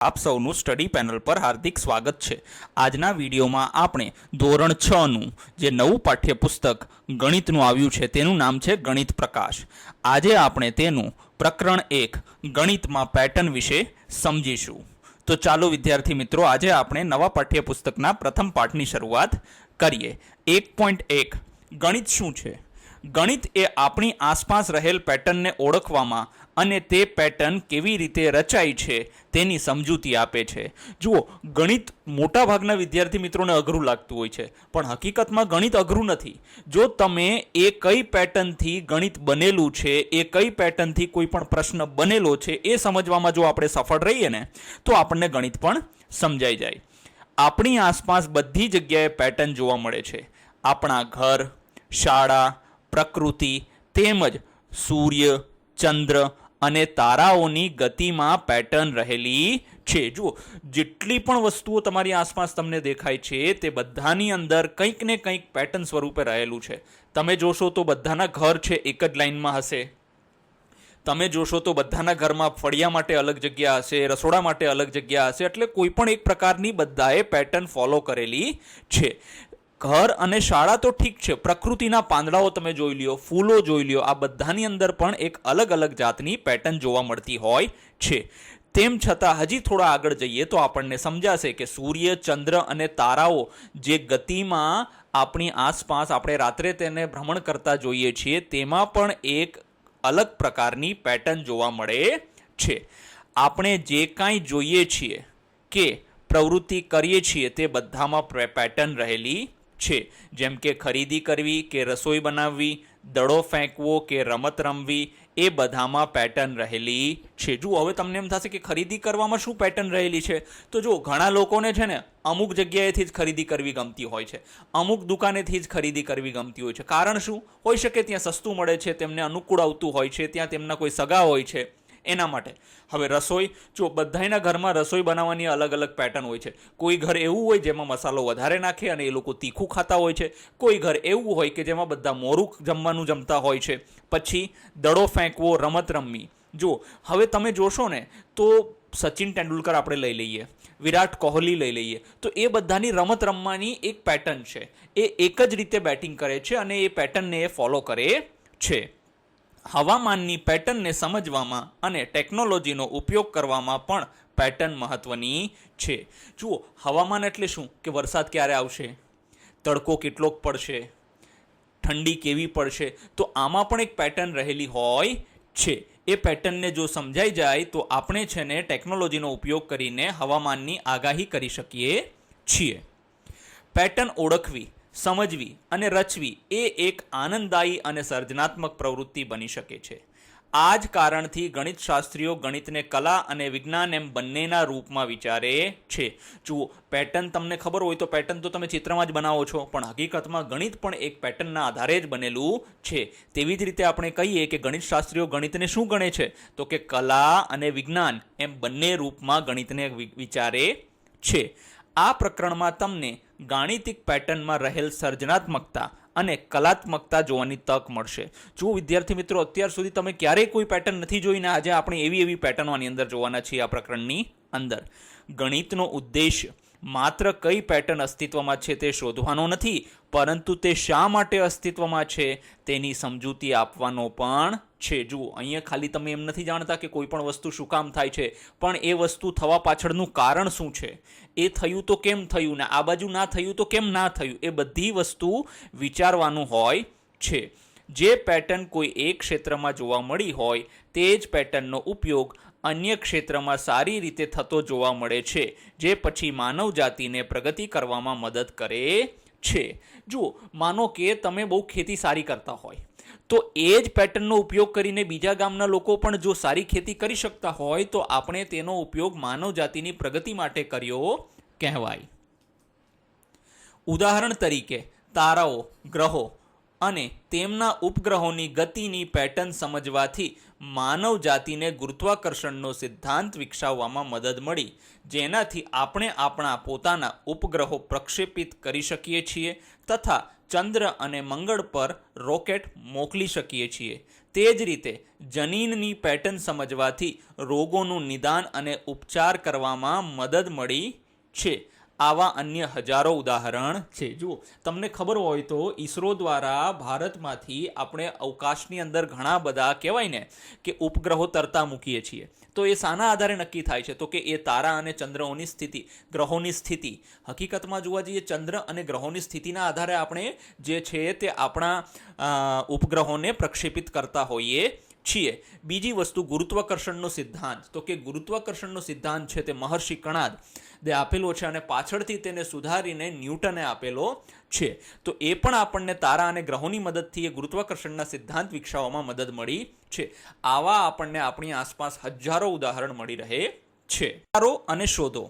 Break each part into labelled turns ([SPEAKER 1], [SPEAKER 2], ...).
[SPEAKER 1] આપ સૌનું study panel પર હાર્દિક સ્વાગત છે। આજના વિડીયોમાં આપણે ધોરણ 6નું જે નવું પાઠ્યપુસ્તક ગણિતનું આવ્યું છે તેનું નામ છે ગણિત પ્રકાશ। આજે આપણે તેનું પ્રકરણ 1 ગણિતમાં પેટર્ન વિશે સમજીશું। તો ચાલો વિદ્યાર્થી મિત્રો, આજે આપણે નવા પાઠ્યપુસ્તકના પ્રથમ પાઠની શરૂઆત કરીએ। 1.1 ગણિત શું છે? ગણિત એ આપણી આસપાસ રહેલ પેટર્નને ઓળખવામાં અને તે પેટર્ન કેવી રીતે રચાય છે તેની સમજૂતી આપે છે। જુઓ, ગણિત મોટાભાગના વિદ્યાર્થી મિત્રોને અઘરું લાગતું હોય છે, પણ હકીકતમાં ગણિત અઘરું નથી। જો તમે એ કઈ પેટર્નથી ગણિત બનેલું છે, એ કઈ પેટર્નથી કોઈ પણ પ્રશ્ન બનેલો છે એ સમજવામાં જો આપણે સફળ રહીએ ને તો આપણને ગણિત પણ સમજાઈ જાય। આપણી આસપાસ બધી જગ્યાએ પેટર્ન જોવા મળે છે। આપણા ઘર, શાળા, પ્રકૃતિ તેમજ સૂર્ય, ચંદ્ર અને તારાઓની ગતિમાં પેટર્ન રહેલી છે। જુઓ, જેટલી પણ વસ્તુઓ તમારી આસપાસ તમને દેખાય છે તે બધાની અંદર કંઈક ને કંઈક પેટર્ન સ્વરૂપે રહેલું છે। તમે જોશો તો બધાના ઘર છે એક જ લાઈનમાં હશે। તમે જોશો તો બધાના ઘરમાં ફળિયા માટે અલગ જગ્યા હશે, રસોડા માટે અલગ જગ્યા હશે, એટલે કોઈ પણ એક પ્રકારની બધાએ પેટર્ન ફોલો કરેલી છે। ઘર અને શાળા તો ઠીક છે, પ્રકૃતિના પાંદડાઓ તમે જોઈ લ્યો, ફૂલો જોઈ લ્યો, આ બધાની અંદર પણ એક અલગ અલગ જાતની પેટર્ન જોવા મળતી હોય છે। તેમ છતાં હજી થોડા આગળ જઈએ તો આપણને સમજાશે કે સૂર્ય, ચંદ્ર અને તારાઓ જે ગતિમાં આપણી આસપાસ આપણે રાત્રે તેને ભ્રમણ કરતા જોઈએ છીએ તેમાં પણ એક અલગ પ્રકારની પેટર્ન જોવા મળે છે। આપણે જે કાંઈ જોઈએ છીએ કે પ્રવૃત્તિ કરીએ છીએ તે બધામાં પેટર્ન રહેલી છે। જેમ કે ખરીદી કરવી કે રસોઈ બનાવવી, દડો ફેંકવો કે રમત રમવી, એ બધામાં પેટર્ન રહેલી છે। જુઓ, હવે તમને એમ થશે કે ખરીદી કરવામાં શું પેટર્ન રહેલી છે? તો જો, ઘણા લોકોને છે ને અમુક જગ્યાએથી જ ખરીદી કરવી ગમતી હોય છે, અમુક દુકાનેથી જ ખરીદી કરવી ગમતી હોય છે। કારણ શું હોઈ શકે? ત્યાં સસ્તું મળે છે, તેમને અનુકૂળ આવતું હોય છે, ત્યાં તેમના કોઈ સગા હોય છે એના માટે। હવે રસોઈ, જો બધાના ઘરમાં રસોઈ બનાવવાની અલગ અલગ પેટર્ન હોય છે। કોઈ ઘર એવું હોય જેમાં મસાલો વધારે નાખે અને એ લોકો તીખું ખાતા હોય છે, કોઈ ઘર એવું હોય કે જેમાં બધા મોરું જમવાનું જમતા હોય છે। પછી દડો ફેંકવો, રમત રમવી, જો હવે તમે જોશો ને તો સચિન તેંડુલકર આપણે લઈ લઈએ, વિરાટ કોહલી લઈ લઈએ, તો એ બધાની રમત રમવાની એક પેટર્ન છે। એ એક જ રીતે બેટિંગ કરે છે અને એ પેટર્નને એ ફોલો કરે છે। હવામાનની પેટર્નને સમજવામાં અને ટેકનોલોજીનો ઉપયોગ કરવામાં પણ પેટર્ન મહત્વની છે। જુઓ, હવામાન એટલે શું કે વરસાદ ક્યારે આવશે, તડકો કેટલોક પડશે, ઠંડી કેવી પડશે, તો આમાં પણ એક પેટર્ન રહેલી હોય છે। એ પેટર્નને જો સમજાઈ જાય તો આપણે છે ને ટેકનોલોજીનો ઉપયોગ કરીને હવામાનની આગાહી કરી શકીએ છીએ। પેટર્ન ઓળખવી, સમજવી અને રચવી એ એક આનંદદાયી અને સર્જનાત્મક પ્રવૃત્તિ બની શકે છે। આ જ કારણથી ગણિતશાસ્ત્રીઓ ગણિતને કલા અને વિજ્ઞાન એમ બંનેના રૂપમાં વિચારે છે। જુઓ, પેટર્ન તમને ખબર હોય તો પેટર્ન તો તમે ચિત્રમાં જ બનાવો છો, પણ હકીકતમાં ગણિત પણ એક પેટર્નના આધારે જ બનેલું છે। તેવી જ રીતે આપણે કહીએ કે ગણિતશાસ્ત્રીઓ ગણિતને શું ગણે છે? તો કે કલા અને વિજ્ઞાન એમ બંને રૂપમાં ગણિતને વિચારે છે। આ પ્રકરણમાં તમને ગાણિતિક પેટર્નમાં રહેલ સર્જનાત્મકતા અને કલાત્મકતા જોવાની તક મળશે। જો વિદ્યાર્થી મિત્રો, અત્યાર સુધી તમે ક્યારેય કોઈ પેટર્ન નથી જોઈને આજે આપણે એવી પેટર્નો આની અંદર જોવાના છીએ આ પ્રકરણની અંદર। ગણિતનો ઉદ્દેશ્ય માત્ર કઈ પેટર્ન અસ્તિત્વમાં છે તે શોધવાનો નથી, પરંતુ તે શા માટે અસ્તિત્વમાં છે તેની સમજૂતી આપવાનો પણ છે। જુઓ, અહીંયા ખાલી તમે એમ નથી જાણતા કે કોઈ પણ વસ્તુ શું કામ થાય છે, પણ એ વસ્તુ થવા પાછળનું કારણ શું છે, એ થયું તો કેમ થયું ને આ બાજુ ના થયું તો કેમ ના થયું, એ બધી વસ્તુ વિચારવાનું હોય છે। જે પેટર્ન કોઈ એક ક્ષેત્રમાં જોવા મળી હોય તે જ પેટર્નનો ઉપયોગ અન્ય ક્ષેત્રમાં સારી રીતે થતો જોવા મળે છે, જે પછી માનવ જાતિને પ્રગતિ કરવામાં મદદ કરે છે। જુઓ, માનો કે તમે બહુ ખેતી સારી કરતા હોય તો એ જ પેટર્નનો ઉપયોગ કરીને બીજા ગામના લોકો પણ જો સારી ખેતી કરી શકતા હોય તો આપણે તેનો ઉપયોગ માનવ જાતિની પ્રગતિ માટે કર્યો કહેવાય। ઉદાહરણ તરીકે તારાઓ, ગ્રહો અને તેમના ઉપગ્રહોની ગતિની પેટર્ન સમજવાથી માનવ જાતિને ગુરુત્વાકર્ષણનો સિદ્ધાંત વિકસાવવામાં મદદ મળી, જેનાથી આપણે આપણા પોતાના ઉપગ્રહો પ્રક્ષેપિત કરી શકીએ છીએ તથા ચંદ્ર અને મંગળ પર રોકેટ મોકલી શકીએ છીએ। તે જ રીતે જનીનની પેટર્ન સમજવાથી રોગોનું નિદાન અને ઉપચાર કરવામાં મદદ મળી છે. આવા અન્ય હજારો ઉદાહરણ છે. જુઓ, તમને ખબર હોય તો ઈસરો દ્વારા ભારતમાંથી આપણે અવકાશની અંદર ઘણા બધા કહેવાય ને કે ઉપગ્રહો તરતા મૂકીએ છીએ. તો એ શાના આધારે નક્કી થાય છે? તો કે એ તારા અને ચંદ્રોની સ્થિતિ, ગ્રહોની સ્થિતિ. હકીકતમાં જોવા જઈએ ચંદ્ર અને ગ્રહોની સ્થિતિના આધારે આપણે જે છે તે આપણા ઉપગ્રહોને પ્રક્ષેપિત કરતા હોઈએ છીએ. બીજી વસ્તુ ગુરુત્વાકર્ષણનો સિદ્ધાંત. તો કે ગુરુત્વાકર્ષણનો સિદ્ધાંત છે તે મહર્ષિ કણાદ જે આપેલો છે અને પાછળથી તેને સુધારીને ન્યૂટને આપેલો છે. તો એ પણ આપણને તારા અને ગ્રહોની મદદથી એ ગુરુત્વાકર્ષણના સિદ્ધાંત વિકસાવવામાં મદદ મળી છે. આવા આપણને આપણી આસપાસ હજારો ઉદાહરણ મળી રહે છે. અને શોધો.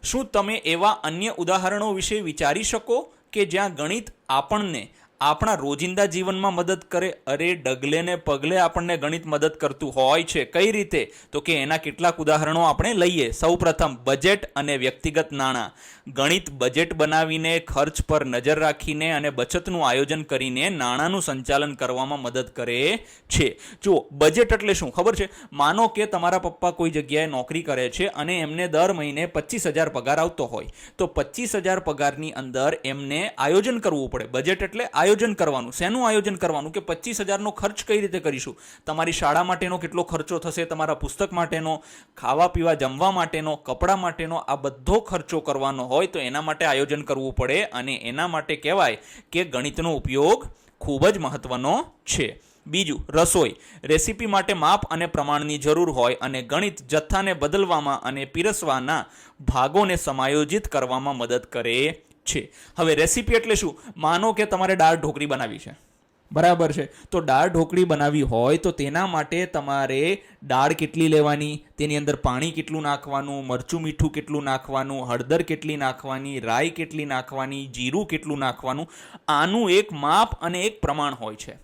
[SPEAKER 1] શું તમે એવા અન્ય ઉદાહરણો વિશે વિચારી શકો કે જ્યાં ગણિત આપણને આપણા રોજિંદા જીવનમાં મદદ કરે? અરે ડગલે ને પગલે આપણને ગણિત મદદ કરતું હોય છે. કઈ રીતે? તો કે એના કેટલાક ઉદાહરણો આપણે લઈએ. સૌપ્રથમ બજેટ અને વ્યક્તિગત નાણાં. ગણિત બજેટ બનાવીને, ખર્ચ પર નજર રાખીને અને બચતનું આયોજન કરીને નાણાંનું સંચાલન કરવામાં મદદ કરે છે. જુઓ, બજેટ એટલે શું ખબર છે? માનો કે તમારા પપ્પા કોઈ જગ્યાએ નોકરી કરે છે અને એમને દર મહિને 25,000 પગાર આવતો હોય, તો 25,000 પગારની અંદર એમને આયોજન કરવું પડે. બજેટ એટલે આયોજન કરવાનું. શેનું આયોજન કરવાનું? કે 25,000નો ખર્ચ કઈ રીતે કરીશું? તમારી શાળા માટેનો કેટલો ખર્ચો થશે, તમારા પુસ્તક માટેનો, ખાવા પીવા જમવા માટેનો, કપડાં માટેનો, આ બધો ખર્ચો કરવાનો હોય તો એના માટે આયોજન કરવું પડે. અને એના માટે કહેવાય કે ગણિતનો ઉપયોગ ખૂબ જ મહત્વનો છે. બીજું, રસોઈ. રેસીપી માટે માપ અને પ્રમાણની જરૂર હોય અને ગણિત જથ્થાને બદલવામાં અને પીરસવાના ભાગોને સમાયોજિત કરવામાં મદદ કરે છે. હવે રેસીપી એટલે શું? માનો કે તમારે દાળ ઢોકળી બનાવી છે, બરાબર છે? તો દાળ ઢોકળી બનાવી હોય તો તેના માટે તમારે દાળ કેટલી લેવાની, તેની અંદર પાણી કેટલું નાખવાનું, મરચું મીઠું કેટલું નાખવાનું, હળદર કેટલી નાખવાની, રાઈ કેટલી નાખવાની, જીરું કેટલું નાખવાનું, આનું એક માપ અને એક પ્રમાણ હોય છે.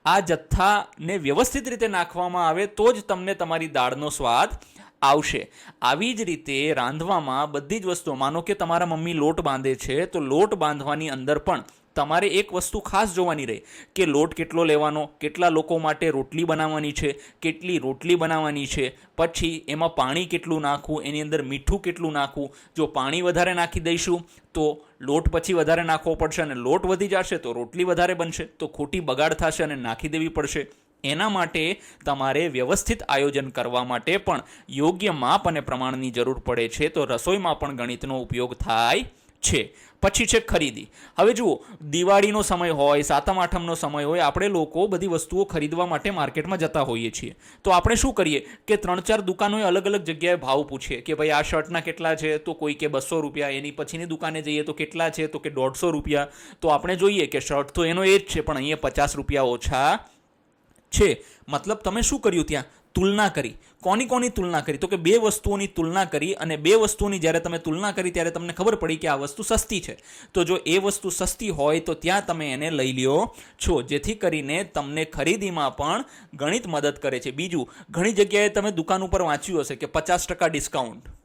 [SPEAKER 1] આ જથ્થાને વ્યવસ્થિત રીતે નાખવામાં આવે તો જ તમને તમારી દાળનો સ્વાદ આવશે. આવી જ રીતે રાંધવામાં બધી જ વસ્તુઓ, માનો કે તમારા મમ્મી લોટ બાંધે છે તો લોટ બાંધવાની અંદર પણ તમારે એક વસ્તુ ખાસ જોવાની રહે કે લોટ કેટલો લેવાનો, કેટલા લોકો માટે રોટલી બનાવવાની છે, કેટલી રોટલી બનાવવાની છે, પછી એમાં પાણી કેટલું નાખવું, એની અંદર મીઠું કેટલું નાખવું. જો પાણી વધારે નાખી દઈશું તો લોટ પછી વધારે નાખવો પડશે અને લોટ વધી જશે તો રોટલી વધારે બનશે, તો ખોટી બગાડ થશે અને નાખી દેવી પડશે. એના માટે તમારે વ્યવસ્થિત આયોજન કરવા માટે પણ યોગ્ય માપ અને પ્રમાણની જરૂર પડે છે. તો રસોઈમાં પણ ગણિતનો ઉપયોગ થાય છે. પછી છે ખરીદી. હવે જુઓ, દિવાળીનો સમય હોય, સાતમ આઠમનો સમય હોય, આપણે લોકો બધી વસ્તુઓ ખરીદવા માટે માર્કેટમાં જતા હોઈએ છીએ. તો આપણે શું કરીએ કે 3-4 દુકાનોએ અલગ અલગ જગ્યાએ ભાવ પૂછીએ કે ભાઈ આ શર્ટના કેટલા છે, તો કોઈ કે 200 રૂપિયા. એની પછીની દુકાને જઈએ તો કેટલા છે, તો કે 150 રૂપિયા. તો આપણે જોઈએ કે શર્ટ તો એનો એ જ છે પણ અહીંયા 50 રૂપિયા ઓછા છે. મતલબ તમે શું કર્યું? ત્યાં તુલના કરી. કોની તુલના કરી? તો કે બે વસ્તુઓની તુલના કરી. અને બે વસ્તુઓની જ્યારે તમે તુલના કરી ત્યારે તમને ખબર પડી કે આ વસ્તુ સસ્તી છે. તો જો એ વસ્તુ સસ્તી હોય તો ત્યાં તમે એને લઈ લ્યો છો, જેથી કરીને તમને ખરીદીમાં પણ ગણિત મદદ કરે છે. બીજું, ઘણી જગ્યાએ તમે દુકાન ઉપર વાંચ્યું હશે કે 50% ડિસ્કાઉન્ટ.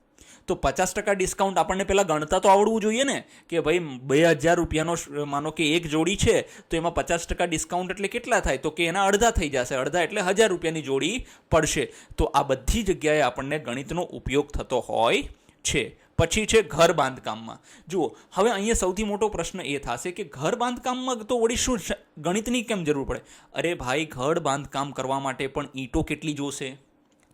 [SPEAKER 1] તો 50% ડિસ્કાઉન્ટ આપણને પહેલાં ગણતા તો આવડવું જોઈએ ને કે ભાઈ 2,000 રૂપિયાનો માનો કે એક જોડી છે તો એમાં 50% ડિસ્કાઉન્ટ એટલે કેટલા થાય? તો કે એના અડધા થઈ જશે. અડધા એટલે 1,000 રૂપિયાની જોડી પડશે. તો આ બધી જગ્યાએ આપણને ગણિતનો ઉપયોગ થતો હોય છે. પછી છે ઘર બાંધકામમાં. જુઓ, હવે અહીંયા સૌથી મોટો પ્રશ્ન એ થશે કે ઘર બાંધકામમાં તો વળી શું ગણિતની કેમ જરૂર પડે? અરે ભાઈ, ઘર બાંધકામ કરવા માટે પણ ઈંટો કેટલી જોશે?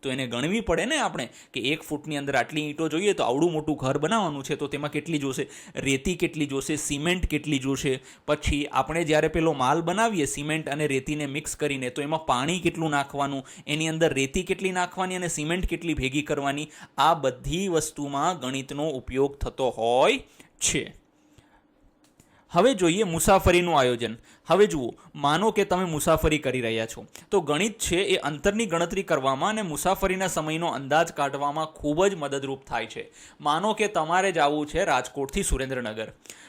[SPEAKER 1] તો એને ગણવી પડે ને આપણે કે 1 ફૂટની અંદર આટલી ઈંટો જોઈએ તો આવડું મોટું ઘર બનાવવાનું છે તો તેમાં કેટલી જોશે? રેતી કેટલી જોશે? સિમેન્ટ કેટલી જોશે? પછી આપણે જ્યારે પેલો માલ બનાવીએ સિમેન્ટ અને રેતીને મિક્સ કરીને તો એમાં પાણી કેટલું નાખવાનું, એની અંદર રેતી કેટલી નાખવાની અને સિમેન્ટ કેટલી ભેગી કરવાની, આ બધી વસ્તુમાં ગણિતનો ઉપયોગ થતો હોય છે. હવે જોઈએ મુસાફરીનું આયોજન. હવે જુઓ, માનો કે તમે મુસાફરી કરી રહ્યા છો તો ગણિત છે એ અંતરની ગણતરી કરવામાં અને મુસાફરીના સમયનો અંદાજ કાઢવામાં ખૂબ જ મદદરૂપ થાય છે. માનો કે તમારે જવું છે રાજકોટથી સુરેન્દ્રનગર.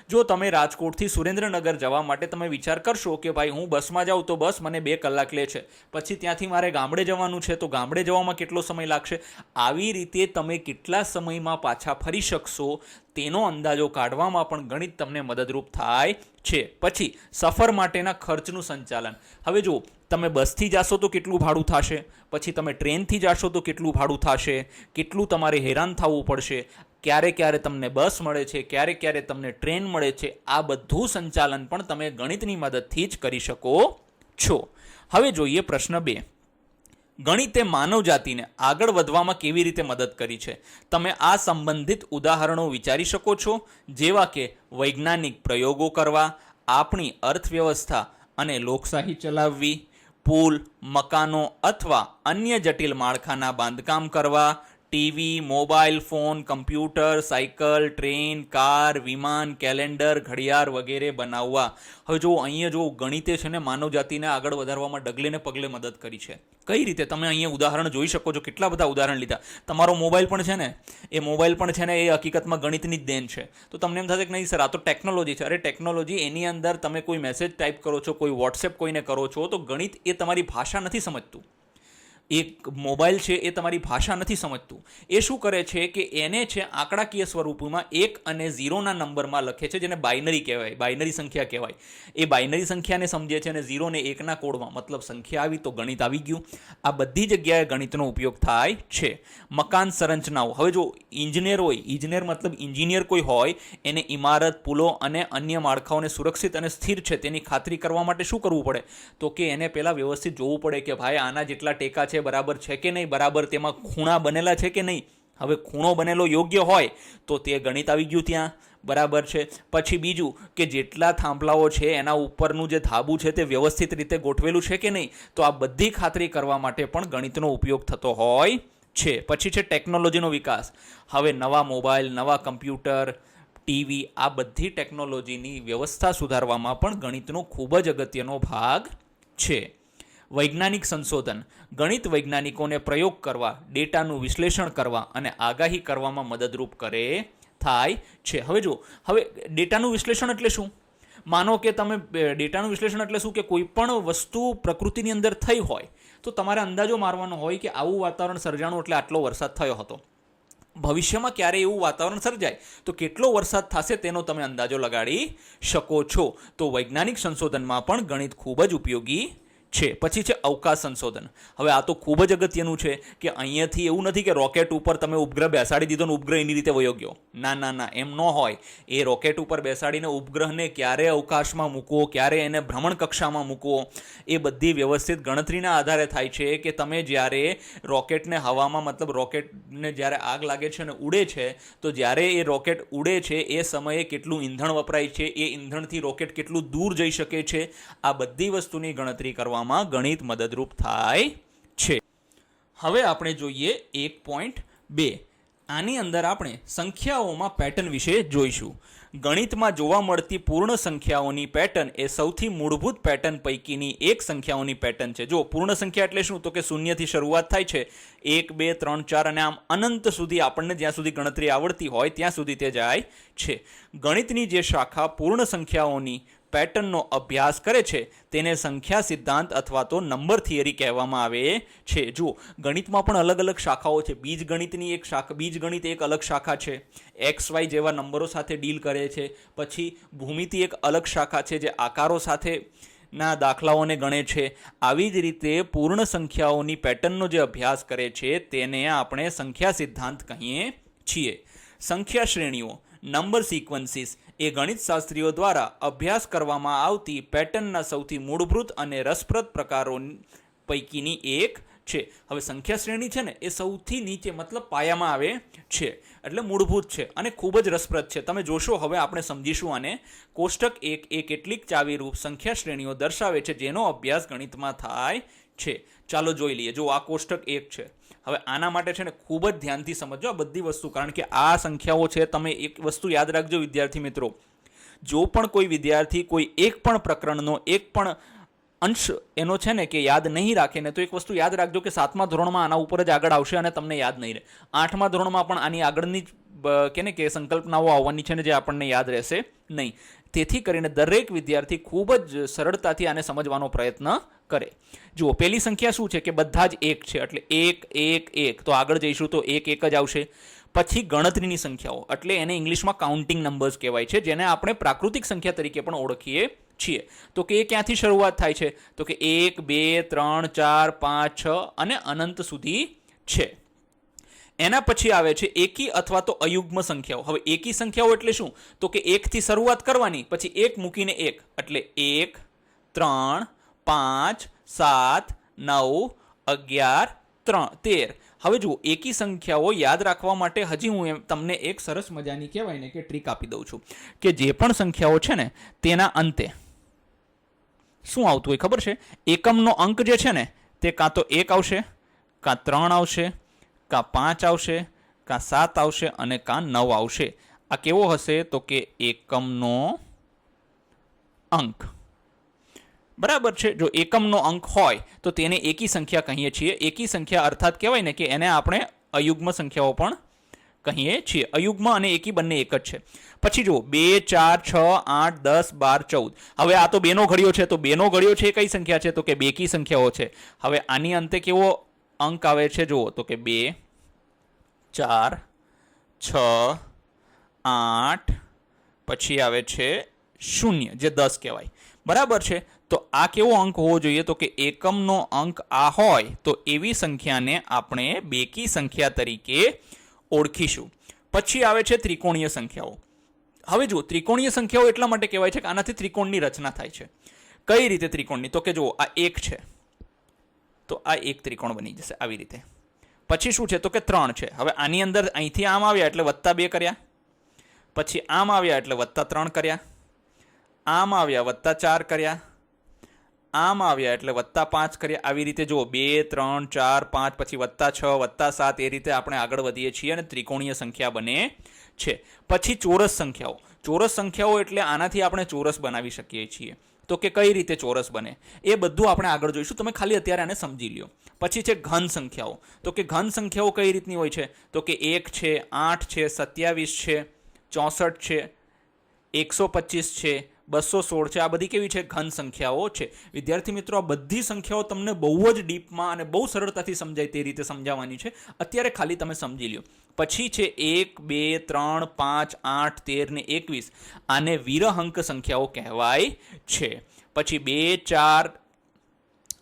[SPEAKER 1] જો તમે રાજકોટથી સુરેન્દ્રનગર જવા માટે તમે વિચાર કરશો કે ભાઈ હું બસમાં જાઉં તો બસ મને 2 કલાક લે છે, પછી ત્યાંથી મારે ગામડે જવાનું છે તો ગામડે જવામાં કેટલો સમય લાગશે, આવી રીતે તમે કેટલા સમયમાં પાછા ફરી શકશો તેનો અંદાજો કાઢવામાં પણ ગણિત તમને મદદરૂપ થાય છે. પછી સફર માટેના ખર્ચનું સંચાલન. હવે જો તમે બસથી જાશો તો કેટલું ભાડું થશે, પછી તમે ટ્રેનથી જાશો તો કેટલું ભાડું થશે, કેટલું તમારે હેરાન થવું પડશે, ક્યારે ક્યારે તમને બસ મળે છે, ક્યારે ક્યારે તમને ટ્રેન મળે છે, આ બધું સંચાલન પણ તમે ગણિતની મદદથી જ કરી શકો છો. હવે જોઈએ પ્રશ્ન 2. ગણિતે માનવજાતિને આગળ વધવામાં કેવી રીતે મદદ કરી છે? તમે આ સંબંધિત ઉદાહરણો વિચારી શકો છો, જેવા કે વૈજ્ઞાનિક પ્રયોગો કરવા, આપણી અર્થવ્યવસ્થા અને લોકશાહી ચલાવવી, પુલ, મકાનો અથવા અન્ય જટિલ માળખાના બાંધકામ કરવા, TV, mobile phone, computer, cycle, train, car, વિમાન, કેલેન્ડર, ઘડિયાળ વગેરે બનાવવા. હવે જો અહીંયા જો ગણિતે છે ને માનવજાતિને આગળ વધારવામાં ડગલે ને પગલે મદદ કરી છે. કઈ રીતે? તમે અહીંયા ઉદાહરણ જોઈ શકો છો, કેટલા બધા ઉદાહરણ લીધા. તમારો મોબાઈલ પણ છે ને, એ મોબાઈલ પણ છે ને એ હકીકતમાં ગણિતની જ દેન છે. તો તમને એમ થશે કે નહીં સર આ તો ટેકનોલોજી છે. અરે ટેકનોલોજી, એની અંદર તમે કોઈ મેસેજ ટાઈપ કરો છો, કોઈ વોટ્સએપ કોઈને કરો છો, તો ગણિત એ તમારી ભાષા નથી સમજતું. એક મોબાઈલ છે એ તમારી ભાષા નથી સમજતું. એ શું કરે છે કે એને છે આંકડાકીય સ્વરૂપમાં 1 અને 0ના નંબરમાં લખે છે, જેને બાઇનરી કહેવાય, બાઇનરી સંખ્યા કહેવાય. એ બાઇનરી સંખ્યાને સમજે છે અને 0 ને 1ના કોડમાં, મતલબ સંખ્યા આવી તો ગણિત આવી ગયું. આ બધી જગ્યાએ ગણિતનો ઉપયોગ થાય છે. મકાન સંરચનાઓ. હવે જો ઇજનેર હોય, ઇજનેર મતલબ ઇન્જિનિયર કોઈ હોય, એને ઇમારત, પુલો અને અન્ય માળખાઓને સુરક્ષિત અને સ્થિર છે તેની ખાતરી કરવા માટે શું કરવું પડે? તો કે એને પહેલાં વ્યવસ્થિત જોવું પડે કે ભાઈ આના જેટલા ટેકા છે બરાબર છે કે નહીં, બરાબર તેમાં ખૂણા બનેલા છે કે નહીં. હવે ખૂણો બનેલો યોગ્ય હોય તો તે ગણિત આવી ગયું ત્યાં, બરાબર છે. પછી બીજું કે જેટલા થાંભલાઓ છે એના ઉપરનું જે ધાબુ છે તે વ્યવસ્થિત રીતે ગોઠવેલું છે કે નહીં. તો આ બધી ખાતરી કરવા માટે પણ ગણિતનો ઉપયોગ થતો હોય છે. પછી છે ટેકનોલોજીનો વિકાસ. હવે નવા મોબાઈલ, નવા કમ્પ્યુટર, ટીવી, આ બધી ટેકનોલોજીની વ્યવસ્થા સુધારવામાં પણ ગણિતનો ખૂબ જ અગત્યનો ભાગ છે. વૈજ્ઞાનિક સંશોધન. ગણિત વૈજ્ઞાનિકોને પ્રયોગ કરવા, ડેટાનું વિશ્લેષણ કરવા અને આગાહી કરવામાં મદદરૂપ થાય છે. હવે જો, હવે ડેટાનું વિશ્લેષણ એટલે શું? માનો કે તમે ડેટાનું વિશ્લેષણ એટલે શું કે કોઈ પણ વસ્તુ પ્રકૃતિની અંદર થઈ હોય તો તમારે અંદાજો મારવાનો હોય કે આવું વાતાવરણ સર્જાણું એટલે આટલો વરસાદ થયો હતો. ભવિષ્યમાં ક્યારે એવું વાતાવરણ સર્જાય તો કેટલો વરસાદ થશે તેનો તમે અંદાજો લગાડી શકો છો. તો વૈજ્ઞાનિક સંશોધનમાં પણ ગણિત ખૂબ જ ઉપયોગી છે. પછી છે અવકાશ સંશોધન. હવે આ તો ખૂબ જ અગત્યનું છે કે અહીંયાથી એવું નથી કે રોકેટ ઉપર તમે ઉપગ્રહ બેસાડી દીધો ને ઉપગ્રહ એની રીતે વયો ગયો. ના ના ના, એમ ન હોય. એ રોકેટ ઉપર બેસાડીને ઉપગ્રહને ક્યારે અવકાશમાં મૂકવો, ક્યારે એને ભ્રમણ કક્ષામાં મૂકવો, એ બધી વ્યવસ્થિત ગણતરીના આધારે થાય છે. કે તમે જ્યારે રોકેટને હવામાં, મતલબ રોકેટને જ્યારે આગ લાગે છે અને ઉડે છે, તો જ્યારે એ રોકેટ ઉડે છે એ સમયે કેટલું ઈંધણ વપરાય છે, એ ઈંધણથી રોકેટ કેટલું દૂર જઈ શકે છે, આ બધી વસ્તુની ગણતરી કરવા ગણિત મદદરૂપ થાય છે. હવે આપણે જોઈએ 1.2. આની અંદર આપણે સંખ્યાઓમાં પેટર્ન વિશે જોઈશું. ગણિતમાં જોવા મળતી પૂર્ણ સંખ્યાઓની પેટર્ન એ સૌથી મૂળભૂત પેટર્ન પૈકીની એક સંખ્યાઓની પેટર્ન છે. જો પૂર્ણ સંખ્યા એટલે શું? તો કે શૂન્યથી શરૂઆત થાય છે, 1, 2, 3, 4 અને આમ અનંત સુધી, આપણને જ્યાં સુધી ગણતરી આવડતી હોય ત્યાં સુધી તે જાય છે. ગણિતની જે શાખા પૂર્ણ સંખ્યાઓની પેટર્નનો અભ્યાસ કરે છે તેને સંખ્યા સિદ્ધાંત અથવા તો નંબર થિયરી કહેવામાં આવે છે. જુઓ, ગણિતમાં પણ અલગ અલગ શાખાઓ છે. બીજગણિતની એક શાખા, બીજગણિત એક અલગ શાખા છે, XY જેવા નંબરો સાથે ડીલ કરે છે. પછી ભૂમિતિ એક અલગ શાખા છે જે આકારો સાથે ના દાખલાઓને ગણે છે. આવી જ રીતે પૂર્ણ સંખ્યાઓની પેટર્નનો જે અભ્યાસ કરે છે તેને આપણે સંખ્યા સિદ્ધાંત કહીએ છીએ. સંખ્યા શ્રેણીઓ, નંબર સિક્વન્સીસ એ ગણિતશાસ્ત્રીઓ દ્વારા અભ્યાસ કરવામાં આવતી પેટર્નના સૌથી મૂળભૂત અને રસપ્રદ પ્રકારો પૈકીની એક છે. હવે સંખ્યા શ્રેણી છે ને એ સૌથી નીચે, મતલબ પાયામાં આવે છે, એટલે મૂળભૂત છે અને ખૂબ જ રસપ્રદ છે. તમે જોશો, હવે આપણે સમજીશું આને. કોષ્ટક 1 એ કેટલીક ચાવીરૂપ સંખ્યા શ્રેણીઓ દર્શાવે છે જેનો અભ્યાસ ગણિતમાં થાય છે. ચાલો જોઈ લઈએ. જો આ કોષ્ટક 1 છે. હવે આના માટે છે ને ખૂબ જ ધ્યાનથી સમજો આ બધી વસ્તુ, કારણ કે આ સંખ્યાઓ છે. તમે એક વસ્તુ યાદ રાખજો વિદ્યાર્થી મિત્રો, જો પણ કોઈ વિદ્યાર્થી કોઈ એક પણ પ્રકરણનો એક પણ અંશ એનો છે ને કે યાદ નહીં રાખે ને, તો એક વસ્તુ યાદ રાખજો કે 7મા ધોરણમાં આના ઉપર જ આગળ આવશે અને તમને યાદ નહીં રહે. 8મા ધોરણમાં પણ આની આગળની કે સંકલ્પનાઓ આવવાની છે ને જે આપણને યાદ રહેશે નહીં. તેથી કરીને દરેક વિદ્યાર્થી ખૂબ જ સરળતાથી આને સમજવાનો પ્રયત્ન કરે. જુઓ, પહેલી સંખ્યા શું છે કે બધા જ 1 છે, એટલે 1 1 1. તો આગળ જઈશું તો 1 1 જ આવશે. પછી ગણતરીની સંખ્યાઓ, એટલે એને ઇંગ્લિશમાં કાઉન્ટિંગ નંબર્સ કહેવાય છે, જેને આપણે પ્રાકૃતિક સંખ્યા તરીકે પણ ઓળખીએ છીએ. તો કે એ ક્યાંથી શરૂઆત થાય છે? તો કે 1 2 3 4 5 6 અને અનંત સુધી છે. એના પછી આવે છે એકી અથવા તો અયુગ્મ સંખ્યાઓ. હવે એકી સંખ્યાઓ એટલે શું? તો કે 1 થી શરૂઆત કરવાની, પછી 1 મૂકીને 1, એટલે 1 3 5 7 9 11 13. હવે જુઓ, એકી સંખ્યાઓ યાદ રાખવા માટે હજી હું તમને એક સરસ મજાની કહેવાય ને કે ટ્રીક આપી દઉં છું, કે જે પણ સંખ્યાઓ છે ને તેના અંતે શું આવતું હોય ખબર છે? એકમનો અંક જે છે ને તે કાં તો 1 આવશે, કાં 3 આવશે, કાં 5 આવશે, કાં 7 આવશે અને કાં 9 આવશે. આ કેવો હશે? તો કે એકમનો અંક. બરાબર છે. જો એકમનો અંક હોય તો તેને એકી સંખ્યા કહીએ છીએ. એકી સંખ્યા અર્થાત કહેવાય ને કે એને આપણે અયુગ્મ સંખ્યાઓ પણ કહીએ છીએ. અયુગ્મ અને એકી બંને એક જ છે. પછી જુઓ 2 4 6 8 10 12 14. હવે આ તો 2 નો ઘડિયો છે, તો 2 નો ઘડિયો છે એ કઈ સંખ્યા છે? તો કે બેકી સંખ્યાઓ છે. હવે આની અંતે કેવો અંક આવે છે? જુઓ, તો કે 2 4 6 8 પછી આવે છે 0, જે 10 કહેવાય. બરાબર છે. તો આ કેવો અંક હોવો જોઈએ? તો કે એકમનો અંક આ હોય તો એવી સંખ્યાને આપણે બેકી સંખ્યા તરીકે ઓળખીશું. પછી આવે છે ત્રિકોણીય સંખ્યાઓ. હવે જુઓ, ત્રિકોણીય સંખ્યાઓ એટલા માટે કહેવાય છે કે આનાથી ત્રિકોણની રચના થાય છે. કઈ રીતે ત્રિકોણની? તો કે જુઓ, આ 1 છે તો આ એક ત્રિકોણ બની જશે આવી રીતે. પછી શું છે? તો કે 3 છે. હવે આની અંદર અહીંથી આમ આવ્યા એટલે +2 કર્યા, પછી આમ આવ્યા એટલે +3 કર્યા, આમ આવ્યા +4 કર્યા, આમ આવ્યા એટલે +5 કર્યા. આવી રીતે જુઓ 2 3 4 5 પછી +6 +7 એ રીતે આપણે આગળ વધીએ છીએ અને ત્રિકોણીય સંખ્યા બને છે. પછી ચોરસ સંખ્યાઓ. ચોરસ સંખ્યાઓ એટલે આનાથી આપણે ચોરસ બનાવી શકીએ છીએ. તો કે કઈ રીતે ચોરસ બને એ બધું આપણે આગળ જોઈશું. તમે ખાલી અત્યારે આને સમજી લ્યો. પછી છે ઘન સંખ્યાઓ. તો કે ઘન સંખ્યાઓ કઈ રીતની હોય છે? તો કે 1 છે, 8 છે, 27 છે, 64 છે, 125 છે, 216 છે. આ બધી કેવી છે? ઘન સંખ્યાઓ છે. વિદ્યાર્થી મિત્રો, આ બધી સંખ્યાઓ તમને બહુ જ ડીપમાં અને બહુ સરળતાથી સમજાય તે રીતે સમજાવવાની છે. અત્યારે ખાલી તમે સમજી લ્યો. પછી છે 1 2 3 5 8 13 ને 21. આને વિરહંક સંખ્યાઓ કહેવાય છે. પછી 2 4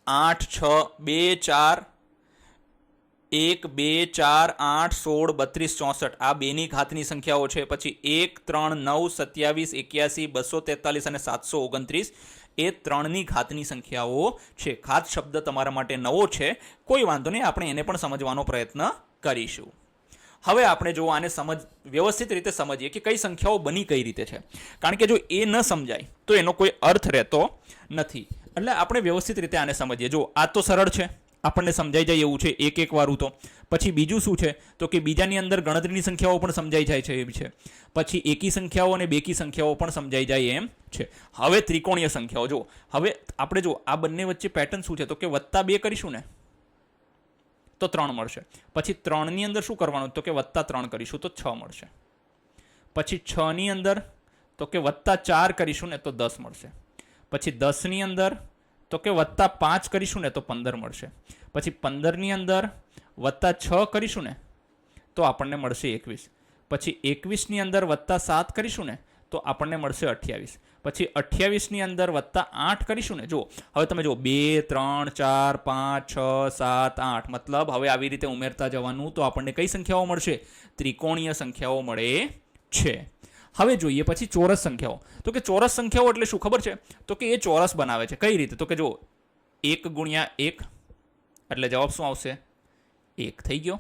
[SPEAKER 1] 8 6 2 4 1 2 4 8 16 32 64 આ 2ની ઘાતની સંખ્યાઓ છે. પછી 1 3 9 27 81 243 અને 729 એ 3ની ઘાતની સંખ્યાઓ છે. ઘાત શબ્દ તમારા માટે નવો છે, કોઈ વાંધો નહીં, આપણે એને પણ સમજવાનો પ્રયત્ન કરીશું. હવે આપણે જો આને વ્યવસ્થિત રીતે સમજીએ કે કઈ સંખ્યાઓ બની કઈ રીતે છે, કારણ કે જો એ ન સમજાય તો એનો કોઈ અર્થ રહેતો નથી. એટલે આપણે વ્યવસ્થિત રીતે આને સમજીએ. જો આ તો સરળ છે, આપણને સમજાઈ જાય એવું છે એક વારું તો. પછી બીજું શું છે? તો કે બીજાની અંદર ગણતરીની સંખ્યાઓ પણ સમજાઈ જાય છે એમ છે. પછી એકી સંખ્યાઓ અને બેકી સંખ્યાઓ પણ સમજાઈ જાય એમ છે. હવે ત્રિકોણીય સંખ્યાઓ. જો હવે આપણે જો આ બંને વચ્ચે પેટર્ન શું છે? તો કે +2 કરીશું ને તો 3 મળશે. પછી 3ની અંદર શું કરવાનું? તો કે +3 કરીશું તો 6 મળશે. પછી 6ની અંદર તો કે +4 કરીશું ને તો 10 મળશે. પછી 10ની અંદર તો કે +5 કરીશું ને તો 15 મળશે. પછી 15ની અંદર +6 કરીશું ને તો આપણને મળશે 21. પછી 21ની અંદર +7 કરીશું ને તો આપણને મળશે 28. પછી 28ની અંદર +8 કરીશું ને, જો હવે તમે જો 2 3 4 5 6 7 8, મતલબ હવે આવી રીતે ઉમેરતા જવાનું તો આપણને કઈ સંખ્યાઓ મળશે? ત્રિકોણીય સંખ્યાઓ મળે છે. હવે જોઈએ પછી ચોરસ સંખ્યાઓ. તો કે ચોરસ સંખ્યાઓ એટલે શું ખબર છે? તો કે એ ચોરસ બનાવે છે. કઈ રીતે? તો કે જો 1 × 1 એટલે જવાબ શું આવશે? 1 થઈ ગયો.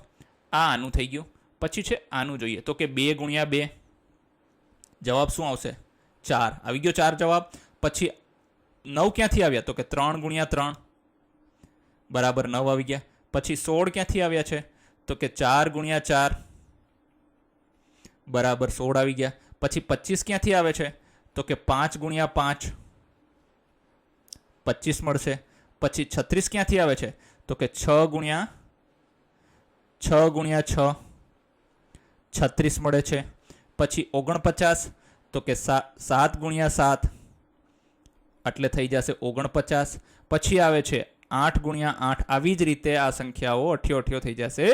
[SPEAKER 1] આ આનું થઈ ગયું. પછી છે આનું જોઈએ તો કે 2 × 2 જવાબ શું આવશે? 4 આવી ગયો. 4 જવાબ. પછી 9 ક્યાંથી આવ્યા? તો કે 3 × 3 બરાબર 9 આવી ગયા. પછી 16 ક્યાંથી આવ્યા છે? તો કે 4 × 4 બરાબર 16 આવી ગયા. પછી 25 ક્યાંથી આવે છે? તો કે 5 × 5 25 મળશે. પછી 36 ક્યાંથી આવે છે? તો કે 6 × 6 36 મળે છે. પછી 49 તો કે 7 × 7 એટલે થઈ જશે 49. પછી આવે છે 8 × 8. આવી જ રીતે આ સંખ્યાઓ 88 થઈ જશે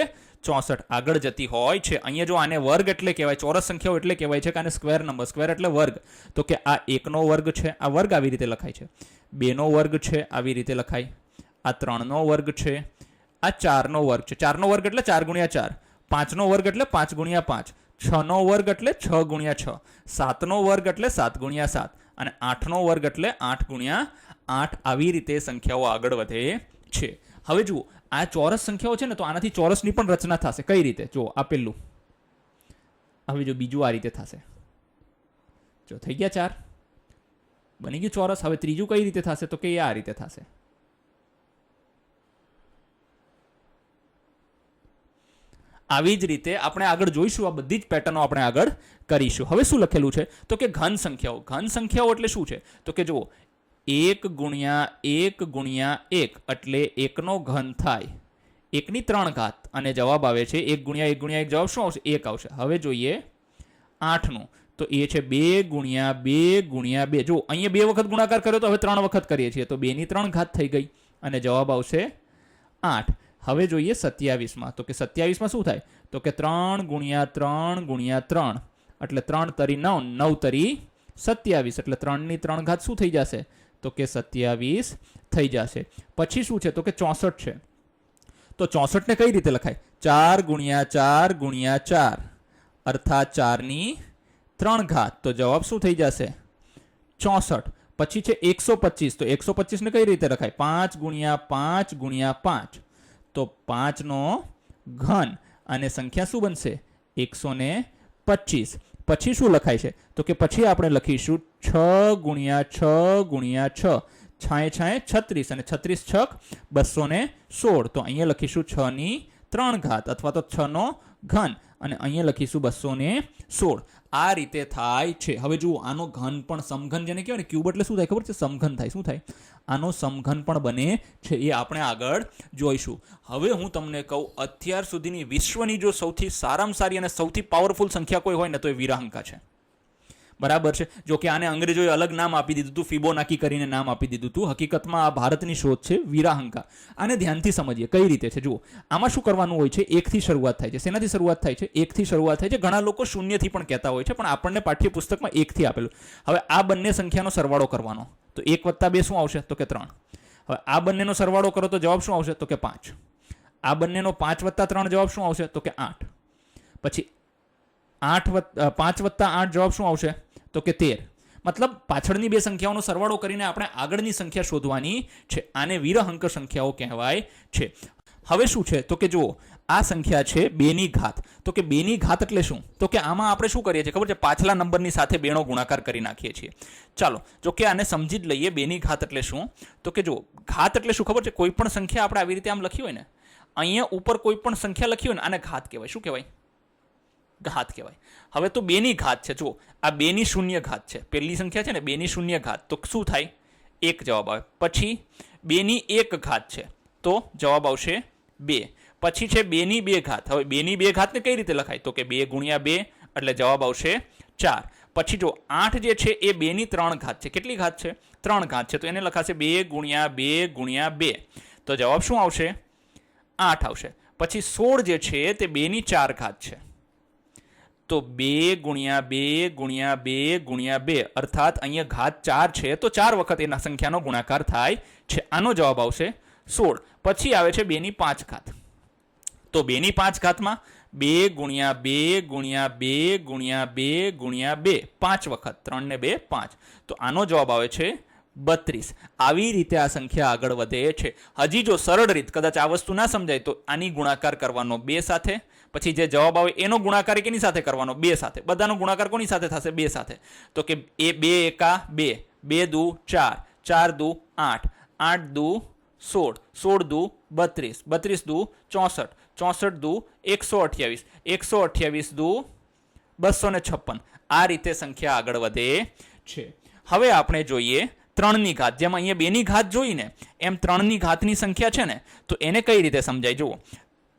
[SPEAKER 1] 64 આગળ જતી હોય છે. અહીંયા જો આને વર્ગ એટલે કહેવાય, ચોરસ સંખ્યાઓ એટલે કહેવાય છે કે આને સ્ક્વેર નંબર, સ્ક્વેર એટલે વર્ગ, તો કે આ 1નો વર્ગ છે, આ વર્ગ આવી રીતે લખાય છે, 2નો વર્ગ છે આવી રીતે લખાય, આ 3નો વર્ગ છે, આ 4નો વર્ગ છે, 4નો વર્ગ એટલે 4 ગુણ્યા 4, 5નો વર્ગ એટલે 5 ગુણ્યા 5, 6નો વર્ગ એટલે 6 ગુણ્યા 6, 7નો વર્ગ એટલે 7 ગુણ્યા 7 અને 8નો વર્ગ એટલે 8 ગુણ્યા 8. આવી રીતે સંખ્યાઓ આગળ વધે છે. હવે જુઓ આ ચોરસ સંખ્યાઓ છે ને, તો આનાથી ચોરસની પણ રચના થશે. કઈ રીતે? જો આ પેલું, હવે જો બીજું આ રીતે થશે. જો થઈ ગયા 4, બની ગયું ચોરસ. હવે ત્રીજું કઈ રીતે થશે? તો કે એ આ રીતે થશે. આવી જ રીતે આપણે આગળ જોઈશું. આ બધી જ પેટર્નો આપણે આગળ કરીશું. હવે શું લખેલું છે? તો કે ઘન સંખ્યાઓ. ઘન સંખ્યાઓ એટલે શું છે? તો કે જુઓ 1 ગુણ્યા 1 ગુણ્યા 1 એટલે 1નો ઘન થાય 1ની 3 ઘાત અને જવાબ આવે છે 1 ગુણ્યા 1 ગુણ્યા 1 જવાબ શું આવશે? 1 આવશે. હવે જોઈએ 8નું, તો એ છે 2 ગુણ્યા 2 ગુણ્યા 2. જો અહીંયા 2 વખત ગુણાકાર કર્યો તો હવે 3 વખત કરીએ છીએ, તો 2ની 3 ઘાત થઈ ગઈ અને જવાબ આવશે 8. હવે જોઈએ 27માં, તો કે 27માં શું થાય? તો કે 3 ગુણ્યા 3 ગુણ્યા 3 એટલે 3 તરી 9, 9 તરી 27 એટલે 3ની 3 ઘાત શું થઈ જશે? તો કે 27 થઈ જશે. પછી શું છે? તો કે 64 છે. તો 64 ને કઈ રીતે લખાય? 4 ગુણ્યા 4 ગુણ્યા 4 અર્થાત 4ની 3 ઘાત. તો જવાબ શું થઈ જશે? 64. પછી છે 125. તો 125 ને કઈ રીતે લખાય? 5 ગુણ્યા 5 ગુણ્યા 5 તો 5નો ઘન અને સંખ્યા શું બનશે? 125. પછી શું લખાય છે? તો કે પછી આપણે લખીશું 6 ગુણ્યા 6 ગુણ્યા 6, 6 36 અને 36 છક 216. તો અહીંયા લખીશું 6ની 3 ઘાત અથવા તો 6નો ઘન અને અહીંયા લખીશું 216. આ રીતે થાય છે. હવે જુઓ આનો ઘન પણ સમઘન જેને કહેવાય ને, ક્યુબ એટલે શું થાય ખબર છે? સમઘન થાય. શું થાય? આનો સમઘન પણ બને છે. એ આપણે આગળ જોઈશું. હવે હું તમને કહું, અત્યાર સુધીની વિશ્વની જો સૌથી સારામાં સારી અને સૌથી પાવરફુલ સંખ્યા કોઈ હોય ને તો એ વિરાહંકા છે. બરાબર છે. જો કે આને અંગ્રેજોએ અલગ નામ આપી દીધું હતું, ફિબોનાકી કરીને નામ આપી દીધું હતું. હકીકતમાં આ ભારતની શોધ છે વિરાહંકા. આને ધ્યાનથી સમજીએ કઈ રીતે છે. જુઓ આમાં શું કરવાનું હોય છે? 1 થી શરૂઆત થાય છે. શેનાથી શરૂઆત થાય છે? 1 થી શરૂઆત થાય છે. ઘણા લોકો 0 થી પણ કહેતા હોય છે, પણ આપણને પાઠ્યપુસ્તકમાં 1 થી આપેલું. હવે આ બંને સંખ્યાનો સરવાળો કરવાનો, તો 1 + 2 શું આવશે? તો કે 3. હવે આ બંનેનો સરવાળો કરો તો જવાબ શું આવશે? તો કે 5. આ બંનેનો 5 + 3 જવાબ શું આવશે? તો કે 8. પછી 5 + 8 જવાબ શું આવશે? તો કે 13. મતલબ પાછળની બે સંખ્યાઓનો સરવાળો કરીને આપણે આગળની સંખ્યા શોધવાની છે. આને વિરહંક સંખ્યાઓ કહેવાય છે. હવે શું છે? તો કે જુઓ આ સંખ્યા છે 2ની ઘાત. તો કે 2ની ઘાત એટલે શું? તો કે આમાં આપણે શું કરીએ છીએ ખબર છે? પાછલા નંબરની સાથે 2નો ગુણાકાર કરી નાખીએ છીએ. ચાલો જો કે આને સમજી જ લઈએ. 2ની ઘાત એટલે શું? તો કે જુઓ ઘાત એટલે શું ખબર છે? કોઈ પણ સંખ્યા આપણે આવી રીતે આમ લખી હોય ને, અહીંયા ઉપર કોઈ પણ સંખ્યા લખી હોય ને, આને ઘાત કહેવાય. શું કહેવાય? ઘાત કહેવાય. હવે તો 2ની ઘાત છે. જુઓ આ 2ની 0 ઘાત છે. પહેલી સંખ્યા છે ને 2ની 0 ઘાત, તો શું થાય? 1 જવાબ આવે. પછી 2ની 1 ઘાત છે, તો જવાબ આવશે 2. પછી છે 2ની 2 ઘાત. હવે 2ની 2 ઘાતને કઈ રીતે લખાય? તો કે 2 ગુણ્યા 2 એટલે જવાબ આવશે 4. પછી જો 8 જે છે એ 2ની 3 ઘાત છે. કેટલી ઘાત છે? 3 ઘાત છે. તો એને લખાશે 2 ગુણ્યા 2 ગુણ્યા 2 તો જવાબ શું આવશે? 8 આવશે. પછી 16 જે છે તે 2ની 4 ઘાત છે, તો 2 ગુણ્યા 2 ગુણ્યા 2 ગુણ્યા 2 અર્થાત અહીંયા ઘાત 4 છે, તો 4 વખત એના સંખ્યાનો ગુણાકાર થાય છે. આનો જવાબ આવશે 16. પછી આવે છે 2ની 5 ઘાત. તો 2ની 5 ઘાતમાં 2 ગુણ્યા 2 ગુણ્યા 2 ગુણ્યા 2 ગુણ્યા 2 5 વખત, 3 ને 2 5. તો આનો જવાબ આવે છે 32. આવી રીતે આ સંખ્યા આગળ વધે છે. હજી જો સરળ રીત કદાચ આ વસ્તુ ના સમજાય તો આની ગુણાકાર કરવાનો 2 સાથે, પછી જે જવાબ આવે એનો ગુણાકાર કેની સાથે કરવાનો? 2 સાથે. બધાનો ગુણાકાર કોની સાથે થશે? 2 સાથે. તો કે 2 એકા 2, 2 દુ 4, 4 દુ 8, 8 દુ 16, 16 દુ 32, 32 દુ 64, 64 દુ 128, 128 દુ 256. આ રીતે સંખ્યા આગળ વધે છે. હવે આપણે જોઈએ 3ની ઘાત. જેમ અહીંયા 2ની ઘાત જોઈને એમ 3ની ઘાતની સંખ્યા છે ને, તો એને કઈ રીતે સમજાય? જુઓ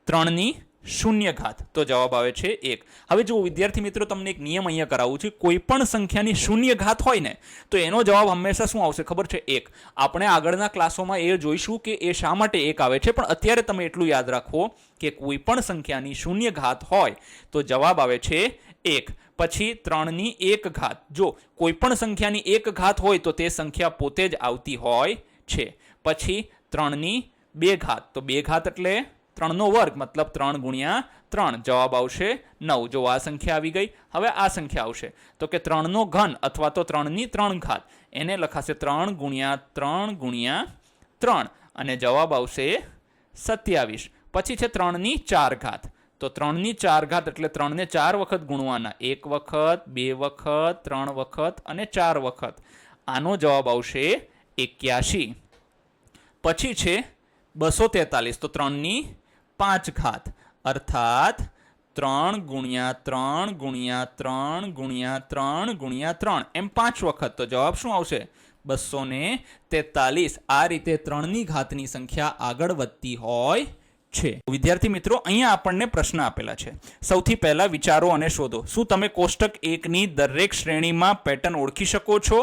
[SPEAKER 1] 3ની શૂન્ય ઘાત, તો જવાબ આવે છે 1. હવે જો વિદ્યાર્થી મિત્રો તમને એક નિયમ અહીંયા કરાવું છું, કોઈ પણ સંખ્યાની શૂન્ય ઘાત હોય ને તો એનો જવાબ હંમેશા શું આવશે ખબર છે? 1. આપણે આગળના ક્લાસોમાં એ જોઈશું કે એ શા માટે 1 આવે છે, પણ અત્યારે તમે એટલું યાદ રાખો કે કોઈ પણ સંખ્યાની શૂન્ય ઘાત હોય તો જવાબ આવે છે 1. પછી 3ની 1 ઘાત, જો કોઈ પણ સંખ્યાની 1 ઘાત હોય તો તે સંખ્યા પોતે જ આવતી હોય છે. પછી 3ની 2 ઘાત, તો 2 ઘાત એટલે 3નો વર્ગ, મતલબ 3 ગુણ્યા 3, જવાબ આવશે 9. જો આ સંખ્યા આવી ગઈ. હવે આ સંખ્યા આવશે તો કે 3નો ઘન અથવા તો 3ની 3 ઘાત, એને લખાશે 3 ગુણ્યા 3 ગુણ્યા 3 અને જવાબ આવશે 27. પછી છે 3ની 4 ઘાત, તો 3ની 4 ઘાત એટલે 3ને 4 વખત ગુણવાના, 1 વખત, 2 વખત, 3 વખત અને 4 વખત. આનો જવાબ આવશે 81. પછી છે 243, તો 3ની 5 ઘાત અર્થાત 3 ગુણ્યા 3 ગુણ્યા 3 ગુણ્યા 3 ગુણ્યા 3 એમ 5 વખત, તો જવાબ શું આવશે? 243. આ રીતે 3ની ઘાતની સંખ્યા આગળ વધતી હોય છે. વિદ્યાર્થી મિત્રો, અહીંયા આપણને પ્રશ્ન આપેલા છે. સૌથી પહેલા વિચારો અને શોધો. શું તમે કોષ્ટક 1ની દરેક શ્રેણીમાં પેટર્ન ઓળખી શકો છો?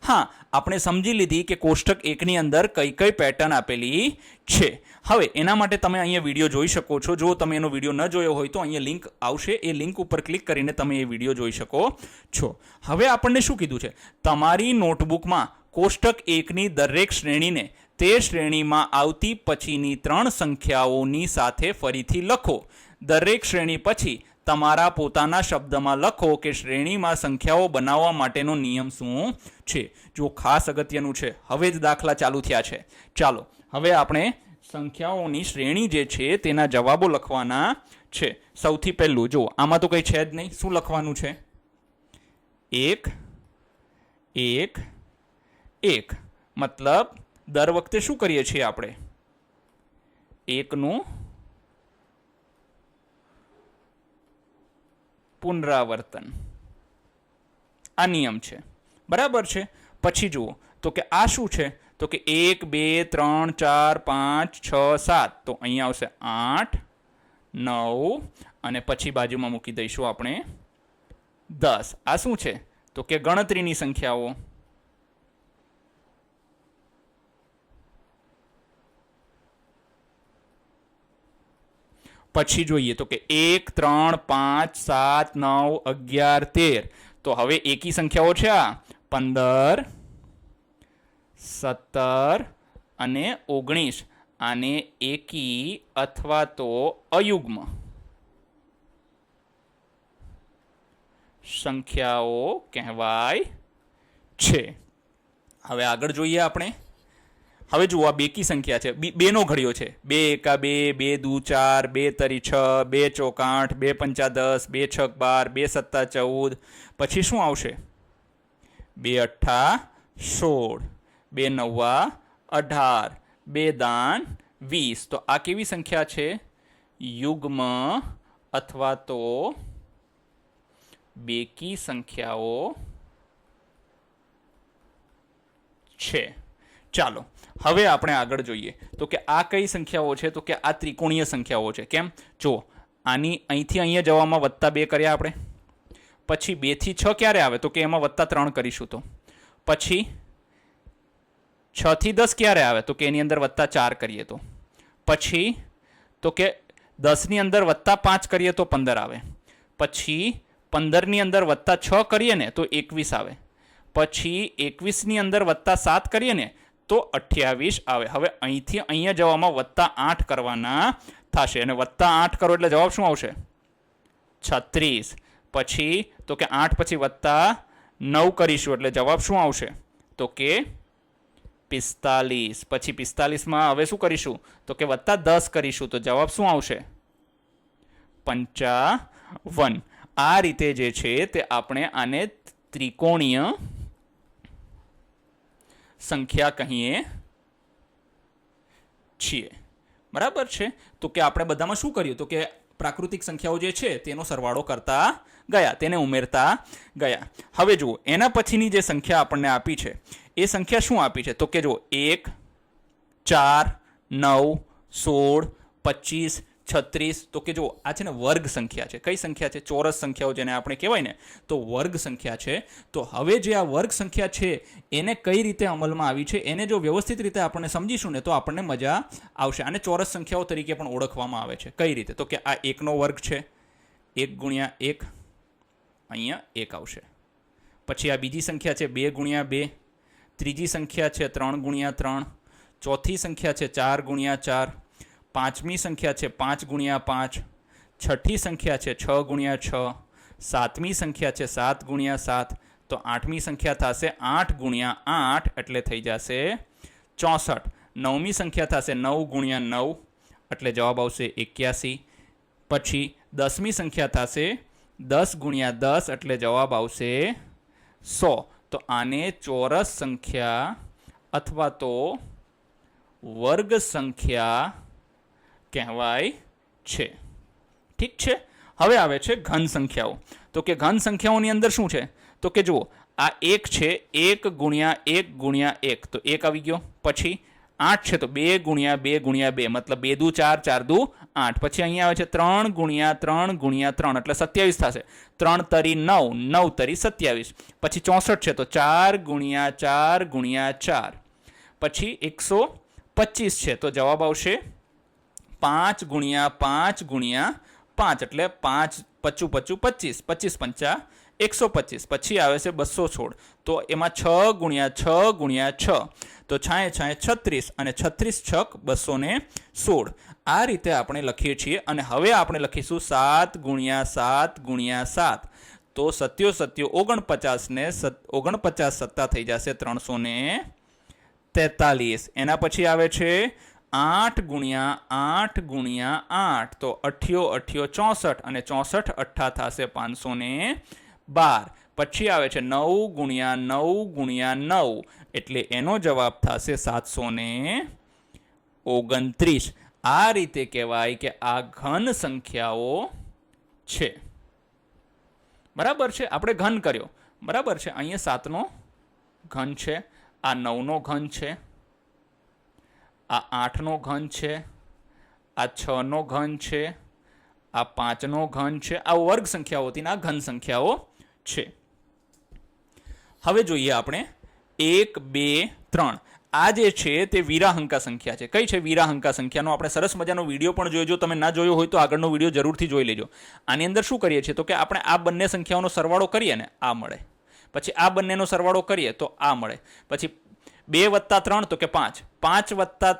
[SPEAKER 1] હા, આપણે સમજી લીધી કે કોષ્ટક 1ની અંદર કઈ કઈ પેટર્ન આપેલી છે. હવે એના માટે તમે અહીંયા વિડીયો જોઈ શકો છો. જો તમે એનો વિડીયો ન જોયો હોય તો અહીંયા લિંક આવશે, એ લિંક ઉપર ક્લિક કરીને તમે એ વિડીયો જોઈ શકો છો. હવે આપણને શું કીધું છે? તમારી નોટબુકમાં કોષ્ટક 1ની દરેક શ્રેણીને તે શ્રેણીમાં આવતી પછીની 3 સંખ્યાઓની સાથે ફરીથી લખો. દરેક શ્રેણી પછી તમારા પોતાના શબ્દમાં લખો કે શ્રેણીમાં સંખ્યાઓ બનાવવા માટેનો નિયમ શું છે. જો ખાસ અગત્યનું છે, હવે જ દાખલા ચાલુ થયા છે. ચાલો હવે આપણે સંખ્યાઓની શ્રેણી જે છે તેના જવાબો લખવાના છે. સૌથી પહેલું જો આમાં તો કંઈ છે જ નહીં. શું લખવાનું છે? 1 1 1, મતલબ દર વખતે શું કરીએ છીએ આપણે? 1નું પુનરાવર્તન. આ નિયમ છે, બરાબર છે. પછી જુઓ તો કે આ શું છે? તો કે 1 2 3 4 5 6 7, તો અહીંયા આવશે 8 9 અને પછી બાજુમાં મૂકી દઈશું આપણે 10. આ શું છે? તો કે ગણતરીની સંખ્યાઓ. પછી જોઈએ તો કે 1 3 5 7 9 11 13, તો હવે એકી સંખ્યાઓ છે આ 15 17 અને 19. આને એકી અથવા તો અયુગ્મ સંખ્યાઓ કહેવાય છે. હવે આગળ જોઈએ આપણે. હવે જુઓ આ બેકી સંખ્યા છે, 2નો ઘડિયો છે. 2 એકા 2, 2 દુ 4, 2 તરી 6, 2 ચોક 8, 2 પંચા 10, 2 છક 12, 2 સત્તા 14. પછી શું આવશે? 2 અઠ્ઠા 16, 2 નવ્વા 18, 2 દાન 20. તો આ કેવી સંખ્યા છે? યુગ્મ અથવા તો બેકી સંખ્યાઓ છે. ચાલો હવે આપણે આગળ જોઈએ તો કે આ કઈ સંખ્યાઓ છે? તો કે આ ત્રિકોણીય સંખ્યાઓ છે. કેમ? જો આની અહીંથી અહીંયા જવામાં +2 કર્યા આપણે. પછી 2 થી 6 ક્યારે આવે? તો કે એમાં +3 કરીશું. તો પછી 6 થી 10 ક્યારે આવે? તો કે એની અંદર +4 કરીએ તો. પછી તો કે 10ની અંદર +5 કરીએ તો 15 આવે. પછી 15ની અંદર +6 કરીએ ને તો 21 આવે. પછી 21ની અંદર +7 કરીએ ને તો 28 આવે. હવે અહીંથી અહીંયા જવામાં +8 કરવાના થશે અને +8 કરો એટલે જવાબ શું આવશે? 36. પછી તો કે 8 પછી +9 કરીશું એટલે જવાબ શું આવશે? તો કે 45. પછી 45માં હવે શું કરીશું? તો કે +10 કરીશું તો જવાબ શું આવશે? 55. આ રીતે જે છે તે આપણે આને ત્રિકોણીય સંખ્યા કહીએ છીએ. બરાબર છે. તો કે આપણે બધામાં શું કર્યું? તો કે પ્રાકૃતિક સંખ્યાઓ જે છે તેનો સરવાળો કરતા ગયા, તેને ઉમેરતા ગયા. હવે જુઓ એના પછીની જે સંખ્યા આપણને આપી છે એ સંખ્યા શું આપી છે? તો કે જો 1 4 9 16 25 36 તો કે જો આ છે ને વર્ગ સંખ્યા છે. કઈ સંખ્યા છે? ચોરસ સંખ્યાઓ જેને આપણે કહેવાય ને તો વર્ગ સંખ્યા છે. તો હવે જે આ વર્ગ સંખ્યા છે એને કઈ રીતે અમલમાં આવી છે એને જો વ્યવસ્થિત રીતે આપણે સમજીશું ને તો આપણને મજા આવશે. આને ચોરસ સંખ્યાઓ તરીકે પણ ઓળખવામાં આવે છે. કઈ રીતે? તો કે આ 1નો વર્ગ છે, 1 ગુણ્યા 1, અહીંયા 1 આવશે. પછી આ બીજી સંખ્યા છે 2 ગુણ્યા 2, ત્રીજી સંખ્યા છે 3 ગુણ્યા 3, ચોથી સંખ્યા છે 4 ગુણ્યા 4, પાંચમી સંખ્યા છે 5 ગુણ્યા 5, છઠ્ઠી સંખ્યા છે 6 ગુણ્યા 6, સાતમી સંખ્યા છે 7 ગુણ્યા 7, તો આઠમી સંખ્યા થશે 8 ગુણ્યા 8 એટલે થઈ જશે 64. નવમી સંખ્યા થશે 9 ગુણ્યા 9 એટલે જવાબ આવશે 81. પછી 10મી સંખ્યા થશે 10 ગુણ્યા 10 એટલે જવાબ આવશે 100. તો આને ચોરસ સંખ્યા અથવા તો વર્ગ સંખ્યા કહેવાય છે. ઠીક છે. હવે આવે છે ઘન સંખ્યાઓ. તો કે ઘન સંખ્યાઓની અંદર શું છે? તો કે જુઓ આ 1 છે, 1 ગુણ્યા 1 ગુણ્યા 1 તો 1 આવી ગયો. પછી 8 છે તો 2 ગુણ્યા 2 ગુણ્યા 2 મતલબ 2 દુ 4, 4 દુ 8. પછી અહીંયા આવે છે 3 ગુણ્યા 3 ગુણ્યા 3 એટલે 27 થશે. 3 તરી 9, 9 તરી 27. પછી 64 છે તો 4 ગુણ્યા 4 ગુણ્યા 4. પછી 125 છે તો જવાબ આવશે 5 ગુણ્યા 5 ગુણ્યા 5 એટલે 5 પચું 25, 25 પંચા 125. પછી આવે છે 216 તો એમાં 6 ગુણ્યા 6 ગુણ્યા 6 તો 6 36 અને 36 છક 216. આ રીતે આપણે લખીએ છીએ. અને હવે આપણે લખીશું 7 ગુણ્યા 7 ગુણ્યા 7 તો 7 7 49 ને 49 સત્તા થઈ જશે 343. એના પછી આવે છે 8 ગુણ્યા 8 ગુણ્યા 8 તો 8 64 અને 64 અઠ્ઠા થશે 512. પછી આવે છે 9 ગુણ્યા 9 ગુણ્યા 9 એટલે એનો જવાબ થશે 729. આ રીતે કહેવાય કે આ ઘન સંખ્યાઓ છે. બરાબર છે. આપણે ઘન કર્યો. બરાબર છે. અહીંયા 7નો ઘન છે, આ 9નો ઘન છે, આ 8નો ઘન છે, આ 6નો ઘન છે, આ 5નો ઘન છે. આ વર્ગ સંખ્યાઓ હતી ને આ ઘન સંખ્યાઓ છે. હવે જોઈએ આપણે 1 2 3 આ જે છે તે વિરાહંકા સંખ્યા છે. કઈ છે વિરાહંકા સંખ્યાનો આપણે સરસ મજાનો વિડીયો પણ જોયો. તમે ના જોયો હોય તો આગળનો વિડીયો જરૂરથી જોઈ લેજો. આની અંદર શું કરીએ છીએ તો કે આપણે આ બંને સંખ્યાઓનો સરવાળો કરીએ ને આ મળે. પછી આ બંનેનો સરવાળો કરીએ તો આ મળે. પછી 2 વત્તા 3 તો કે 5, 5 વત્તા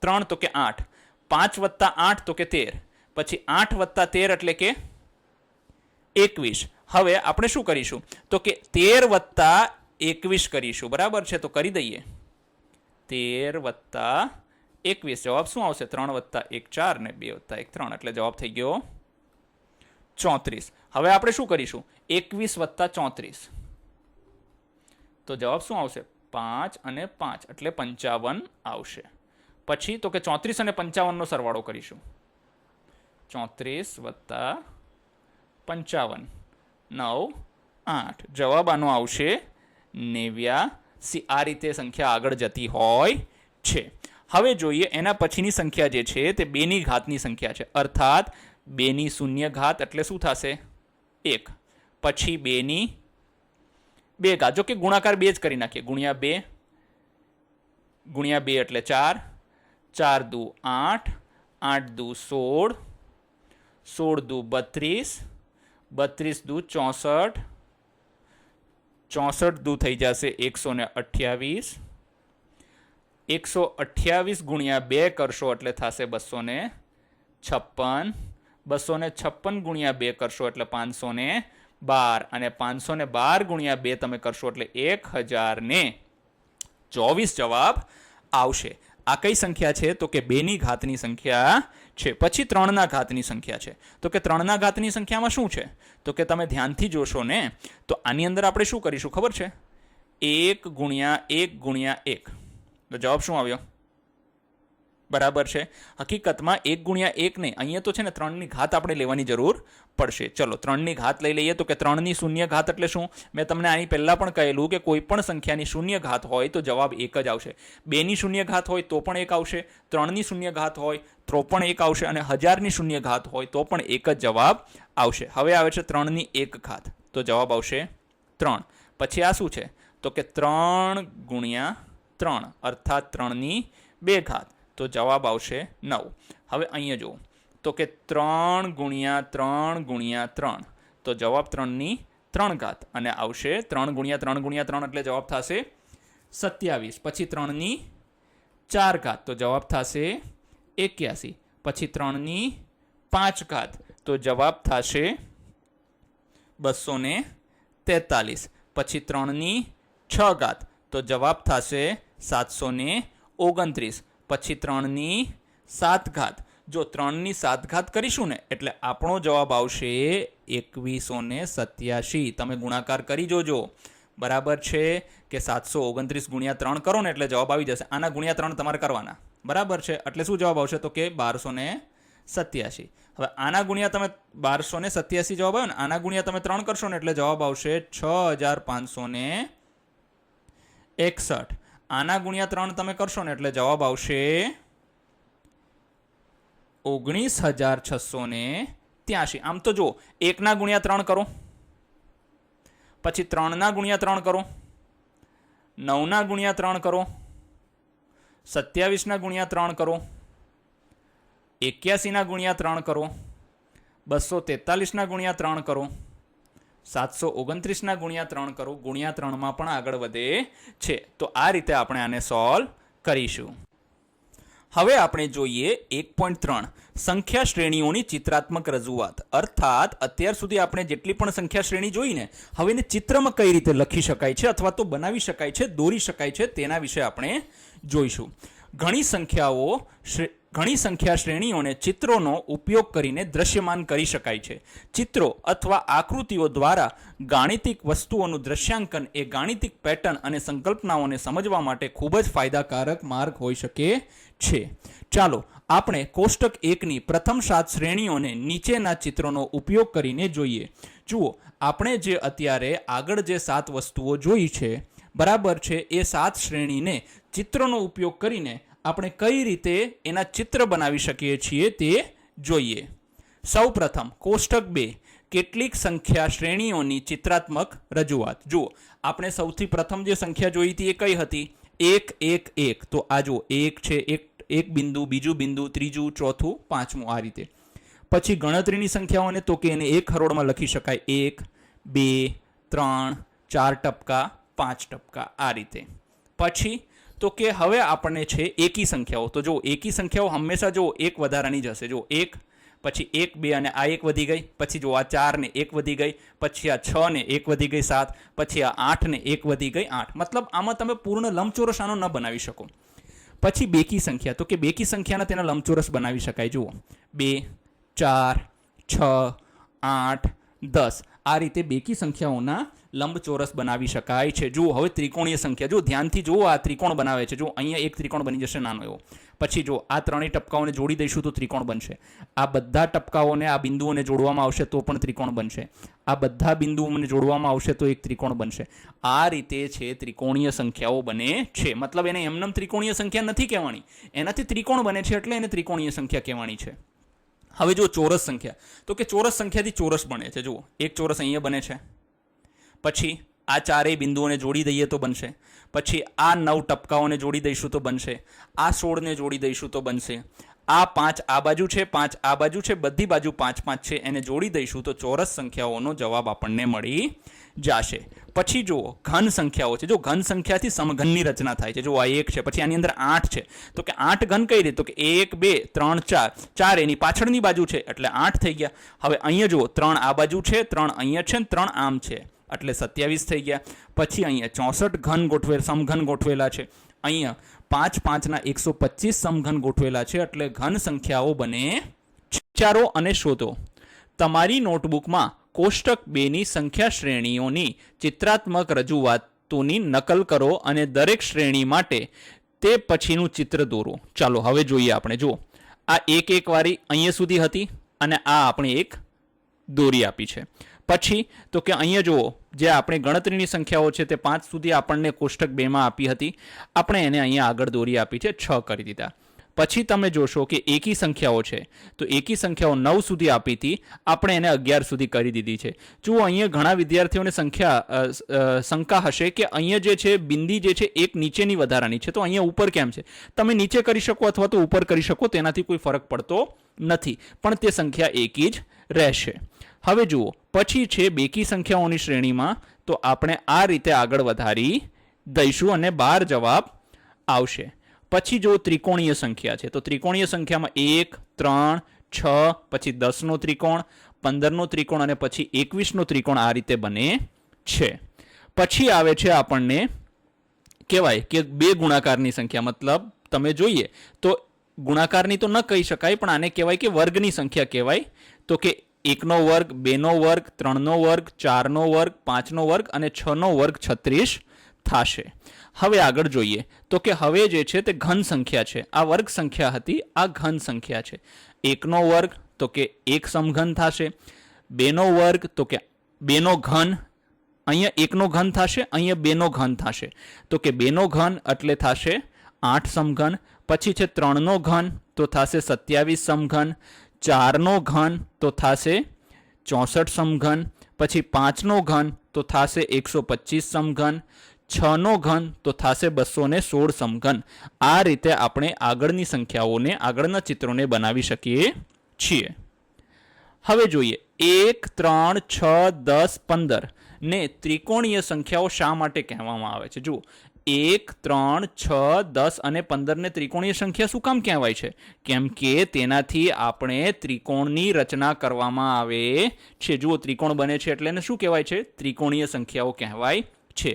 [SPEAKER 1] 3 તો કે 8, 5 વત્તા 8 તો કે 13, પછી 8 વત્તા 13 એટલે કે 21. હવે આપણે શું કરીશું તો કે 13 વત્તા 21 કરીશું. બરાબર છે. તો કરી દઈએ 13 વત્તા 21 જવાબ શું આવશે? 3 વત્તા 1 4 ને 2 વત્તા 1 3 એટલે જવાબ થઈ ગયો 34. હવે આપણે શું કરીશું 21 વત્તા 34 તો જવાબ શું આવશે? 5 અને 5 એટલે 55 આવશે. પછી તો કે 34 અને 55નો સરવાળો કરીશું. 34 વત્તા 55 9 8 જવાબ આનો આવશે 89. આ રીતે સંખ્યા આગળ જતી હોય છે. હવે જોઈએ એના પછીની સંખ્યા જે છે તે 2ની ઘાતની સંખ્યા છે. અર્થાત 2ની શૂન્ય ઘાત એટલે શું થશે? 1. પછી 2ની 2 ઘાત. જો કે ગુણાકાર 2 જ કરી નાખીએ. ગુણ્યા 2 ગુણ્યા 2 એટલે 4, 4 દુ 8, 8 દુ 16, 16 દુ 32, 32 દુ 64, 64 દુ થઈ જશે 128, 128 ગુણ્યા 2 કરશો એટલે થશે 256, 256 ગુણ્યા 2 કરશો એટલે 512 અને 512 ગુણ્યા 2 તમે કરશો એટલે 1024 જવાબ આવશે. આ કઈ સંખ્યા છે તો કે 2ની ઘાતની સંખ્યા છે. પછી 3ના ઘાતની સંખ્યા છે. તો કે 3ના ઘાતની સંખ્યામાં શું છે તો કે તમે ધ્યાનથી જોશો ને તો આની અંદર આપણે શું કરીશું ખબર છે? 1 ગુણ્યા 1 ગુણ્યા 1 તો જવાબ શું આવ્યો? બરાબર છે. હકીકતમાં 1 ગુણ્યા 1 ને અહીંયા તો છે ને 3ની ઘાત આપણે લેવાની જરૂર પડશે. ચલો 3ની ઘાત લઈ લઈએ. તો કે 3ની શૂન્ય ઘાત એટલે શું? મેં તમને આની પહેલાં પણ કહેલું કે કોઈ પણ સંખ્યાની શૂન્ય ઘાત હોય તો જવાબ 1 જ આવશે. 2ની શૂન્ય ઘાત હોય તો પણ 1 આવશે. 3ની શૂન્ય ઘાત હોય તો પણ 1 આવશે. અને 1000ની શૂન્ય ઘાત હોય તો પણ 1 જ જવાબ આવશે. હવે આવે છે 3ની 1 ઘાત, તો જવાબ આવશે 3. પછી આ શું છે? તો કે 3 ગુણ્યા 3 અર્થાત 3ની 2 ઘાત, તો જવાબ આવશે 9. હવે અહીંયા જુઓ, તો કે 3 ગુણ્યા 3 ગુણ્યા 3, તો જવાબ 3ની 3 ઘાત અને આવશે 3 ગુણ્યા 3 ગુણ્યા 3 એટલે જવાબ થશે 27. પછી 3ની 4 ઘાત, તો જવાબ થશે 81. પછી 3ની 5 ઘાત, તો જવાબ થશે 243. પછી 3ની 6 ઘાત, તો જવાબ થશે 729. પછી 3ની 7 ઘાત, જો 3ની 7 ઘાત કરીશું ને એટલે આપણો જવાબ આવશે 2187. તમે ગુણાકાર કરી જોજો. બરાબર છે કે 729 ગુણ્યા 3 કરો ને એટલે જવાબ આવી જશે. આના ગુણ્યા 3 તમારે કરવાના. બરાબર છે, એટલે શું જવાબ આવશે? તો કે 1287. હવે આના ગુણ્યા તમે 1287 જવાબ આવ્યો ને, આના ગુણ્યા તમે 3 કરશો ને એટલે જવાબ આવશે 6561. આના ગુણ્યા 3 તમે કરશો ને એટલે જવાબ આવશે 19683. આમ તો જો 1ના ગુણ્યા 3 કરો, પછી 3ના ગુણ્યા 3 કરો, 9ના ગુણ્યા 3 કરો, 27ના ગુણ્યા 3 કરો, 81ના ગુણ્યા 3 કરો, 243ના ગુણ્યા 3 કરો, 729ના ગુણ્યા 3 કરો. ગુણ્યા 3માં પણ આગળ વધે છે. તો આ રીતે આપણે આને સોલ્વ કરીશું. હવે આપણે જોઈએ 1.3 સંખ્યા શ્રેણીઓની ચિત્રાત્મક રજૂઆત. અર્થાત અત્યાર સુધી આપણે જેટલી પણ સંખ્યા શ્રેણી જોઈને હવે એને ચિત્રમાં કઈ રીતે લખી શકાય છે અથવા તો બનાવી શકાય છે, દોરી શકાય છે, તેના વિશે આપણે જોઈશું. ઘણી સંખ્યા શ્રેણીઓને ચિત્રોનો ઉપયોગ કરીને દ્રશ્યમાન કરી શકાય છે. ચિત્રો અથવા આકૃતિઓ દ્વારા ગાણિતિક વસ્તુઓનું દ્રશ્યાંકન એ ગાણિતિક પેટર્ન અને સંકલ્પનાઓને સમજવા માટે ખૂબ જ ફાયદાકારક માર્ગ હોઈ શકે છે. ચાલો આપણે કોષ્ટક 1ની પ્રથમ 7 શ્રેણીઓને નીચેના ચિત્રોનો ઉપયોગ કરીને જોઈએ. જુઓ, આપણે જે અત્યારે આગળ જે 7 વસ્તુઓ જોઈ છે, બરાબર છે, એ 7 શ્રેણીને ચિત્રોનો ઉપયોગ કરીને આપણે કઈ રીતે એના ચિત્ર બનાવી શકીએ છીએ તે જોઈએ. સૌ પ્રથમ કોષ્ટક 2 કેટલીક સંખ્યા શ્રેણીઓની ચિત્રાત્મક રજૂઆત. જુઓ, આપણે સૌથી પ્રથમ જે સંખ્યા જોઈ હતી એ કઈ હતી? 1 1 1. તો આ જુઓ, 1 છે, એક બિંદુ, બીજું બિંદુ, ત્રીજું, ચોથું, પાંચમું, આ રીતે. પછી ગણતરીની સંખ્યાઓને તો કે એને એક હરોળમાં લખી શકાય. 1 2 3 4 ટપકા, 5 ટપકા, આ રીતે. પછી તો કે હવે આપણને છે એકી સંખ્યાઓ. તો જો એકી સંખ્યાઓ હંમેશા જો એક વધારાની જ હશે. જો 1, પછી 1 2 અને આ 1 વધી ગઈ, પછી જો આ 4 ને 1 વધી ગઈ, પછી આ 6 ને 1 વધી ગઈ 7, પછી આ 8 ને 1 વધી ગઈ 8. મતલબ આમાં તમે પૂર્ણ લંબચોરસ આનો ન બનાવી શકો. પછી બેકી સંખ્યા, તો કે બેકી સંખ્યાના તેના લંબચોરસ બનાવી શકાય. જુઓ, 2 4 6 8 10. આ રીતે બેકી સંખ્યાઓના લંબચોરસ બનાવી શકાય છે. જુઓ, હવે ત્રિકોણીય સંખ્યા, જો ધ્યાનથી જુઓ, આ ત્રિકોણ બનાવે છે. જો અહીંયા એક ત્રિકોણ બની જશે નાનો એવો. પછી જો આ ત્રણેય ટપકાઓને જોડી દઈશું તો ત્રિકોણ બનશે. આ બધા ટપકાઓને આ બિંદુઓને જોડવામાં આવશે તો પણ ત્રિકોણ બનશે. આ બધા બિંદુઓને જોડવામાં આવશે તો એક ત્રિકોણ બનશે. આ રીતે છે ત્રિકોણીય સંખ્યાઓ બને છે. મતલબ એને એમનેમ ત્રિકોણીય સંખ્યા નથી કહેવાની, એનાથી ત્રિકોણ બને છે એટલે એને ત્રિકોણીય સંખ્યા કહેવાની છે. હવે જો ચોરસ સંખ્યા, તો કે ચોરસ સંખ્યાથી ચોરસ બને છે. જુઓ, એક ચોરસ અહીંયા બને છે, પછી આ ચારેય બિંદુઓને જોડી દઈએ તો બનશે, પછી આ 9 ટપકાઓને જોડી દઈશું તો બનશે, આ 16ને જોડી દઈશું તો બનશે, આ 5 આ બાજુ છે, 5 આ બાજુ છે, બધી બાજુ 5 5 છે, એને જોડી દઈશું તો ચોરસ સંખ્યાઓનો જવાબ આપણને મળી જશે. પછી જુઓ, ઘન સંખ્યાઓ છે. જો ઘન સંખ્યાથી સમઘનની રચના થાય છે. જો આ 1 છે, પછી આની અંદર 8 છે, તો કે 8 ઘન કઈ રીતે? તો કે 1 2 3 4, 4 એની પાછળની બાજુ છે એટલે 8 થઈ ગયા. હવે અહીંયા જુઓ, 3 આ બાજુ છે, 3 અહીંયા છે, 3 આમ છે એટલે 27 થઈ ગયા. પછી અહીંયા 64 સમઘન ગોઠવેલા છે. અહીંયા 5 5ના 125 સમઘન ગોઠવેલા છે એટલે ઘન સંખ્યાઓ બને. વિચારો અને શોધો. તમારી નોટબુકમાં કોષ્ટક 2ની સંખ્યા શ્રેણીઓની ચિત્રાત્મક રજૂઆતોની નકલ કરો અને દરેક શ્રેણી માટે તે પછીનું ચિત્ર દોરો. ચાલો હવે જોઈએ આપણે. જુઓ, આ એક વાળી અહીંયા સુધી હતી અને આ આપણે એક દોરી આપી છે. પછી તો કે અહીંયા જુઓ, જે આપણે ગણતરીની સંખ્યાઓ છે તે 5 સુધી આપણને કોષ્ટક 2માં આપી હતી. આપણે એને અહીંયા આગળ દોરી આપી છે, 6 કરી દીધા. પછી તમે જોશો કે એકી સંખ્યાઓ છે, તો એકી સંખ્યાઓ 9 સુધી આપી હતી, આપણે એને 11 સુધી કરી દીધી છે. જુઓ, અહીંયા ઘણા વિદ્યાર્થીઓને શંકા હશે કે અહીંયા જે છે બિંદી જે છે એક નીચેની વધારાની છે, તો અહીંયા ઉપર કેમ છે? તમે નીચે કરી શકો અથવા તો ઉપર કરી શકો, તેનાથી કોઈ ફરક પડતો નથી, પણ તે સંખ્યા એકી જ રહેશે. હવે જુઓ, પછી છે બેકી સંખ્યાઓની શ્રેણીમાં, તો આપણે આ રીતે આગળ વધારી દઈશું અને 12 જવાબ આવશે. પછી જો ત્રિકોણીય સંખ્યા છે, તો ત્રિકોણીય સંખ્યામાં 1, 3, 6, પછી 10નો ત્રિકોણ, 15નો ત્રિકોણ અને પછી 21નો ત્રિકોણ આ રીતે બને છે. પછી આવે છે આપણને કહેવાય કે 2 ગુણાકારની સંખ્યા, મતલબ તમે જોઈએ તો ગુણાકારની તો ન કહી શકાય, પણ આને કહેવાય કે વર્ગની સંખ્યા કહેવાય. તો કે 1નો વર્ગ, 2નો વર્ગ, 3નો વર્ગ, 4નો વર્ગ, 5નો વર્ગ અને 6નો વર્ગ 36 થશે. હવે આગળ જોઈએ તો કે હવે જે છે તે ઘન સંખ્યા છે. આ વર્ગ સંખ્યા હતી, આ ઘન સંખ્યા છે. 1નો વર્ગ તો કે 1 સમઘન થશે. 2નો વર્ગ તો કે 2નો ઘન, અહીંયા 1નો ઘન થશે, અહીંયા 2નો ઘન થશે, તો કે 2નો ઘન એટલે થશે 8 સમઘન. પછી છે 3નો ઘન તો થશે 27 સમઘન. 4નો ઘન તો થશે 64 સમઘન. પછી 5નો ઘન તો થશે 125 સમઘન. 6નો ઘન તો થશે 216 સમઘન. આ રીતે આપણે આગળની સંખ્યાઓને, આગળના ચિત્રોને બનાવી શકીએ છીએ. હવે જોઈએ 1, 3, 6, 10, 15 ને ત્રિકોણીય સંખ્યાઓ શા માટે કહેવામાં આવે છે? જુઓ, 1, 3, 6, 10 અને 15 ને ત્રિકોણીય સંખ્યા શું કામ કહેવાય છે? કેમ કે તેનાથી આપણે ત્રિકોણની રચના કરવામાં આવે છે. જુઓ, ત્રિકોણ બને છે એટલે એને શું કહેવાય છે? ત્રિકોણીય સંખ્યાઓ કહેવાય છે.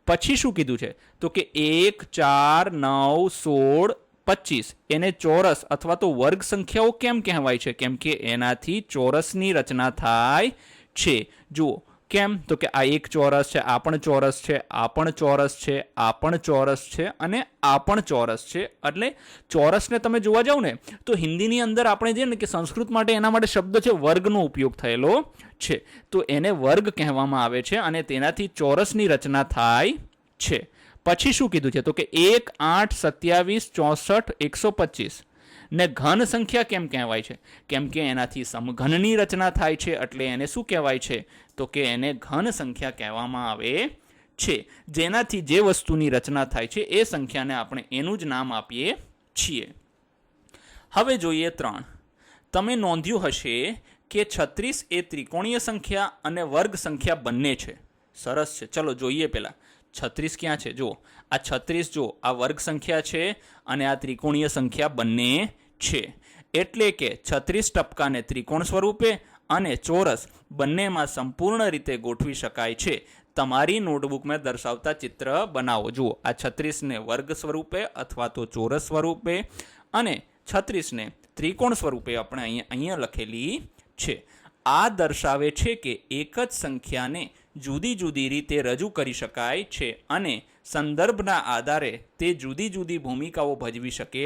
[SPEAKER 1] પછી શું કીધું છે? તો કે 1, 4, 9, 16, 25 એને ચોરસ અથવા તો વર્ગ સંખ્યાઓ કેમ કહેવાય છે? કેમ કે એનાથી ચોરસની રચના થાય છે. જુઓ, કેમ? તો કે આ એક ચોરસ છે, આ પણ ચોરસ છે, આ પણ ચોરસ છે, આ પણ ચોરસ છે અને આ પણ ચોરસ છે. એટલે ચોરસને તમે જોવા જાવ ને તો હિન્દીની અંદર આપણે જે ને કે સંસ્કૃત માટે એના માટે શબ્દ છે વર્ગનો ઉપયોગ થયેલો છે, તો એને વર્ગ કહેવામાં આવે છે અને તેનાથી ચોરસની રચના થાય છે. પછી શું કીધું છે? તો કે 1, 8, 27, 64, 125 ને ઘન સંખ્યા કેમ કહેવાય છે? કેમ કે એનાથી સમઘનની રચના થાય છે, એટલે એને શું કહેવાય છે? તો કે એને ઘન સંખ્યા કહેવામાં આવે છે. જેનાથી જે વસ્તુની રચના થાય છે એ સંખ્યાને આપણે એનું જ નામ આપીએ છીએ. હવે જોઈએ 3. તમે નોંધ્યું હશે કે 36 એ ત્રિકોણીય સંખ્યા અને વર્ગ સંખ્યા બંને છે. સરસ છે. ચલો જોઈએ પહેલા 36 ક્યાં છે? જુઓ, આ 36 જો આ વર્ગ સંખ્યા છે અને આ ત્રિકોણીય સંખ્યા બંને છે. એટલે કે 36 ટપકાને ત્રિકોણ સ્વરૂપે અને ચોરસ બંનેમાં સંપૂર્ણ રીતે ગોઠવી શકાય છે. તમારી નોટબુકમાં દર્શાવતા ચિત્ર બનાવો. જુઓ, આ 36ને વર્ગ સ્વરૂપે અથવા તો ચોરસ સ્વરૂપે અને 36ને ત્રિકોણ સ્વરૂપે આપણે અહીંયા લખેલી છે. આ દર્શાવે છે કે એક જ સંખ્યાને જુદી જુદી રીતે રજૂ કરી શકાય છે અને સંદર્ભના આધારે તે જુદી જુદી ભૂમિકાઓ ભજવી શકે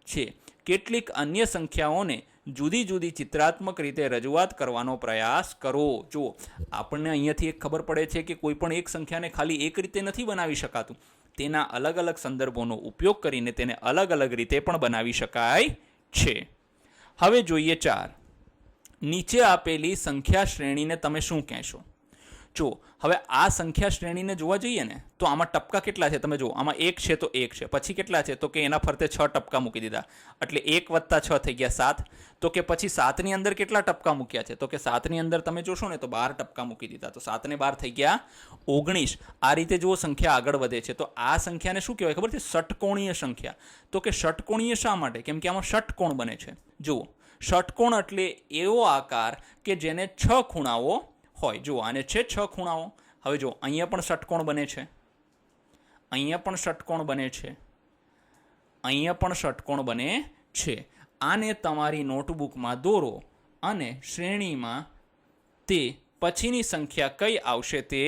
[SPEAKER 1] છે. કેટલીક અન્ય સંખ્યાઓને જુદી જુદી ચિત્રાત્મક રીતે રજૂઆત કરવાનો પ્રયાસ કરો. જુઓ, આપણને અહીંયાથી એક ખબર પડે છે કે કોઈ પણ એક સંખ્યાને ખાલી એક રીતે નથી બનાવી શકાતું. તેના અલગ અલગ સંદર્ભોનો ઉપયોગ કરીને તેને અલગ અલગ રીતે પણ બનાવી શકાય છે. હવે જોઈએ 4. નીચે આપેલી સંખ્યા શ્રેણીને તમે શું કહેશો? જો હવે આ સંખ્યા શ્રેણીને જોવા જઈએ ને તો આમાં ટપકા કેટલા છે તમે જુઓ. આમાં 1 છે તો 1 છે. પછી કેટલા છે? તો કે એના ફરતે 6 ટપકા મૂકી દીધા, એટલે 1 + 6 થઈ ગયા 7. તો કે પછી 7ની અંદર કેટલા ટપકા મૂક્યા છે? તો કે 7ની અંદર તમે જોશો ને તો 12 ટપકા મૂકી દીધા, તો 7 ને 12 થઈ ગયા 19. આ રીતે જો સંખ્યા આગળ વધે છે તો આ સંખ્યાને શું કહેવાય ખબર છે? ષટકોણીય સંખ્યા. તો કે ષટકોણીય શા માટે? કેમ કે આમાં ષટકોણ બને છે. જુઓ, ષટકોણ એટલે એવો આકાર કે જેને 6 ખૂણાઓ હોય. જુઓ, આને છે 6 ખૂણાઓ. હવે જો અહીંયા પણ ષટકોણ બને છે, અહીંયા પણ ષટકોણ બને છે, અહીંયા પણ ષટકોણ બને છે. આને તમારી નોટબુકમાં દોરો અને શ્રેણીમાં તે પછીની સંખ્યા કઈ આવશે તે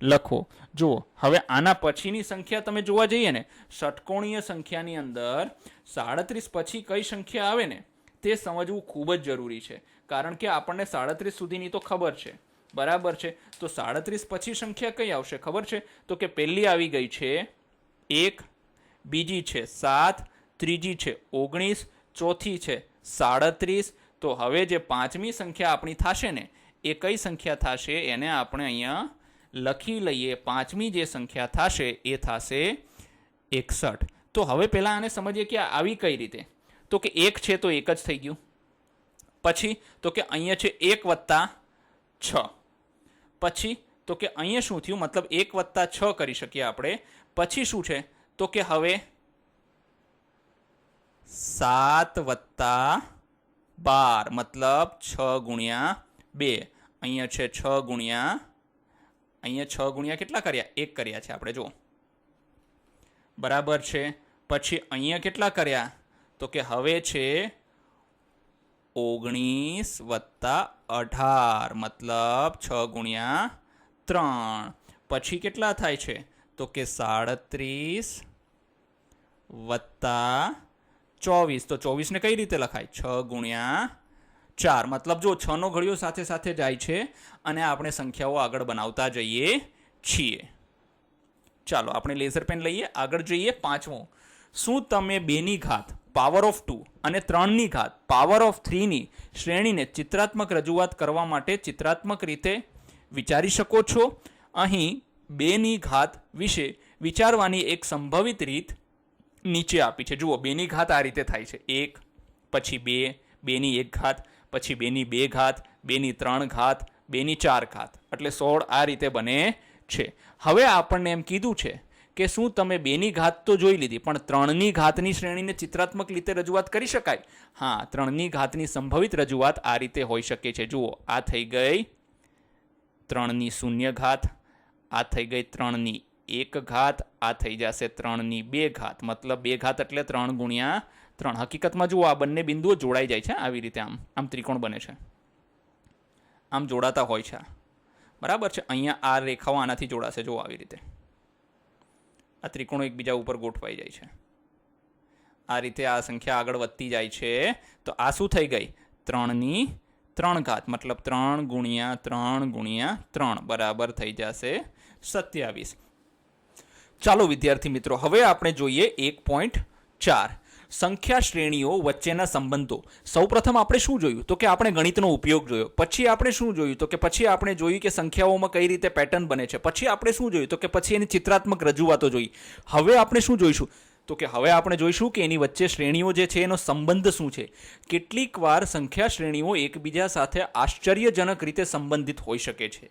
[SPEAKER 1] લખો. જુઓ, હવે આના પછીની સંખ્યા તમે જોવા જઈએ ને, ષટકોણીય સંખ્યાની અંદર 37 પછી કઈ સંખ્યા આવે ને તે સમજવું ખૂબ જ જરૂરી છે, કારણ કે આપણને 37 સુધીની તો ખબર છે, બરાબર છે. તો 37 પછી સંખ્યા કઈ આવશે ખબર છે? તો કે પહેલી આવી ગઈ છે 1, બીજી છે 7, ત્રીજી છે 19, ચોથી છે 37. તો હવે જે પાંચમી સંખ્યા આપણી થશે ને એ કઈ સંખ્યા થશે એને આપણે અહીંયા લખી લઈએ. પાંચમી જે સંખ્યા થશે એ થશે 61. તો હવે પહેલાં આને સમજીએ કે આવી કઈ રીતે. તો કે 1 છે તો 1 જ થઈ ગયું. પછી તો કે અહીંયા છે 1 + 6. પછી તો કે અહીંયા શું થયું, મતલબ 1 + 6 કરી શકીએ આપણે. પછી શું છે તો કે હવે 7 + 12 મતલબ 6 × 2. અહીંયા છે 6 ગુણ્યા, અહીંયા 6 ગુણ્યા કેટલા કર્યા? 1 કર્યા છે આપણે, જુઓ, બરાબર છે. પછી અહીંયા કેટલા કર્યા? તો કે હવે છે 19 + 18 મતલબ 6 × 3. પછી કેટલા થાય છે? તો કે 37 + 24. તો 24 ને કઈ રીતે લખાય? 6 × 4 મતલબ જો 6 નો ઘડિયો સાથે સાથે જાય છે અને આપણે સંખ્યાઓ આગળ બનાવતા જઈએ છીએ. ચાલો આપણે લેઝર પેન લઈએ, આગળ જઈએ. 5મો, શું તમે 2ની ઘાત પાવર ઓફ 2 અને 3ની ઘાત પાવર ઓફ 3ની શ્રેણીને ચિત્રાત્મક રજૂઆત કરવા માટે ચિત્રાત્મક રીતે વિચારી શકો છો? અહીં 2ની ઘાત વિશે વિચારવાની એક સંભવિત રીત નીચે આપી છે. જુઓ, 2ની ઘાત આ રીતે થાય છે: 1, પછી 2, 2ની 1 ઘાત, પછી 2ની 2 ઘાત, 2ની 3 ઘાત, 2ની 4 ઘાત, એટલે 16 આ રીતે બને છે. હવે આપણને એમ કીધું છે કે શું તમે 2ની ઘાત તો જોઈ લીધી, પણ 3ની ઘાતની શ્રેણીને ચિત્રાત્મક રીતે રજૂઆત કરી શકાય? હા, 3ની ઘાતની સંભવિત રજૂઆત આ રીતે હોઈ શકે છે. જુઓ, આ થઈ ગઈ 3ની 0 ઘાત, આ થઈ ગઈ 3ની 1 ઘાત, આ થઈ જશે 3ની 2 ઘાત, મતલબ 2 ઘાત એટલે 3 × 3. હકીકતમાં જુઓ, આ બંને બિંદુઓ જોડાઈ જાય છે આવી રીતે, આમ ત્રિકોણ બને છે, આમ જોડાતા હોય છે, બરાબર છે. અહીંયા આ રેખાઓ આનાથી જોડાશે, જુઓ આવી રીતે આ ત્રિકોણો એકબીજા ઉપર ગોઠવાઈ જાય છે. આ રીતે આ સંખ્યા આગળ વધતી જાય છે. તો આ શું થઈ ગઈ? 3ની 3 ઘાત, મતલબ 3 × 3 × 3 બરાબર થઈ જશે 27. ચાલો વિદ્યાર્થી મિત્રો, હવે આપણે જોઈએ 1.4 સંખ્યા શ્રેણીઓ વચ્ચેના સંબંધો. સૌપ્રથમ આપણે શું જોયું? તો કે આપણે ગણિતનો ઉપયોગ જોયો. પછી આપણે શું જોયું? તો કે પછી આપણે જોયું કે સંખ્યાઓમાં કઈ રીતે પેટર્ન બને છે. પછી આપણે શું જોયું? તો કે પછી એની ચિત્રાત્મક રજૂઆતો જોઈ. હવે આપણે શું જોઈશું? તો કે હવે આપણે જોઈશું કે એની વચ્ચે શ્રેણીઓ જે છે એનો સંબંધ શું છે. કેટલીક વાર સંખ્યા શ્રેણીઓ એકબીજા સાથે આશ્ચર્યજનક રીતે સંબંધિત હોઈ શકે છે.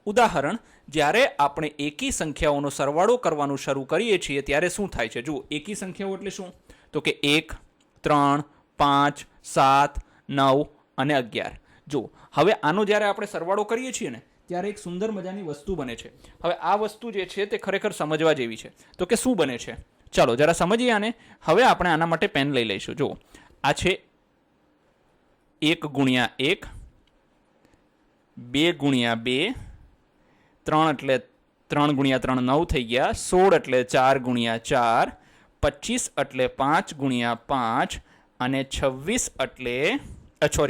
[SPEAKER 1] ઉદાહરણ, જ્યારે આપણે એકી સંખ્યાઓનો સરવાળો કરવાનું શરૂ કરીએ છીએ ત્યારે શું થાય છે? જુઓ, એકી સંખ્યાઓ એટલે શું? તો કે 1, 3, 5, 7, 9 અને 11. જુઓ, હવે આનો જ્યારે આપણે સરવાળો કરીએ છીએ ને ત્યારે એક સુંદર મજાની વસ્તુ બને છે. હવે આ વસ્તુ જે છે તે ખરેખર સમજવા જેવી છે. તો કે શું બને છે? ચાલો જરા સમજીએ આને. હવે આપણે આના માટે પેન લઈ લઈશું. જુઓ, આ છે 1 × 1, 2 × 2, 3 એટલે 3 × 3 9 થઈ ગયા, 16 એટલે 4 × 4, 25 એટલે 5 × 5 અને 36 એટલે 6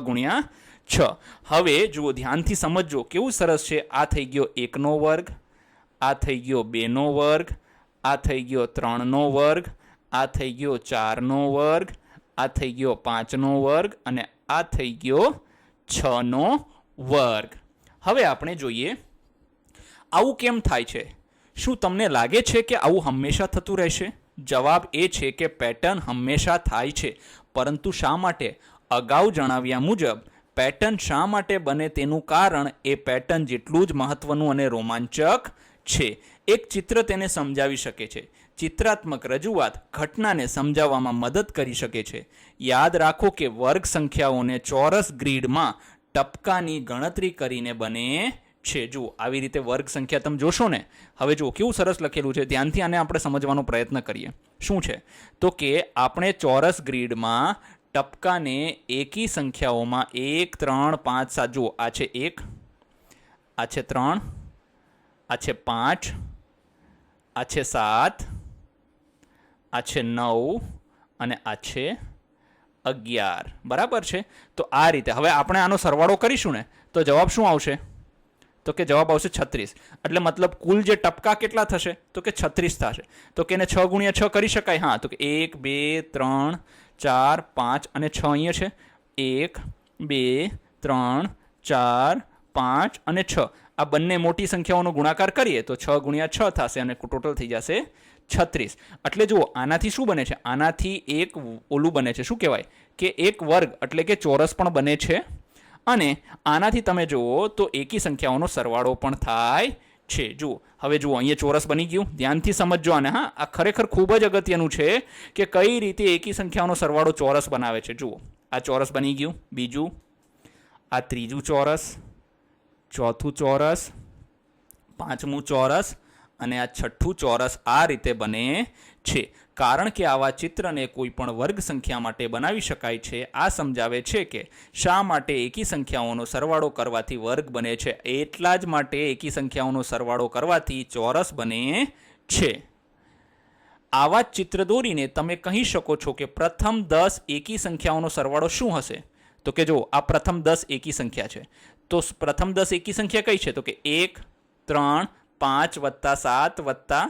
[SPEAKER 1] × 6. હવે જુઓ, ધ્યાનથી સમજજો, કેવું સરસ છે. આ થઈ ગયો 1નો વર્ગ, આ થઈ ગયો 2નો વર્ગ, આ થઈ ગયો 3નો વર્ગ, આ થઈ ગયો 4નો વર્ગ, આ થઈ ગયો 5નો વર્ગ અને આ થઈ ગયો 6નો વર્ગ. હવે આપણે જોઈએ આવું કેમ થાય છે. શું તમને લાગે છે કે આવું હંમેશા થતું રહેશે? જવાબ એ છે કે પેટર્ન હંમેશા થાય છે, પરંતુ શા માટે? અગાઉ જણાવ્યા મુજબ પેટર્ન શા માટે બને તેનું કારણ એ પેટર્ન જેટલું જ મહત્વનું અને રોમાંચક છે. એક ચિત્ર તેને સમજાવી શકે છે. ચિત્રાત્મક રજૂઆત ઘટનાને સમજાવવામાં મદદ કરી શકે છે. યાદ રાખો કે વર્ગ સંખ્યાઓને ચોરસ ગ્રીડમાં ટપકાની ગણતરી કરીને બને છે. જુઓ, આવી રીતે વર્ગ સંખ્યા તમે જોશો ને. હવે જુઓ કેવું સરસ લખેલું છે. ધ્યાનથી આને આપણે સમજવાનો પ્રયત્ન કરીએ. શું છે? તો કે આપણે ચોરસ ગ્રીડમાં ટપકાને એકી સંખ્યાઓમાં 1, 3, 5, 7 જુઓ, આ છે 1, આ છે 3, આ છે 5, આ છે 7, આ છે 9 અને આ છે 11. બરાબર છે? તો આ રીતે હવે આપણે આનો સરવાળો કરીશું ને તો જવાબ શું આવશે? તો કે જવાબ આવશે 36. એટલે મતલબ કુલ જે ટપકા કેટલા થશે? તો કે 36 થશે. તો કે એને 6 ગુણ્યા 6 કરી શકાય? હા. તો કે 1, 2, 3, 4, 5 અને 6 અહીંયા છે. 1, 2, 3, 4, 5 અને 6. આ બંને મોટી સંખ્યાઓનો ગુણાકાર કરીએ તો 6 ગુણ્યા 6 થશે અને ટોટલ થઈ જશે 36. એટલે જુઓ, આનાથી શું બને છે? આનાથી એક ઓલું બને છે, શું કહેવાય કે એક વર્ગ એટલે કે ચોરસ પણ બને છે. અને આનાથી તમે જુઓ તો એકી સંખ્યાઓનો સરવાળો પણ થાય છે. જુઓ, હવે જુઓ, અહીંયા ચોરસ બની ગયું. ધ્યાનથી સમજજો આને. હા, આ ખરેખર ખૂબ જ અગત્યનું છે કે કઈ રીતે એકી સંખ્યાઓનો સરવાળો ચોરસ બનાવે છે. જુઓ, આ ચોરસ બની ગયું. બીજું, આ ત્રીજું ચોરસ, ચોથું ચોરસ, પાંચમું ચોરસ અને આ છઠ્ઠું ચોરસ આ રીતે બને છે. કારણ કે આવા ચિત્રને કોઈ પણ વર્ગ સંખ્યા માટે બનાવી શકાય છે. આ સમજાવે છે કે શા માટે એકી સંખ્યાઓનો સરવાળો કરવાથી વર્ગ બને છે. એટલા જ માટે એકી સંખ્યાઓનો સરવાળો કરવાથી ચોરસ બને છે. આવા જ ચિત્ર દોરીને તમે કહી શકો છો કે પ્રથમ 10 એકી સંખ્યાઓનો સરવાળો શું હશે? તો કે જો, આ પ્રથમ 10 એકી સંખ્યા છે. તો પ્રથમ 10 એકી સંખ્યા કઈ છે? તો કે 1, 3, 5 વત્તા 7 વત્તા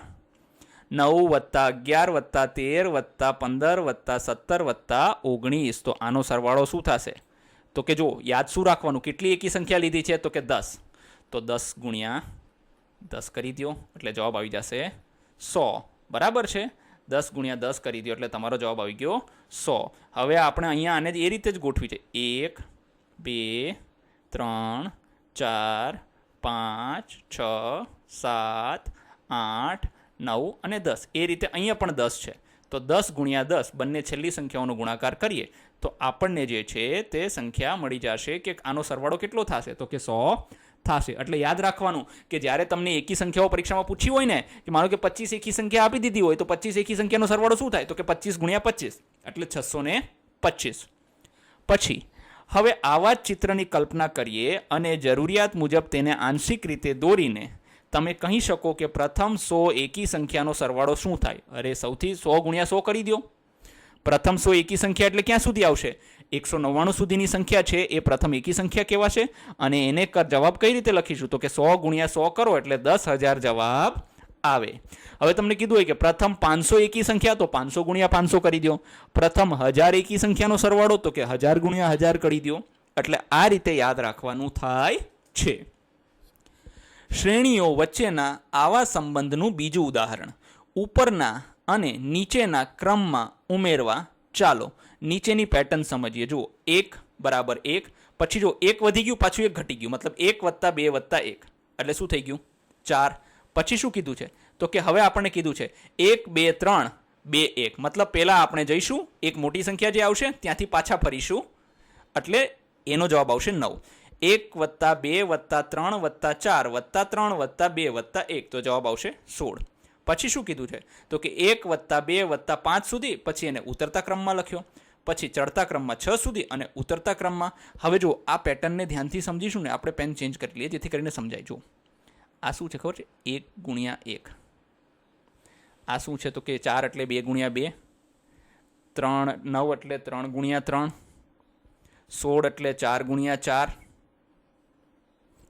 [SPEAKER 1] 9 વત્તા 11 વત્તા 13 વત્તા 15 વત્તા 17 વત્તા 19. તો આનો સરવાળો શું થશે? તો કે જો, યાદ શું રાખવાનું? કેટલી એકી સંખ્યા લીધી છે? તો કે 10. તો 10 ગુણ્યા 10 કરી દો એટલે જવાબ આવી જશે 100. બરાબર છે? 10 ગુણ્યા 10 કરી દો એટલે તમારો જવાબ આવી ગયો 100. હવે આપણે અહીંયા આને એ રીતે જ ગોઠવી છે. 1, 2, 3, 4, 5, 6, 7, 8, 9 અને 10. એ રીતે અહીંયા પણ 10 છે. તો 10 ગુણ્યા 10 બંને છેલ્લી સંખ્યાઓનો ગુણાકાર કરીએ તો આપણને જે છે તે સંખ્યા મળી જશે કે આનો સરવાળો કેટલો થશે? તો કે 100 થશે. એટલે યાદ રાખવાનું કે જ્યારે તમને એકી સંખ્યાઓ પરીક્ષામાં પૂછી હોય ને કે માનો કે 25 એકી સંખ્યા આપી દીધી હોય તો 25 એકી સંખ્યાનો સરવાળો શું થાય? તો કે 25 ગુણ્યા 25 એટલે 625. પછી હવે આવા જ ચિત્રની કલ્પના કરીએ અને જરૂરિયાત મુજબ તેને આંશિક રીતે દોરીને તમે કહી શકો કે પ્રથમ 100 એકી સંખ્યાનો સરવાળો શું થાય? અરે સૌથી 100 ગુણ્યા 100 કરી દો. પ્રથમ 100 એકી સંખ્યા એટલે ક્યાં સુધી આવશે? 199 સુધીની સંખ્યા છે એ પ્રથમ એકી સંખ્યા કહેવાશે. અને એને જવાબ કઈ રીતે લખીશું? તો કે 100 ગુણ્યા 100 કરો એટલે 10,000 જવાબ આવે. હવે તમને કીધું હોય કે પ્રથમ 500 એકી સંખ્યા તો 500 ગુણ્યા 500 કરી દો. પ્રથમ 1000 એકી સંખ્યાનો સરવાળો તો કે 1000 ગુણ્યા 1000 કરી દો. એટલે આ રીતે યાદ રાખવાનું થાય છે. શ્રેણીઓ વચ્ચેના આવા સંબંધનું બીજું ઉદાહરણ. ઉપરના અને નીચેના ક્રમમાં ઉમેરવા. ચાલો નીચેની પેટર્ન સમજીએ. જુઓ, 1 બરાબર 1, પછી જો 1 વધી ગયું પાછું 1 ઘટી ગયું, મતલબ 1 વત્તા 2 વત્તા 1 એટલે શું થઈ ગયું? 4. પછી શું કીધું છે? તો કે હવે આપણને કીધું છે 1, 2, 3, 2, 1. મતલબ પહેલાં આપણે જઈશું એક મોટી સંખ્યા જે આવશે ત્યાંથી પાછા ફરીશું એટલે એનો જવાબ આવશે 9. 1 વત્તા 2 વત્તા 3 વત્તા 4 વત્તા 3 વત્તા 2 વત્તા 1 તો જવાબ આવશે 16. પછી શું કીધું છે? તો કે 1 વત્તા 2 વત્તા 5 સુધી, પછી એને ઉતરતા ક્રમમાં લખ્યો, પછી ચડતા ક્રમમાં 6 સુધી અને ઉતરતા ક્રમમાં. હવે જો આ પેટર્નને ધ્યાનથી સમજીશું ને, આપણે પેન ચેન્જ કરી લઈએ જેથી કરીને સમજાય. જો આ શું છે ખબર છે? 1 ગુણ્યા 1. આ શું છે? તો કે 4 એટલે 2 ગુણ્યા 2, 3 9 એટલે 3 ગુણ્યા 3, 16 એટલે 4 ગુણ્યા 4.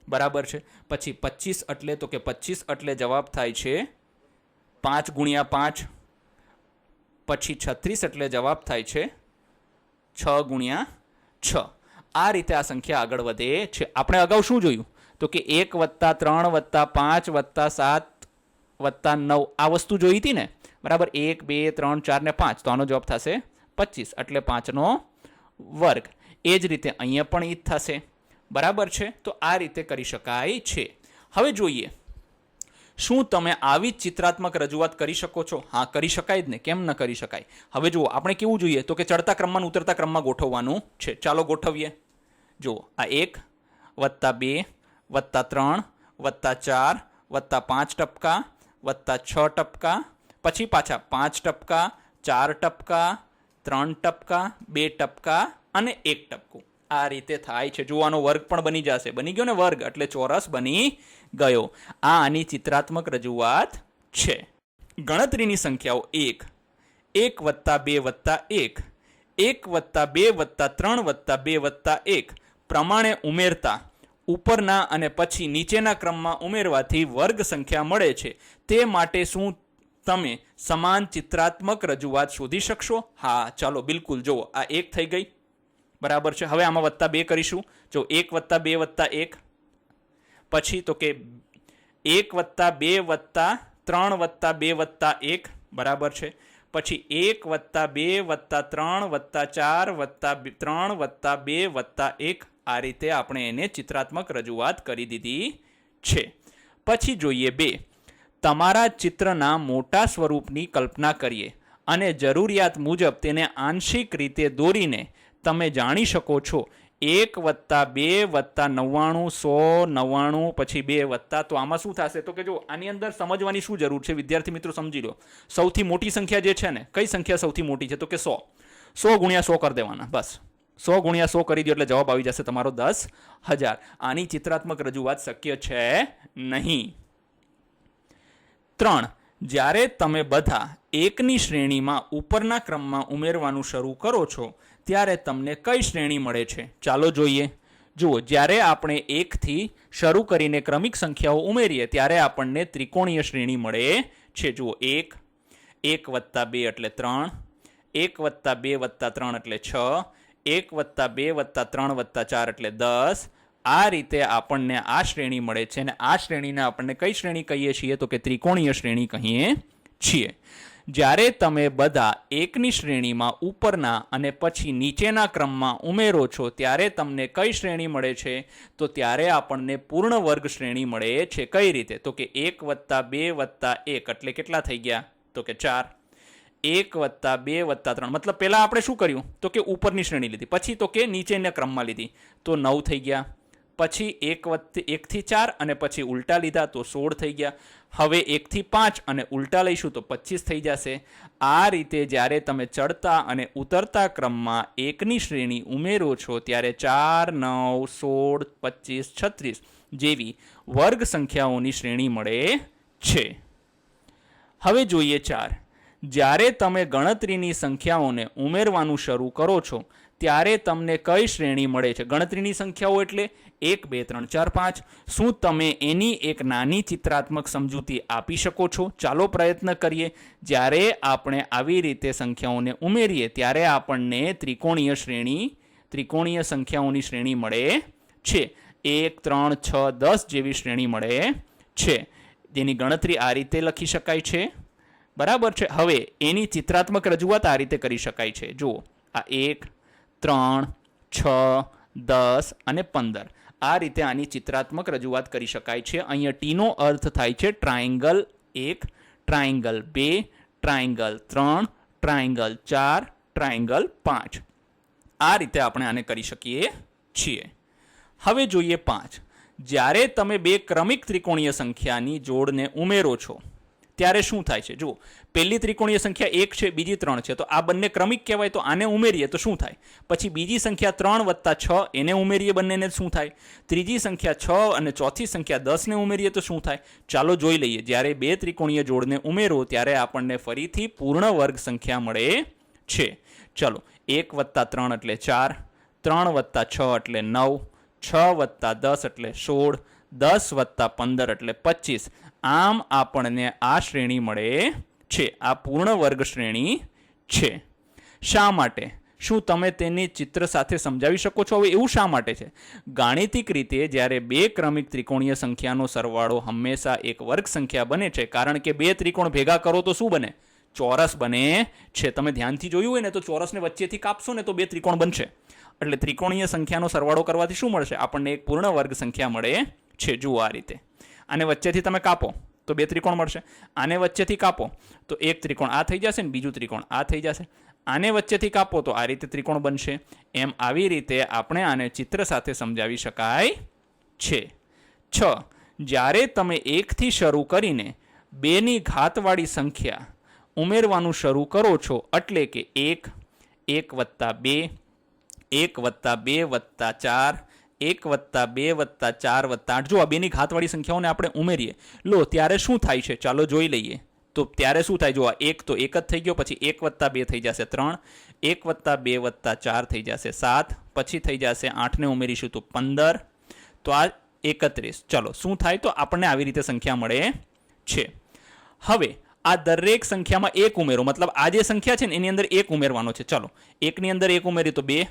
[SPEAKER 1] બરાબર છે? પછી 25 એટલે તો કે 25 એટલે જવાબ થાય છે 5 ગુણ્યા 5. પછી 36 એટલે જવાબ થાય છે 6 ગુણ્યા 6. આ રીતે આ સંખ્યા આગળ વધે છે. આપણે અગાઉ શું જોયું? તો કે 1 વત્તા 3 વત્તા 5 વત્તા 7 વત્તા 9 આ વસ્તુ જોઈ હતી ને? બરાબર? 1 2 3 4 ને 5 તો આનો જવાબ થશે 25 એટલે 5નો વર્ગ. એ જ રીતે અહીંયા પણ એ જ થશે. બરાબર છે? તો આ રીતે કરી શકાય છે. હવે જોઈએ, શું તમે આવી જ ચિત્રાત્મક રજૂઆત કરી શકો છો? હા, કરી શકાય જ ને. કેમ ન કરી શકાય? હવે જુઓ, આપણે કેવું જોઈએ? તો કે ચડતા ક્રમમાં ઉતરતા ક્રમમાં ગોઠવવાનું છે. ચાલો ગોઠવીએ. જુઓ, આ 1 વત્તા 2 વત્તા 3 વત્તા 4 વત્તા 5 ટપકા વત્તા 6 ટપકા, પછી પાછા 5 ટપકા, 4 ટપકા, 3 ટપકા, 2 ટપકા અને 1 ટપકું. આ રીતે થાય છે. જોવાનો વર્ગ પણ બની જશે. બની ગયો ને વર્ગ, એટલે ચોરસ બની ગયો. આ આની ચિત્રાત્મક રજૂઆત છે. ગણતરીની સંખ્યાઓ 1, 1 વત્તા 2 વત્તા 1, 1 વત્તા 2 વત્તા 3 વત્તા 2 વત્તા 1 પ્રમાણે ઉમેરતા ઉપરના અને પછી નીચેના ક્રમમાં ઉમેરવાથી વર્ગ સંખ્યા મળે છે. તે માટે શું તમે સમાન ચિત્રાત્મક રજૂઆત શોધી શકશો? હા, ચાલો બિલકુલ. જુઓ, આ 1 થઈ ગઈ, બરાબર છે. હવે આમાં વત્તા 2 કરીશું. જો 1 વત્તા 2 વત્તા 1, પછી તો કે 1 વત્તા 2 વત્તા 3 વત્તા 2 વત્તા 1, બરાબર છે. પછી 1 વત્તા 2 વત્તા 3 વત્તા 4 વત્તા 3 વત્તા 2 વત્તા 1. આ રીતે આપણે એને ચિત્રાત્મક રજૂઆત કરી દીધી છે. પછી જોઈએ 2. તમારા ચિત્રના મોટા સ્વરૂપની કલ્પના કરીએ અને જરૂરિયાત મુજબ તેને આંશિક રીતે દોરીને તમે જાણી શકો છો 1 વત્તા 2 વત્તા 99, 100, 99, પછી 2 વત્તા. તો આમાં શું થશે? તો કે જો આની અંદર સમજવાની શું જરૂર છે વિદ્યાર્થી મિત્રો, સમજી લો. સૌથી મોટી સંખ્યા જે છે ને, કઈ સંખ્યા સૌથી મોટી છે? તો કે 100. 100 ગુણ્યા 100 કરી દેવાના, બસ. 100 ગુણ્યા 100 કરી દો એટલે જવાબ આવી જશે તમારો 10,000. આની ચિત્રાત્મક રજૂઆત શક્ય છે નહીં. 3. જ્યારે તમે બધા એકની શ્રેણીમાં ઉપરના ક્રમમાં ઉમેરવાનું શરૂ કરો છો ત્યારે તમને કઈ શ્રેણી મળે છે? ચાલો જોઈએ. જુઓ, જ્યારે આપણે 1થી શરૂ કરીને ક્રમિક સંખ્યાઓ ઉમેરીએ ત્યારે આપણને ત્રિકોણીય શ્રેણી મળે છે. જુઓ, 1, 1 વત્તા 2 એટલે 3, 1 વત્તા 2 વત્તા 3 એટલે 6, 1 વત્તા 2 વત્તા 3 વત્તા 4 એટલે 10. આ રીતે આપણને આ શ્રેણી મળે છે. અને આ શ્રેણીને આપણને કઈ શ્રેણી કહીએ છીએ? તો કે ત્રિકોણીય શ્રેણી કહીએ છીએ. જ્યારે તમે બધા એકની શ્રેણીમાં ઉપરના અને પછી નીચેના ક્રમમાં ઉમેરો છો ત્યારે તમને કઈ શ્રેણી મળે છે? તો ત્યારે આપણને પૂર્ણ વર્ગ શ્રેણી મળે છે. કઈ રીતે? તો કે 1 વત્તા 2 વત્તા 1 એટલે કેટલા થઈ ગયા? તો કે 4. 1 વત્તા 2 વત્તા 3, મતલબ પહેલા આપણે શું કર્યું? તો કે ઉપરની શ્રેણી લીધી, પછી તો કે નીચેના ક્રમમાં લીધી, તો 9 થઈ ગયા. પછી 1 થી 4 અને પછી ઉલટા લીધા તો 16 થઈ ગયા. હવે 1 થી 5 અને ઉલટા લઈશું તો 25 થઈ જશે. આ રીતે જ્યારે તમે ચડતા અને ઉતરતા ક્રમમાં એકની શ્રેણી ઉમેરો છો ત્યારે 4, 9, 16, 25, 36 જેવી વર્ગ સંખ્યાઓની શ્રેણી મળે છે. હવે જોઈએ 4. જ્યારે તમે ગણતરીની સંખ્યાઓને ઉમેરવાનું શરૂ કરો છો ત્યારે તમને કઈ શ્રેણી મળે છે? ગણતરીની સંખ્યાઓ એટલે 1, 2, 3, 4, 5. શું તમે એની એક નાની ચિત્રાત્મક સમજૂતી આપી શકો છો? ચાલો પ્રયત્ન કરીએ. જ્યારે આપણે આવી રીતે સંખ્યાઓને ઉમેરીએ ત્યારે આપણને ત્રિકોણીય સંખ્યાઓની શ્રેણી મળે છે. 1, 3, 6, 10 જેવી શ્રેણી મળે છે. જેની ગણતરી આ રીતે લખી શકાય છે, બરાબર છે. હવે એની ચિત્રાત્મક રજૂઆત આ રીતે કરી શકાય છે. જુઓ, આ 1, 3, 6, 10 અને 15. આ રીતે આની ચિત્રાત્મક રજૂઆત કરી શકાય છે. અહીંયા ટીનો અર્થ થાય છે triangle 1, triangle 2, triangle 3, triangle 4, triangle 5. આ રીતે આપણે આને કરી શકીએ છીએ. હવે જોઈએ 5. જ્યારે તમે બે ક્રમિક ત્રિકોણીય સંખ્યાની જોડને ઉમેરો છો ત્યારે શું થાય છે? જુઓ, પહેલી ત્રિકોણીય સંખ્યા 1 છે, બીજી 3 છે, તો આ બંને ક્રમિક કહેવાય. તો આને ઉમેરીએ તો શું થાય? પછી બીજી સંખ્યા 3 વત્તા 6 એને ઉમેરીએ, બંનેને શું થાય? ત્રીજી સંખ્યા 6 અને ચોથી સંખ્યા 10 ને ઉમેરીએ તો શું થાય? ચાલો જોઈ લઈએ. જ્યારે બે ત્રિકોણીય જોડને ઉમેરો ત્યારે આપણને ફરીથી પૂર્ણ વર્ગ સંખ્યા મળે છે. ચલો, 1 વત્તા 3 એટલે 4, 3 વત્તા 6 એટલે 9, 6 વત્તા 10 એટલે 16, 10 વત્તા 15 એટલે 25. આમ આપણને આ શ્રેણી મળે છે. આ પૂર્ણ વર્ગ શ્રેણી છે. શા માટે? શું તમે તેને ચિત્ર સાથે સમજાવી શકો છો? હવે એવું શા માટે છે? ગાણિતિક રીતે જ્યારે બે ક્રમિક ત્રિકોણીય સંખ્યાનો સરવાળો હંમેશા એક વર્ગ સંખ્યા બને છે, કારણ કે બે ત્રિકોણ ભેગા કરો તો શું બને? ચોરસ બને છે. તમે ધ્યાનથી જોયું હોય ને તો ચોરસને વચ્ચેથી કાપશો ને તો બે ત્રિકોણ બનશે. એટલે ત્રિકોણીય સંખ્યાનો સરવાળો કરવાથી શું મળશે? આપણને એક પૂર્ણ વર્ગ સંખ્યા મળે છે. જુઓ, આ રીતે આને વચ્ચેથી તમે કાપો તો બે ત્રિકોણ મળશે. આને વચ્ચેથી કાપો તો એક ત્રિકોણ આ થઈ જશે ને બીજું ત્રિકોણ આ થઈ જશે. આને વચ્ચેથી કાપો તો આ રીતે ત્રિકોણ બનશે. એમ આવી રીતે આપણે આને ચિત્ર સાથે સમજાવી શકાય છે. 6. જ્યારે તમે 1થી શરૂ કરીને 2ની ઘાતવાળી સંખ્યા ઉમેરવાનું શરૂ કરો છો, એટલે કે 1, 1 + 2, 1 + 2 + 4, 1 + 2 + 4 + 8. જો આ બેની ઘાતવાળી સંખ્યાઓને આપણે ઉમેરીએ લો ત્યારે શું થાય છે ચાલો જોઈ લઈએ. તો ત્યારે શું થાય? જો આ 1 તો 1 જ થઈ ગયો, પછી 1 + 2 થઈ જશે 3, 1 + 2 + 4 થઈ જશે 7, પછી થઈ જશે 8ને ઉમેરીશું તો 15, તો આ 31. ચલો શું થાય? તો આપણને આવી રીતે સંખ્યા મળે છે. હવે આ દરેક સંખ્યામાં 1 ઉમેરો, મતલબ આ જે સંખ્યા છે ને એની અંદર 1 ઉમેરવાનો છે. ચલો 1ની અંદર 1 ઉમેરી તો 2,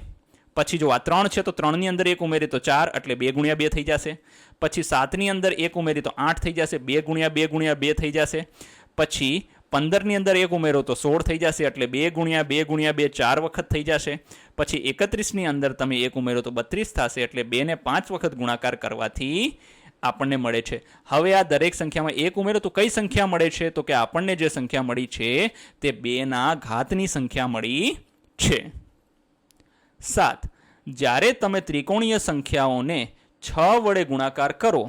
[SPEAKER 1] પછી જો આ 3 છે તો 3ની અંદર 1 ઉમેરી તો 4, એટલે 2 × 2 થઈ જશે. પછી 7ની અંદર 1 ઉમેરી તો 8 થઈ જશે, 2 × 2 × 2 થઈ જશે. પછી 15ની અંદર 1 ઉમેરો તો 16 થઈ જશે, એટલે 2 × 2 × 2 4 વખત થઈ જશે. પછી 31ની અંદર તમે 1 ઉમેરો તો 32 થશે, એટલે 2 ને 5 વખત ગુણાકાર કરવાથી આપણને મળે છે. હવે આ દરેક સંખ્યામાં 1 ઉમેરો તો કઈ સંખ્યા મળે છે? તો કે આપણને જે સંખ્યા મળી છે તે 2ના ઘાતની સંખ્યા મળી છે. 7. જ્યારે તમે ત્રિકોણીય સંખ્યાઓને 6 વડે ગુણાકાર કરો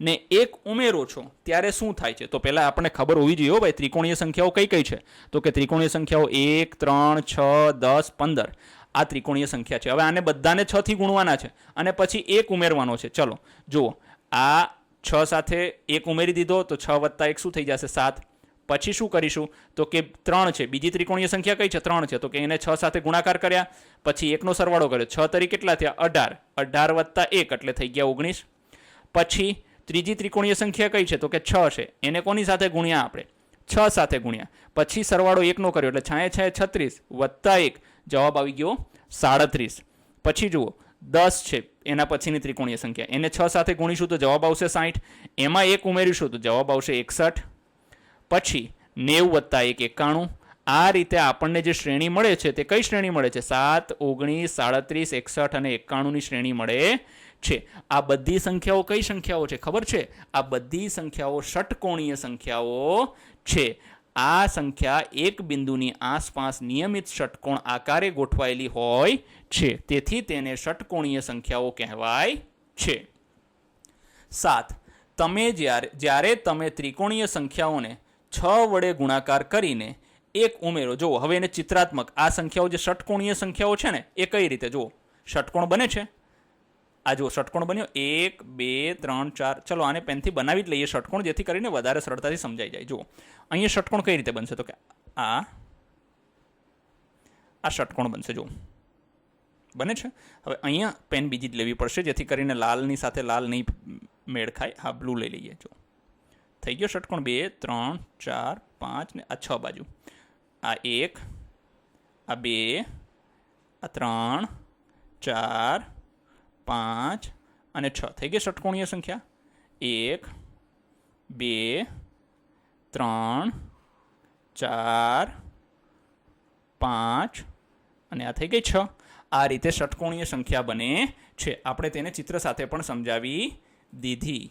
[SPEAKER 1] ને 1 ઉમેરો છો ત્યારે શું થાય છે? તો પહેલાં આપણને ખબર હોવી જોઈએ ભાઈ ત્રિકોણીય સંખ્યાઓ કઈ કઈ છે. તો કે ત્રિકોણીય સંખ્યાઓ 1, 3, 6, 10, 15 આ ત્રિકોણીય સંખ્યા છે. હવે આને બધાને 6 થી ગુણવાના છે અને પછી 1 ઉમેરવાનો છે. ચલો જુઓ, આ 6 સાથે 1 ઉમેરી દીધો તો 6 + 1 શું થઈ જશે? 7. પછી શું કરીશું? તો કે 3 છે, બીજી ત્રિકોણીય સંખ્યા કઈ છે? 3 છે, તો કે એને 6 સાથે ગુણાકાર કર્યા, પછી 1નો સરવાળો કર્યો, 6 તરી કેટલા થયા? 18, 18 + 1 એટલે થઈ ગયા 19. પછી ત્રીજી ત્રિકોણીય સંખ્યા કઈ છે? તો કે 6 છે, એને કોની સાથે ગુણ્યા? આપણે 6 સાથે ગુણ્યા, પછી સરવાળો 1નો કર્યો એટલે 6 × 6 = 36 + 1 જવાબ આવી ગયો 37. પછી જુઓ 10 છે, એના પછીની ત્રિકોણીય સંખ્યા, એને 6 સાથે ગુણીશું તો જવાબ આવશે 60, એમાં 1 ઉમેરીશું તો જવાબ આવશે 61. પછી 90 + 1 91. આ રીતે આપણને જે શ્રેણી મળે છે તે કઈ શ્રેણી મળે છે? 7, 19, 37, 61 અને 91ની શ્રેણી મળે છે. આ બધી સંખ્યાઓ કઈ સંખ્યાઓ છે ખબર છે? આ બધી સંખ્યાઓ ષટકોણીય સંખ્યાઓ છે. આ સંખ્યા એક બિંદુની આસપાસ નિયમિત ષટકોણ આકારે ગોઠવાયેલી હોય છે, તેથી તેને ષટકોણીય સંખ્યાઓ કહેવાય છે. 7. જ્યારે તમે ત્રિકોણીય સંખ્યાઓને 6 વડે ગુણાકાર કરીને 1 ઉમેરો, જુઓ હવે એને ચિત્રાત્મક, આ સંખ્યાઓ જે ષટકોણીય સંખ્યાઓ છે ને એ કઈ રીતે જુઓ ષટકોણ બને છે. આ જુઓ ષટકોણ બન્યો 1, 2, 3, 4. ચલો આને પેનથી બનાવી જ લઈએ ષટકોણ, જેથી કરીને વધારે સરળતાથી સમજાઈ જાય. જુઓ અહીંયા ષટકોણ કઈ રીતે બનશે? તો કે આ ષટકોણ બનશે. જુઓ બને છે. હવે અહીંયા પેન બીજી જ લેવી પડશે, જેથી કરીને લાલની સાથે લાલ નહીં મેળ ખાય. હા, બ્લુ લઈ લઈએ. જો થઈ ગયો ષટકોણ. 2, 3, 4, 5 ને આ 6 બાજુ. આ 1, આ 2, આ 3, 4, 5 અને 6 થઈ ગઈ ષટકોણીય સંખ્યા. 1, 2, 3, 4, 5 અને આ થઈ ગઈ 6. આ રીતે ષટકોણીય સંખ્યા બને છે. આપણે તેને ચિત્ર સાથે પણ સમજાવી દીધી.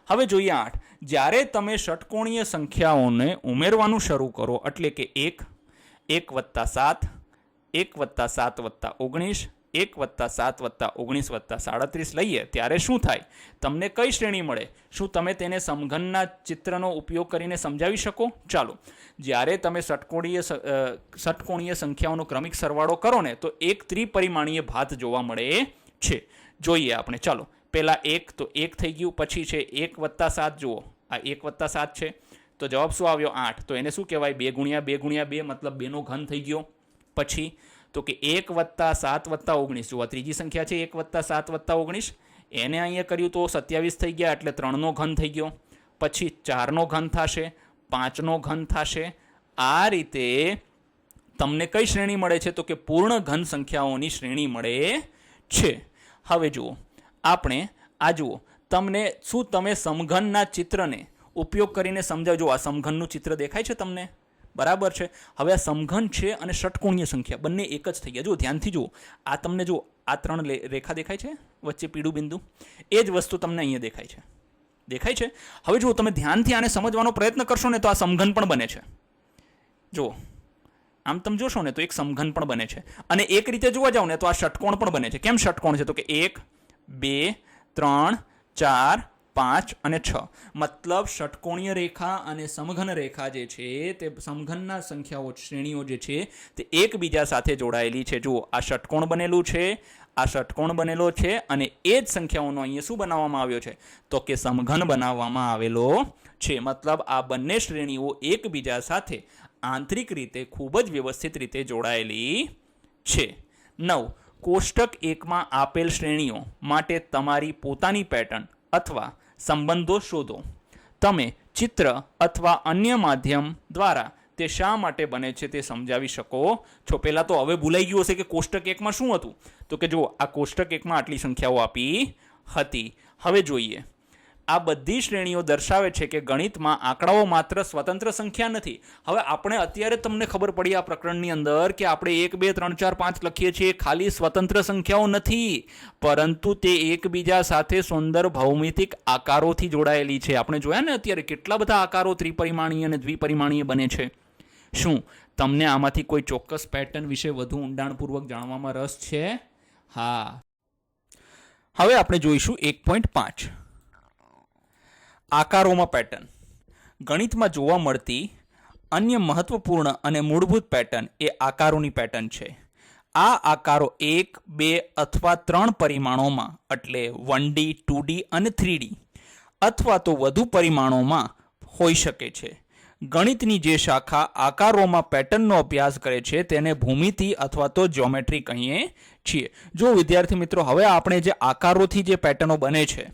[SPEAKER 1] હવે જોઈએ 8. જ્યારે તમે ષટકોણીય સંખ્યાઓને ઉમેરવાનું શરૂ કરો, એટલે કે 1, 1 + 7, 1 + 7 + 19, 1 + 7 + 19 + 37 લઈએ ત્યારે શું થાય? તમને કઈ શ્રેણી મળે? શું તમે તેને સમઘનના ચિત્રનો ઉપયોગ કરીને સમજાવી શકો? ચાલો, જ્યારે તમે ષટકોણીય સંખ્યાઓનો ક્રમિક સરવાળો કરો ને તો એક ત્રિપરિમાણીય ભાત જોવા મળે છે. જોઈએ આપણે. ચાલો પહેલા 1, તો 1 થઈ ગયું. પછી છે 1 + 7. જુઓ આ 1 + 7 છે, તો જવાબ શું આવ્યો? 8. તો એને શું કહેવાય? 2 × 2 × 2 મતલબ 2નો ઘન થઈ ગયો. પછી તો કે 1 + 7 + 19. જો આ ત્રીજી સંખ્યા છે 1 + 7 + 19, એને અહીંયા કર્યું તો 27 થઈ ગયા, એટલે 3નો ઘન થઈ ગયો. પછી 4નો ઘન થશે, 5નો ઘન થશે. આ રીતે તમને કઈ શ્રેણી મળે છે? તો કે પૂર્ણ ઘન સંખ્યાઓની શ્રેણી મળે છે. હવે જુઓ આપણે આ જુઓ તમે સમઘનના ચિત્રને ઉપયોગ કરીને સમજાવજો. આ સમઘનનું ચિત્ર દેખાય છે તમને? બરાબર છે. હવે આ સમઘન છે અને ષટકોણીય સંખ્યા બંને એક જ થઈ ગયા. જુઓ ધ્યાનથી જુઓ, આ તમને જુઓ આ 3 રેખા દેખાય છે વચ્ચે પીળું બિંદુ, એ જ વસ્તુ તમને અહીંયા દેખાય છે. દેખાય છે? હવે જુઓ તમે ધ્યાનથી આને સમજવાનો પ્રયત્ન કરશો ને તો આ સમઘન પણ બને છે. જુઓ આમ તમે જોશો ને તો એક સમઘન પણ બને છે, અને એક રીતે જોવા જાવ ને તો આ ષટકોણ પણ બને છે. કેમ ષટકોણ છે? તો કે 1, 2, 3, 4, 5 અને 6 મતલબ ષટકોણીય રેખા અને સમઘન રેખા જે છે તે સમઘનના સંખ્યાઓ શ્રેણીઓ જે છે તે એકબીજા સાથે જોડાયેલી છે. જુઓ આ ષટકોણ બનેલું છે, આ ષટકોણ બનેલો છે અને એ જ સંખ્યાઓનો અહીંયા શું બનાવવામાં આવ્યો છે તો કે સમઘન બનાવવામાં આવેલો છે. મતલબ આ બંને શ્રેણીઓ એકબીજા સાથે આંતરિક રીતે ખૂબ જ વ્યવસ્થિત રીતે જોડાયેલી છે. 9. કોષ્ટક 1માં આપેલ શ્રેણીઓ માટે તમારી પોતાની પેટર્ન અથવા સંબંધો શોધો. તમે ચિત્ર અથવા અન્ય માધ્યમ દ્વારા તે શા માટે બને છે તે સમજાવી શકો છો. પહેલાં તો હવે ભૂલાઈ ગયું હશે કે કોષ્ટક 1માં શું હતું, તો કે જો આ કોષ્ટક 1માં આટલી સંખ્યાઓ આપી હતી. હવે જોઈએ, આ બધી શ્રેણીઓ દર્શાવે છે કે ગણિતમાં આંકડાઓ માત્ર સ્વતંત્ર સંખ્યા નથી. હવે આપણે અત્યારે તમને ખબર પડી આ પ્રકરણની અંદર કે આપણે 1 2 3 4 5 લખીએ છીએ ખાલી સ્વતંત્ર સંખ્યાઓ નથી, પરંતુ તે એકબીજા સાથે સુંદર ભૌમિતિક આકારોથી જોડાયેલી છે. આપણે જોયા ને અત્યારે કેટલા બધા આકારો ત્રિપરિમાણીય અને દ્વિપરિમાણીય બને છે. શું તમને આમાંથી કોઈ ચોક્કસ પેટર્ન વિશે વધુ ઊંડાણપૂર્વક જાણવામાં રસ છે? હા. હવે આપણે જોઈશું 1.5 આકારોમાં પેટર્ન. ગણિતમાં જોવા મળતી અન્ય મહત્વપૂર્ણ અને મૂળભૂત પેટર્ન એ આકારોની પેટર્ન છે. આ આકારો 1 2 અથવા 3 પરિમાણોમાં એટલે 1D 2D અને 3D અથવા તો વધુ પરિમાણોમાં હોઈ શકે છે. ગણિતની જે શાખા આકારોમાં પેટર્નનો અભ્યાસ કરે છે તેને ભૂમિતિ અથવા તો જ્યોમેટ્રી કહીએ છીએ. જો વિદ્યાર્થી મિત્રો, હવે આપણે જે આકારોથી જે પેટર્નો બને છે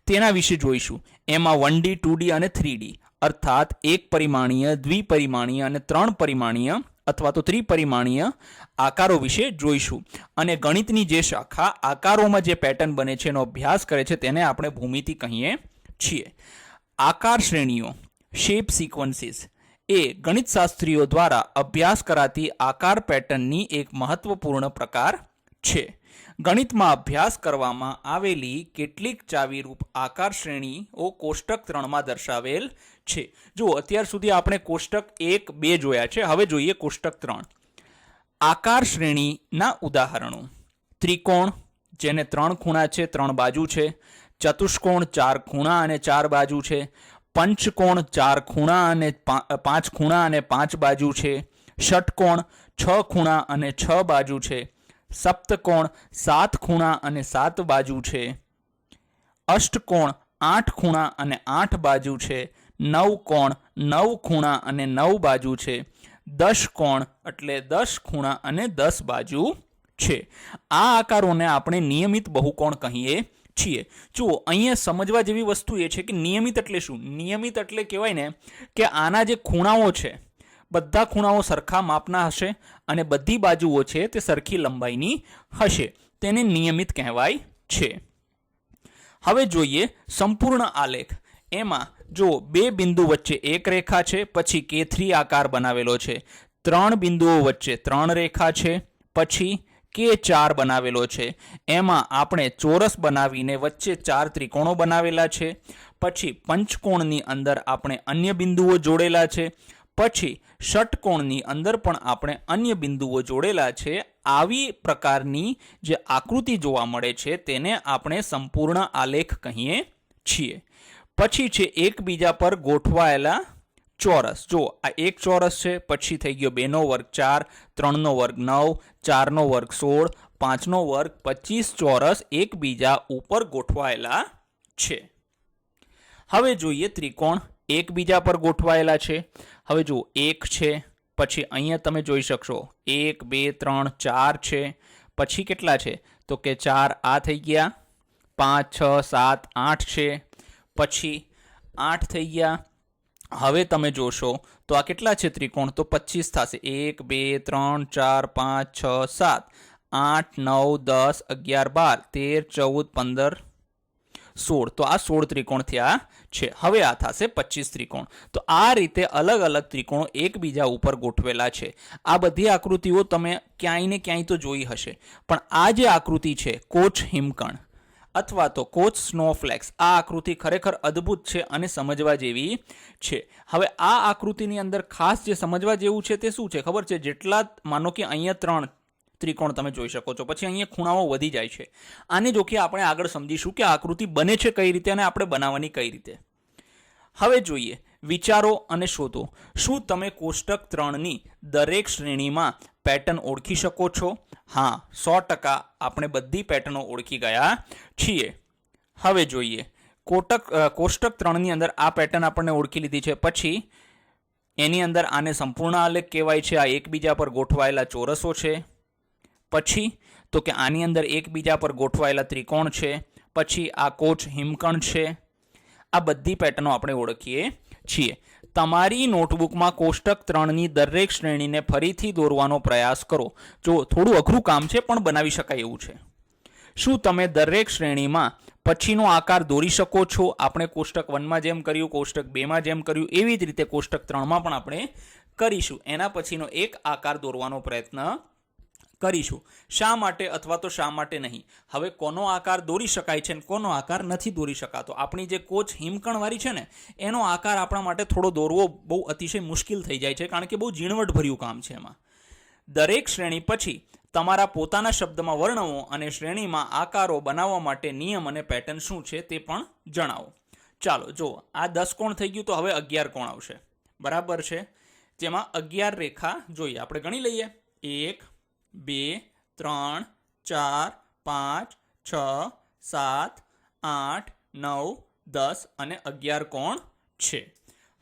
[SPEAKER 1] તેના વિશે જોઈશું. એમાં 1D 2D અને 3D અર્થાત એક પરિમાણીય, દ્વિપરિમાણીય અને 3 પરિમાણીય અથવા તો ત્રિપરિમાણીય આકારો વિશે જોઈશું. અને ગણિતની જે શાખા આકારોમાં જે પેટર્ન બને છે એનો અભ્યાસ કરે છે તેને આપણે ભૂમિતિ કહીએ છીએ. આકાર શ્રેણીઓ શેપ સિક્વન્સીસ એ ગણિતશાસ્ત્રીઓ દ્વારા અભ્યાસ કરાતી આકાર પેટર્નની એક મહત્વપૂર્ણ પ્રકાર છે. ગણિતમાં અભ્યાસ કરવામાં આવેલી કેટલીક ચાવીરૂપ આકાર શ્રેણીઓ કોષ્ટક 3માં દર્શાવેલ છે. જો અત્યાર સુધી આપણે કોષ્ટક 1 2 જોયા છે, હવે જોઈએ કોષ્ટક 3. આકાર શ્રેણીના ઉદાહરણો: ત્રિકોણ જેને 3 ખૂણા છે, 3 બાજુ છે. ચતુષ્કોણ 4 ખૂણા અને 4 બાજુ છે. પંચકોણ 4 ખૂણા અને 5 ખૂણા અને 5 બાજુ છે. ષટકોણ 6 ખૂણા અને 6 બાજુ છે. સપ્તકોણ 7 ખૂણા અને 7 બાજુ છે. અષ્ટકોણ 8 ખૂણા અને 8 બાજુ છે. નવકોણ 9 ખૂણા અને 9 બાજુ છે. દશકોણ એટલે 10 ખૂણા અને 10 બાજુ છે. આ આકારોને આપણે નિયમિત બહુકોણ કહીએ છીએ. જુઓ, અહીંયા સમજવા જેવી વસ્તુ એ છે કે નિયમિત એટલે શું. નિયમિત એટલે કહેવાય ને કે આના જે ખૂણાઓ છે બધા ખૂણાઓ સરખા માપના હશે અને બધી બાજુઓ છે તે સરખી લંબાઈની હશે. તેને નિયમિત કહેવાય છે. હવે જોઈએ સંપૂર્ણ આલેખ. એમાં જો 2 બિંદુ વચ્ચે એક રેખા છે, પછી K3 આકાર બનાવેલો છે. 3 બિંદુઓ વચ્ચે 3 રેખા છે, પછી K4 બનાવેલો છે. એમાં આપણે ચોરસ બનાવીને વચ્ચે 4 ત્રિકોણો બનાવેલા છે. પછી પંચકોણની અંદર આપણે અન્ય બિંદુઓ જોડેલા છે. પછી ષટકોણની અંદર પણ આપણે અન્ય બિંદુઓ જોડેલા છે. આવી પ્રકારની જે આકૃતિ જોવા મળે છે તેને આપણે સંપૂર્ણ આલેખ કહીએ છીએ. પછી છે એકબીજા પર ગોઠવાયેલા ચોરસ. જો આ એક ચોરસ છે, પછી થઈ ગયો 2 નો વર્ગ 4, 3 નો વર્ગ 9, 4 નો વર્ગ 16, 5 નો વર્ગ 25 ચોરસ એકબીજા ઉપર ગોઠવાયેલા છે. હવે જોઈએ ત્રિકોણ એકબીજા પર ગોઠવાયેલા છે. હવે જુઓ, 1 છે, પછી અહીંયા તમે જોઈ શકશો 1 2 3 4 છે. પછી કેટલા છે તો કે 4 આ થઈ ગયા, 5 6 7 8 છે. પછી 8 થઈ ગયા. હવે તમે જોશો તો આ કેટલા છે ત્રિકોણ, તો 25 થશે. 1 2 3 4 5 6 7 8 9 10 11 12 13 14 15 16. તો આ 16 ત્રિકોણ થયા છે. હવે આ થશે 25 ત્રિકોણ. તો આ રીતે અલગ અલગ ત્રિકોણો એકબીજા ઉપર ગોઠવેલા છે. આ બધી આકૃતિઓ તમે ક્યાંય ને ક્યાંય તો જોઈ હશે, પણ આ જે આકૃતિ છે કોચ હિમકણ અથવા તો કોચ સ્નોફ્લેક્સ, આ આકૃતિ ખરેખર અદ્ભુત છે અને સમજવા જેવી છે. હવે આ આકૃતિની અંદર ખાસ જે સમજવા જેવું છે તે શું છે ખબર છે? જેટલા માનો કે અહીંયા 3 ત્રિકોણ તમે જોઈ શકો છો. પછી અહીંયા ખૂણાઓ વધી જાય છે. આને જો કે આપણે આગળ સમજીશું કે આકૃતિ બને છે કઈ રીતે અને આપણે બનાવવાની કઈ રીતે. હવે જોઈએ વિચારો અને શોધો. શું તમે કોષ્ટક 3ની દરેક શ્રેણીમાં પેટર્ન ઓળખી શકો છો? હા, 100% આપણે બધી પેટર્નો ઓળખી ગયા છીએ. હવે જોઈએ કોષ્ટક 3ની અંદર આ પેટર્ન આપણને ઓળખી લીધી છે. પછી એની અંદર આને સંપૂર્ણ આલેખ કહેવાય છે. આ એકબીજા પર ગોઠવાયેલા ચોરસો છે. પછી તો કે આની અંદર એકબીજા પર ગોઠવાયેલા ત્રિકોણ છે. પછી આ કોચ હિમકણ છે. આ બધી પેટર્નો આપણે ઓળખીએ છીએ. તમારી નોટબુકમાં કોષ્ટક 3ની દરેક શ્રેણીને ફરીથી દોરવાનો પ્રયાસ કરો. જો થોડું અઘરું કામ છે પણ બનાવી શકાય એવું છે. શું તમે દરેક શ્રેણીમાં પછીનો આકાર દોરી શકો છો? આપણે કોષ્ટક 1માં જેમ કર્યું, કોષ્ટક 2માં જેમ કર્યું, એવી જ રીતે કોષ્ટક 3માં પણ આપણે કરીશું. એના પછીનો એક આકાર દોરવાનો પ્રયત્ન કરીશું. શા માટે અથવા તો શા માટે નહીં? હવે કોનો આકાર દોરી શકાય છે અને કોનો આકાર નથી દોરી શકાતો? આપણી જે કોચ હિમકણવાળી છે ને, એનો આકાર આપણા માટે થોડો દોરવો બહુ અતિશય મુશ્કેલ થઈ જાય છે, કારણ કે બહુ ઝીણવટભર્યું કામ છે એમાં. દરેક શ્રેણી પછી તમારા પોતાના શબ્દમાં વર્ણવો અને શ્રેણીમાં આકારો બનાવવા માટે નિયમ અને પેટર્ન શું છે તે પણ જણાવો. ચાલો જો આ 10 કોણ થઈ ગયું, તો હવે 11 કોણ આવશે. બરાબર છે. જેમાં 11 રેખા જોઈએ. આપણે ગણી લઈએ. 1 2 3 4 5 6 7 8 9 10 અને 11 કોણ છે.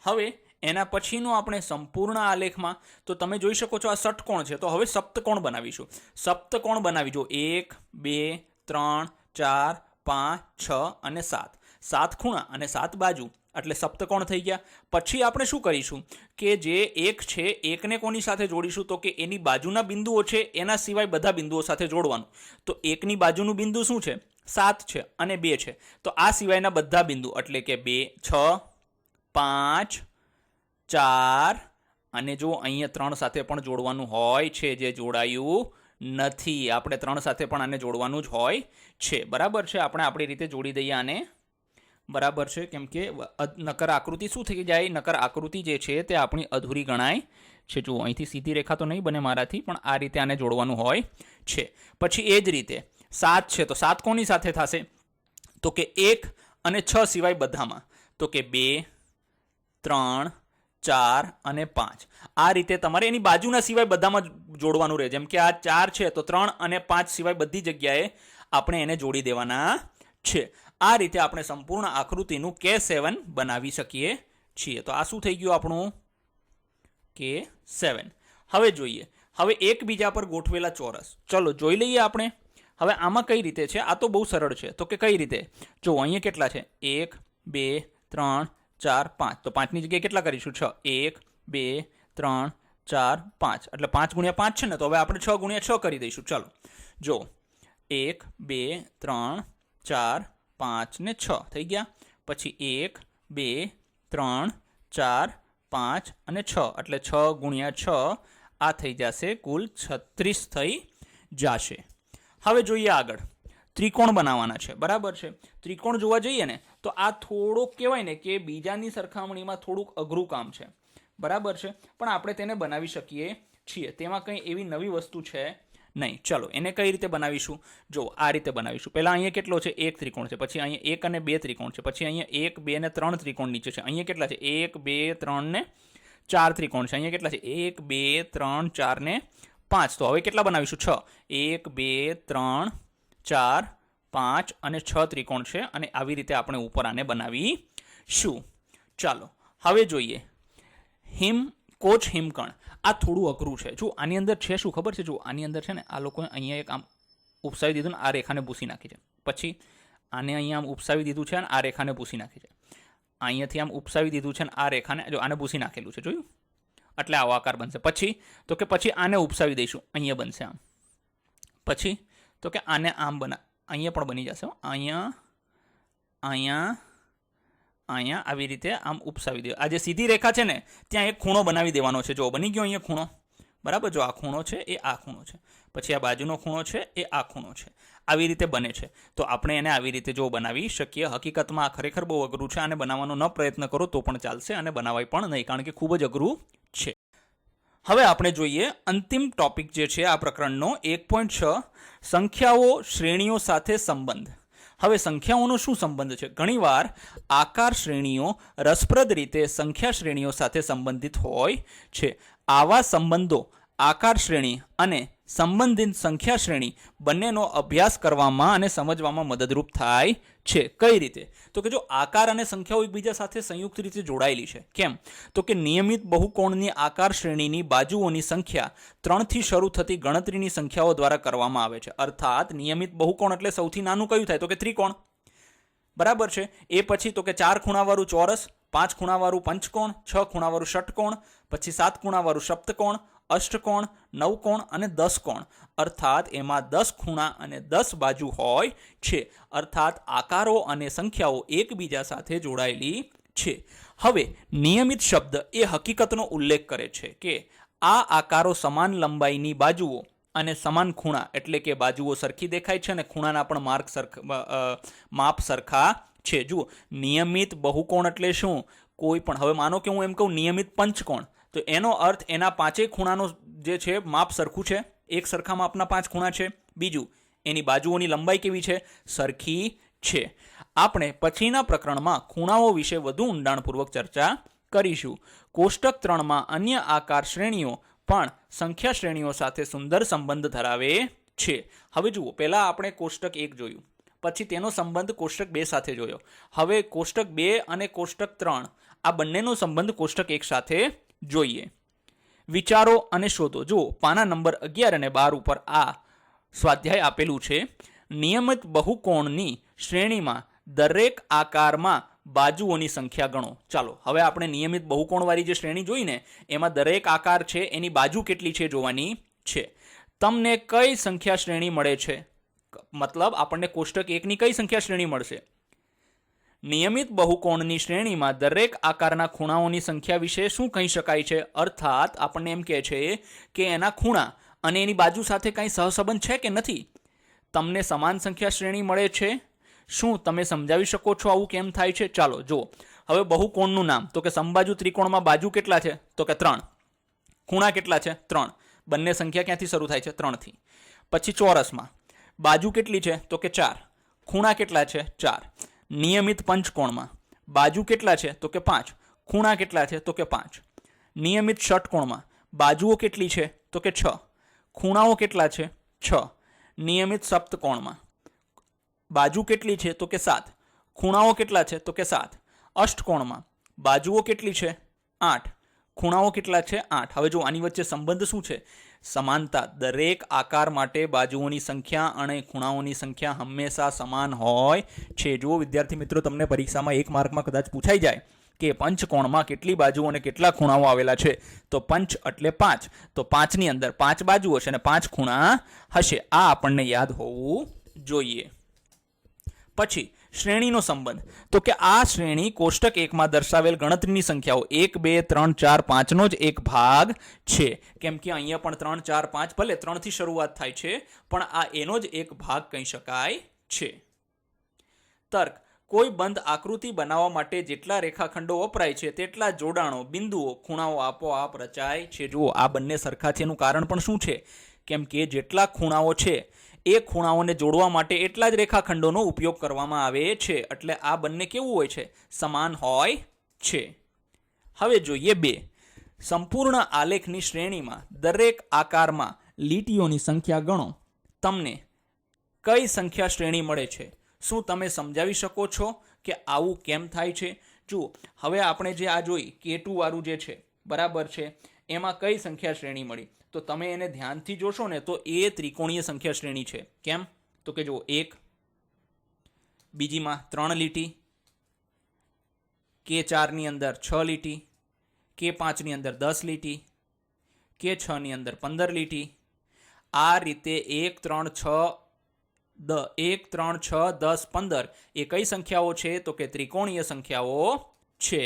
[SPEAKER 1] હવે એના પછીનો આપણે સંપૂર્ણ આલેખમાં તો તમે જોઈ શકો છો આ ષટકોણ છે. તો હવે સપ્તકોણ બનાવીશું. સપ્તકોણ બનાવી જો 1 2 3 4 5 6 અને 7. 7 ખૂણા અને 7 બાજુ એટલે સપ્તકોણ થઈ ગયા. પછી આપણે શું કરીશું કે જે એક છે એકને કોની સાથે જોડીશું? તો કે એની બાજુના બિંદુઓ છે એના સિવાય બધા બિંદુઓ સાથે જોડવાનું. તો એકની બાજુનું બિંદુ શું છે? 7 છે અને 2 છે. તો આ સિવાયના બધા બિંદુ એટલે કે 2 6 5 4 અને જો અહીંયા 3 સાથે પણ જોડવાનું હોય છે, જે જોડાયું નથી. આપણે 3 સાથે પણ આને જોડવાનું જ હોય છે. બરાબર છે. આપણે આપણી રીતે જોડી દઈએ આને. બરાબર છે. કેમ કે નકર આકૃતિ શું થઈ જાય? નકર આકૃતિ જે છે તે આપણી અધૂરી ગણાય છે. જુઓ અહીંથી સીધી રેખા તો નહીં બને મારાથી, પણ આ રીતે આને જોડવાનું હોય છે. પછી એ જ રીતે 7 છે તો 7 કોની સાથે થશે? તો કે 1 અને 6 સિવાય બધામાં. તો કે 2 3 4 અને 5. આ રીતે તમારે એની બાજુના સિવાય બધામાં જોડવાનું રહે. જેમ કે આ 4 છે તો 3 અને 5 સિવાય બધી જગ્યાએ આપણે એને જોડી દેવાના છે. આ રીતે આપણે સંપૂર્ણ આકૃતિનું K7 બનાવી શકીએ છીએ. તો આ શું થઈ ગયું આપણું? K7. હવે જોઈએ હવે એકબીજા પર ગોઠવેલા ચોરસ. ચલો જોઈ લઈએ આપણે. હવે આમાં કઈ રીતે છે? આ તો બહુ સરળ છે. તો કે કઈ રીતે? જો અહીંયા કેટલા છે? 1 2 3 4 5. તો 5ની જગ્યાએ કેટલા કરીશું? 6. 1 2 3 4 5 એટલે 5 ગુણ્યા 5 છે ને, તો હવે આપણે 6 ગુણ્યા 6 કરી દઈશું. ચાલો જો 1 2 3 4 5 ને 6 થઈ ગયા. પછી 1 2 3 4 5 અને 6 એટલે 6 ગુણ્યા 6 આ થઈ જશે કુલ 36 થઈ જશે. હવે જોઈએ આગળ ત્રિકોણ બનાવવાના છે. બરાબર છે. ત્રિકોણ જોવા જઈએ ને તો આ થોડુંક કહેવાય ને કે બીજાની સરખામણીમાં થોડુંક અઘરું કામ છે. બરાબર છે. પણ આપણે તેને બનાવી શકીએ છીએ. તેમાં કંઈ એવી નવી વસ્તુ છે નહીં. ચલો એને કઈ રીતે બનાવીશું? જો આ રીતે બનાવીશું. પહેલાં અહીંયા કેટલો છે? 1 ત્રિકોણ છે. પછી અહીંયા 1 અને 2 ત્રિકોણ છે. પછી અહીંયા 1 2 ને 3 ત્રિકોણ નીચે છે. અહીંયા કેટલા છે? 1 2 3 ને 4 ત્રિકોણ છે. અહીંયા કેટલા છે? 1 2 3 4 ને 5. તો હવે કેટલા બનાવીશું? 6. 1 2 3 4 5 અને 6 ત્રિકોણ છે. અને આવી રીતે આપણે ઉપર આને બનાવીશું. ચાલો હવે જોઈએ કોચ હિમકણ. આ થોડું અઘરું છે. જો આની અંદર છે શું ખબર છે? જો આની અંદર છે ને આ લોકોએ અહીંયા એક આમ ઉપસાવી દીધું ને આ રેખાને ભૂસી નાખી છે. પછી આને અહીંયા આમ ઉપસાવી દીધું છે અને આ રેખાને ભૂસી નાખી છે. અહીંયાથી આમ ઉપસાવી દીધું છે અને આ રેખાને જો આને ભૂસી નાખેલું છે. જોયું? એટલે આવો આકાર બનશે. પછી તો કે પછી આને ઉપસાવી દઈશું. અહીંયા બનશે આમ. પછી તો કે આને આમ અહીંયા પણ બની જશે. અહીંયા અહીંયા અહીંયા આવી રીતે આમ ઉપસાવી દે. આ જે સીધી રેખા છે ને ત્યાં એક ખૂણો બનાવી દેવાનો છે. જો બની ગયો અહીંયા ખૂણો. બરાબર. જો આ ખૂણો છે એ આ ખૂણો છે. પછી આ બાજુનો ખૂણો છે એ આ ખૂણો છે. આવી રીતે બને છે. તો આપણે એને આવી રીતે જો બનાવી શકીએ. હકીકતમાં આ ખરેખર બહુ અઘરું છે. આને બનાવવાનો ન પ્રયત્ન કરો તો પણ ચાલશે અને બનાવાય પણ નહીં, કારણ કે ખૂબ જ અઘરું છે. હવે આપણે જોઈએ અંતિમ ટોપિક જે છે આ પ્રકરણનો 1.6 સંખ્યાઓ શ્રેણીઓ સાથે સંબંધ. હવે સંખ્યાઓનો શું સંબંધ છે? ઘણીવાર આકાર શ્રેણીઓ રસપ્રદ રીતે સંખ્યા શ્રેણીઓ સાથે સંબંધિત હોય છે. આવા સંબંધો આકાર શ્રેણી અને સંબંધિત સંખ્યા શ્રેણી બંનેનો અભ્યાસ કરવામાં અને સમજવામાં મદદરૂપ થાય છે. કઈ રીતે? તો કે જો આકાર અને સંખ્યાઓ એકબીજા સાથે સંયુક્ત રીતે જોડાયેલી છે. કેમ? તો કે નિયમિત બહુકોણની આકાર શ્રેણીની બાજુઓની સંખ્યા 3 થી શરૂ થતી ગણતરીની સંખ્યાઓ દ્વારા કરવામાં આવે છે. અર્થાત નિયમિત બહુકોણ એટલે સૌથી નાનું કયું થાય? તો કે ત્રિકોણ. બરાબર છે. એ પછી તો કે 4 ખૂણાવાળું ચોરસ, 5 ખૂણાવાળું પંચકોણ, 6 ખૂણાવાળું ષટકોણ, પછી 7 ખૂણાવાળું સપ્તકોણ, અષ્ટકોણ, 9 કોણ અને 10 કોણ. અર્થાત એમાં 10 ખૂણા અને 10 બાજુ હોય છે. અર્થાત આકારો અને સંખ્યાઓ એકબીજા સાથે જોડાયેલી છે. હવે નિયમિત શબ્દ એ હકીકતનો ઉલ્લેખ કરે છે કે આ આકારો સમાન લંબાઈની બાજુઓ અને સમાન ખૂણા એટલે કે બાજુઓ સરખી દેખાય છે અને ખૂણાના પણ માપ સરખા છે. જુઓ, નિયમિત બહુકોણ એટલે શું? કોઈ પણ, હવે માનો કે હું એમ કહું નિયમિત પંચકોણ, તો એનો અર્થ એના પાંચેય ખૂણાનો જે છે માપ સરખું છે, એક સરખા માપના 5 ખૂણા છે. બીજું, એની બાજુઓની લંબાઈ કેવી છે? સરખી છે. આપણે પછીના પ્રકરણમાં ખૂણાઓ વિશે વધુ ઊંડાણપૂર્વક ચર્ચા કરીશું. કોષ્ટક 3માં અન્ય આકાર શ્રેણીઓ પણ સંખ્યા શ્રેણીઓ સાથે સુંદર સંબંધ ધરાવે છે. હવે જુઓ, પહેલા આપણે કોષ્ટક 1 જોયું, પછી તેનો સંબંધ કોષ્ટક 2 સાથે જોયો. હવે કોષ્ટક 2 અને કોષ્ટક 3 આ બંનેનો સંબંધ કોષ્ટક 1 સાથે જોઈએ. વિચારો અને શોધો. જુઓ, પાના નંબર 11 અને 12 ઉપર આ સ્વાધ્યાય આપેલું છે. નિયમિત બહુકોણની શ્રેણીમાં દરેક આકારમાં બાજુઓની સંખ્યા ગણો. ચાલો હવે આપણે નિયમિત બહુકોણવાળી જે શ્રેણી જોઈને એમાં દરેક આકાર છે એની બાજુ કેટલી છે જોવાની છે. તમને કઈ સંખ્યા શ્રેણી મળે છે? મતલબ આપણને કોષ્ટક 1ની કઈ સંખ્યા શ્રેણી મળશે? નિયમિત બહુકોણની શ્રેણીમાં દરેક આકારના ખૂણાઓની સંખ્યા વિશે શું કહી શકાય છે? અર્થાત આપણને એમ કહે છે કે એના ખૂણા અને એની બાજુ સાથે કંઈ સહસંબંધ છે કે નથી. તમને સમાન સંખ્યા શ્રેણી મળે છે. શું તમે સમજાવી શકો છો આવું કેમ થાય છે? ચાલો જુઓ. હવે બહુકોણનું નામ, તો કે સમબાજુ ત્રિકોણમાં બાજુ કેટલા છે? તો કે 3. ખૂણા કેટલા છે? 3. બંને સંખ્યા ક્યાંથી શરૂ થાય છે? 3 થી. પછી ચોરસમાં બાજુ કેટલી છે? તો કે 4. ખૂણા કેટલા છે? 4. નિયમિત પંચકોણમાં બાજુ કેટલા છે? તો કે 5. ખૂણા કેટલા છે? તો કે 5. નિયમિત ષટકોણમાં બાજુઓ કેટલી છે? તો કે 6. ખૂણાઓ કેટલા છે? 6. નિયમિત સપ્તકોણમાં બાજુ કેટલી છે? તો કે 7. ખૂણાઓ કેટલા છે? તો કે 7. અષ્ટકોણમાં બાજુઓ કેટલી છે? 8. ખૂણાઓ કેટલા છે? 8. હવે જો આની વચ્ચે સંબંધ શું છે? સમાનતા. દરેક આકાર માટે બાજુઓની સંખ્યા અને ખૂણાઓની સંખ્યા હંમેશા સમાન હોય છે. જો વિદ્યાર્થી મિત્રો, તમને પરીક્ષામાં 1 માર્કમાં કદાચ પૂછાઈ જાય કે પંચકોણમાં કેટલી બાજુઓ અને કેટલા ખૂણાઓ આવેલા છે, તો પંચ એટલે 5, તો 5ની અંદર 5 બાજુઓ છે અને 5 ખૂણા હશે. આ આપણને યાદ હોવું જોઈએ. પછી શ્રેણીનો સંબંધ, તો કે આ શ્રેણી કોષ્ટક 1માં દર્શાવેલ ગણતરીની સંખ્યાઓ 1, 2, 3, 4, 5નો જ એક ભાગ છે. કેમ કે અહીંયા પણ 3, 4, 5 ભલે 3થી શરૂઆત થાય છે, પણ આ એનો જ એક ભાગ કહી શકાય છે. તર્ક. કોઈ બંધ આકૃતિ બનાવવા માટે જેટલા રેખાખંડો વપરાય છે તેટલા જોડાણો, બિંદુઓ, ખૂણાઓ આપોઆપ રચાય છે. જુઓ, આ બંને સરખા છે એનું કારણ પણ શું છે? કેમ કે જેટલા ખૂણાઓ છે એ ખૂણાઓને જોડવા માટે એટલા જ રેખાખંડોનો ઉપયોગ કરવામાં આવે છે. એટલે આ બંને કેવું હોય છે? સમાન હોય છે. હવે જોઈએ 2. સંપૂર્ણ આલેખની શ્રેણીમાં દરેક આકારમાં લીટીઓની સંખ્યા ગણો. તમને કઈ સંખ્યા શ્રેણી મળે છે? શું તમે સમજાવી શકો છો કે આવું કેમ થાય છે? જુઓ, હવે આપણે જે આ જોઈ K2 વાળું જે છે, બરાબર છે, એમાં કઈ સંખ્યા શ્રેણી મળી? તો તમે એને ધ્યાનથી જોશો ને તો એ ત્રિકોણીય સંખ્યા શ્રેણી છે. કેમ? તો કે જો 1, બીજીમાં 3 લીટી, K4ની અંદર 6 લીટી, K5ની અંદર 10 લીટી, K6ની અંદર 15 લીટી. આ રીતે 1, 3, 6, 10, 15 એ કઈ સંખ્યાઓ છે? તો કે ત્રિકોણીય સંખ્યાઓ છે.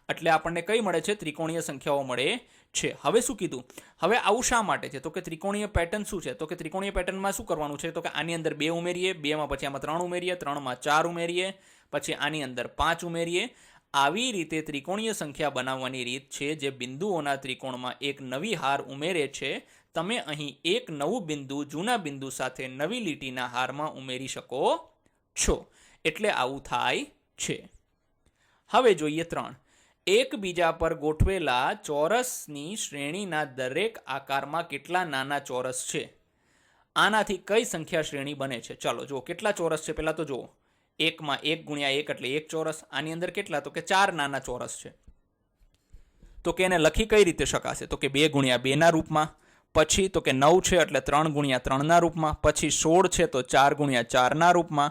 [SPEAKER 1] એટલે આપણને કઈ મળે છે? ત્રિકોણીય સંખ્યાઓ મળે છે. હવે શું કીધું? હવે આવું શા માટે છે? તો કે ત્રિકોણીય પેટર્ન શું છે? તો કે ત્રિકોણીય પેટર્નમાં શું કરવાનું છે? તો કે આની અંદર 2 ઉમેરીએ, 2માં પછી આમાં 3 ઉમેરીએ, 3માં 4 ઉમેરીએ, પછી આની અંદર 5 ઉમેરીએ. આવી રીતે ત્રિકોણીય સંખ્યા બનાવવાની રીત છે જે બિંદુઓના ત્રિકોણમાં એક નવી હાર ઉમેરે છે. તમે અહીં એક નવું બિંદુ જૂના બિંદુ સાથે નવી લીટીના હારમાં ઉમેરી શકો છો. એટલે આવું થાય છે. હવે જોઈએ 3. એકબીજા પર ગોઠવેલા ચોરસની શ્રેણીના દરેક આકારમાં કેટલા નાના ચોરસ છે? આનાથી કઈ સંખ્યા શ્રેણી બને છે? ચાલો જુઓ કેટલા ચોરસ છે. પહેલા તો જુઓ, 1 માં 1 ગુણ્યા 1 એટલે 1 ચોરસ. આની અંદર કેટલા? તો કે 4 નાના ચોરસ છે. તો કે એને લખી કઈ રીતે શકાશે? તો કે 2 ગુણ્યા 2 ના રૂપમાં. પછી તો કે 9 છે એટલે 3 ગુણ્યા 3 ના રૂપમાં. પછી 16 છે તો 4 ગુણ્યા 4 ના રૂપમાં.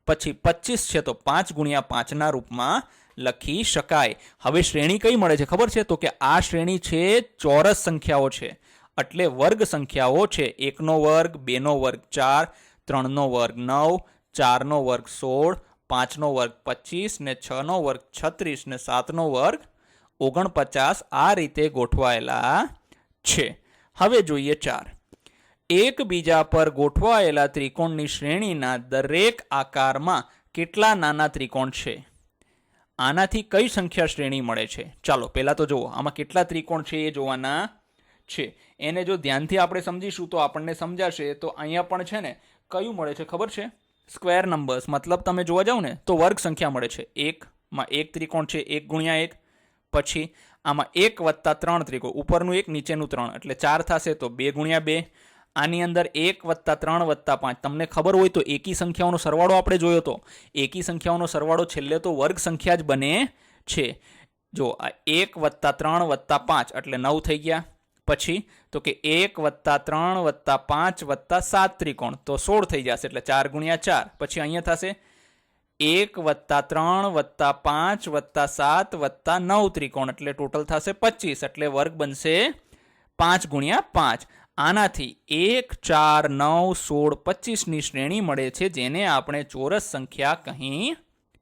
[SPEAKER 1] પછી 25 છે તો 5 ગુણ્યા 5 ના રૂપમાં લખી શકાય. હવે શ્રેણી કઈ મળે છે ખબર છે? તો કે આ શ્રેણી છે ચોરસ સંખ્યાઓ છે, એટલે વર્ગ સંખ્યાઓ છે. 1 નો વર્ગ, 2 નો વર્ગ 4, 3 નો વર્ગ 9, 4 નો વર્ગ 16, 5 નો વર્ગ 25 ને 6 નો વર્ગ 36 ને 7 નો વર્ગ 49. આ રીતે ગોઠવાયેલા છે. હવે જોઈએ 4. એકબીજા પર ગોઠવાયેલા ત્રિકોણની શ્રેણીના દરેક આકારમાં કેટલા નાના ત્રિકોણ છે? આનાથી કઈ સંખ્યા શ્રેણી મળે છે? ચાલો પહેલા તો જુઓ, આમાં કેટલા ત્રિકોણ છે એ જોવાના છે. એને જો ધ્યાનથી આપણે સમજીશું તો આપણને સમજાશે. તો અહીંયા પણ છે ને કયું મળે છે ખબર છે? Square numbers. મતલબ તમે જોવા જાવ ને તો વર્ગ સંખ્યા મળે છે. 1 માં 1 ત્રિકોણ છે, 1 ગુણ્યા 1. પછી આમાં 1 વત્તા 3 ત્રિકોણ, ઉપરનું 1 નીચેનું 3 એટલે 4 થશે તો 2 ગુણ્યા 2. આની અંદર 1 વત્તા 3 વત્તા 5. તમને ખબર હોય તો એકી સંખ્યાઓનો સરવાળો આપણે જોયો તો. એકી સંખ્યાઓનો સરવાળો છેલ્લે તો વર્ગ સંખ્યા જ બને છે. જો આ 1 વત્તા 3 વત્તા 5 એટલે 9 થઈ ગયા. પછી તો કે 1 વત્તા 3 વત્તા 5 વત્તા 7 ત્રિકોણ તો 16 થઈ જશે એટલે 4 ગુણ્યા 4. પછી અહીંયા થશે 1 વત્તા 3 વત્તા 5 વત્તા 7 વત્તા 9 ત્રિકોણ એટલે ટોટલ થશે 25 એટલે વર્ગ બનશે 5 ગુણ્યા 5. આનાથી 1, 4, 9, 16, 25ની શ્રેણી મળે છે, જેને આપણે ચોરસ સંખ્યા કહીએ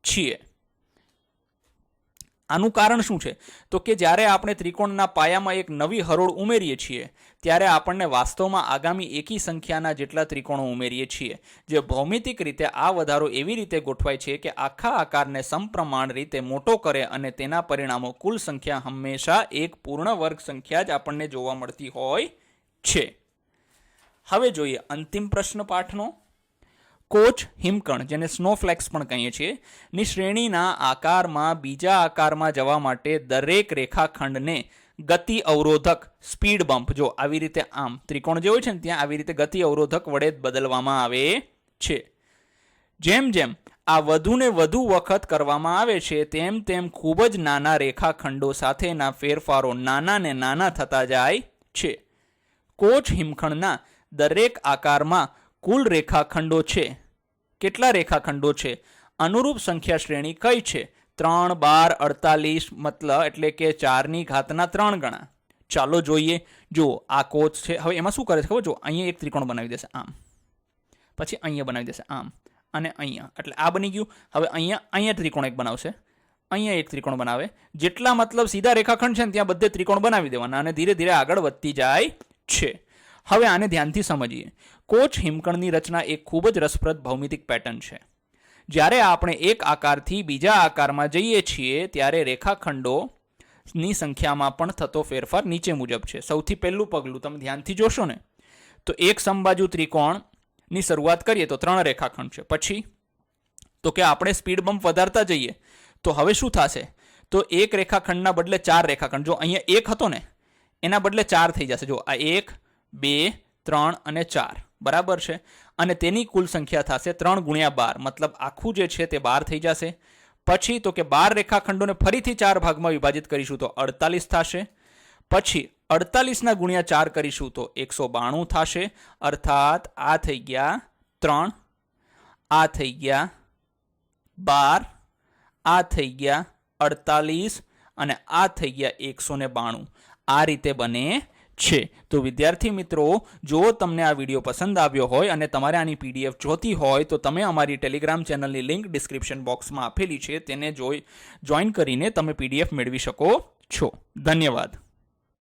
[SPEAKER 1] છીએ. આનું કારણ શું છે? તો કે જ્યારે આપણે ત્રિકોણના પાયામાં એક નવી હરોળ ઉમેરીએ છીએ ત્યારે આપણને વાસ્તવમાં આગામી એકી સંખ્યાના જેટલા ત્રિકોણો ઉમેરીએ છીએ. જે ભૌમિતિક રીતે આ વધારો એવી રીતે ગોઠવાય છે કે આખા આકારને સમપ્રમાણ રીતે મોટો કરે અને તેના પરિણામો કુલ સંખ્યા હંમેશા એક પૂર્ણ વર્ગ સંખ્યા જ આપણને જોવા મળતી હોય છે. હવે જોઈએ અંતિમ પ્રશ્ન પાઠનો. કોચ હિમકણ, જેને સ્નોફ્લેક્સ પણ કહીએ છીએ, ની શ્રેણીના આકારમાં બીજા આકારમાં જવા માટે દરેક રેખાખંડને ગતિ અવરોધક સ્પીડ બમ્પ, જો આવી રીતે આમ ત્રિકોણ જે હોય છે ને ત્યાં આવી રીતે ગતિ અવરોધક વડે બદલવામાં આવે છે. જેમ જેમ આ વધુને વધુ વખત કરવામાં આવે છે તેમ તેમ ખૂબ જ નાના રેખાખંડો સાથેના ફેરફારો નાના ને નાના થતા જાય છે. કોચ હિમખંડના દરેક આકારમાં કુલ રેખાખંડો છે. કેટલા રેખાખંડો છે? અનુરૂપ સંખ્યા શ્રેણી કઈ છે? 3, 12, 48 મતલબ એટલે કે 4 ઘાત 3 ગણા. ચાલો જોઈએ. જો આ કોચ છે. હવે એમાં શું કરે છે ખબર? જો અહીંયા એક ત્રિકોણ બનાવી દેશે આમ, પછી અહીંયા બનાવી દેશે આમ, અને અહીંયા, એટલે આ બની ગયું. હવે અહીંયા ત્રિકોણ એક બનાવશે, અહીંયા એક ત્રિકોણ બનાવે. જેટલા મતલબ સીધા રેખાખંડ છે ને ત્યાં બધે ત્રિકોણ બનાવી દેવાના અને ધીરે ધીરે આગળ વધતી જાય છે. હવે આને ધ્યાનથી સમજીએ. કોચ હિમકણની રચના એક ખૂબ જ રસપ્રદ ભૌમિતિક પેટર્ન છે. જ્યારે આપણે એક આકારથી બીજા આકારમાં જઈએ છીએ ત્યારે રેખાખંડોની સંખ્યામાં પણ થતો ફેરફાર નીચે મુજબ છે. સૌથી પહેલું પગલું તમે ધ્યાનથી જોશો ને તો એક સમબાજુ ત્રિકોણની શરૂઆત કરીએ તો 3 રેખાખંડ છે. પછી તો કે આપણે સ્પીડ બમ્પ વધારતા જઈએ તો હવે શું થશે? તો એક રેખાખંડના બદલે 4 રેખાખંડ, જો અહીંયા 1 હતો ને એના બદલે 4 થઈ જશે. જો આ 1, 2, 3 અને 4 બરાબર છે. અને તેની કુલ સંખ્યા થશે 3 ગુણ્યા 12, મતલબ આખું જે છે તે 12 થઈ જશે. પછી તો કે 12 રેખાખંડોને ફરીથી 4 ભાગમાં વિભાજિત કરીશું તો 48 થશે. પછી 48 ગુણ્યા 4 કરીશું તો 192 થશે. અર્થાત આ થઈ ગયા 3, આ થઈ ગયા 12, આ થઈ ગયા 48 અને આ થઈ ગયા 192. આ રીતે બને છે. તો વિદ્યાર્થી મિત્રો, જો તમને આ વિડીયો પસંદ આવ્યો હોય અને તમારે આની પીડીએફ જોતી હોય તો તમે અમારી ટેલિગ્રામ ચેનલની લિંક ડિસ્ક્રિપ્શન બોક્સમાં આપેલી છે, તેને જોઈન કરીને તમે પીડીએફ મેળવી શકો છો. ધન્યવાદ.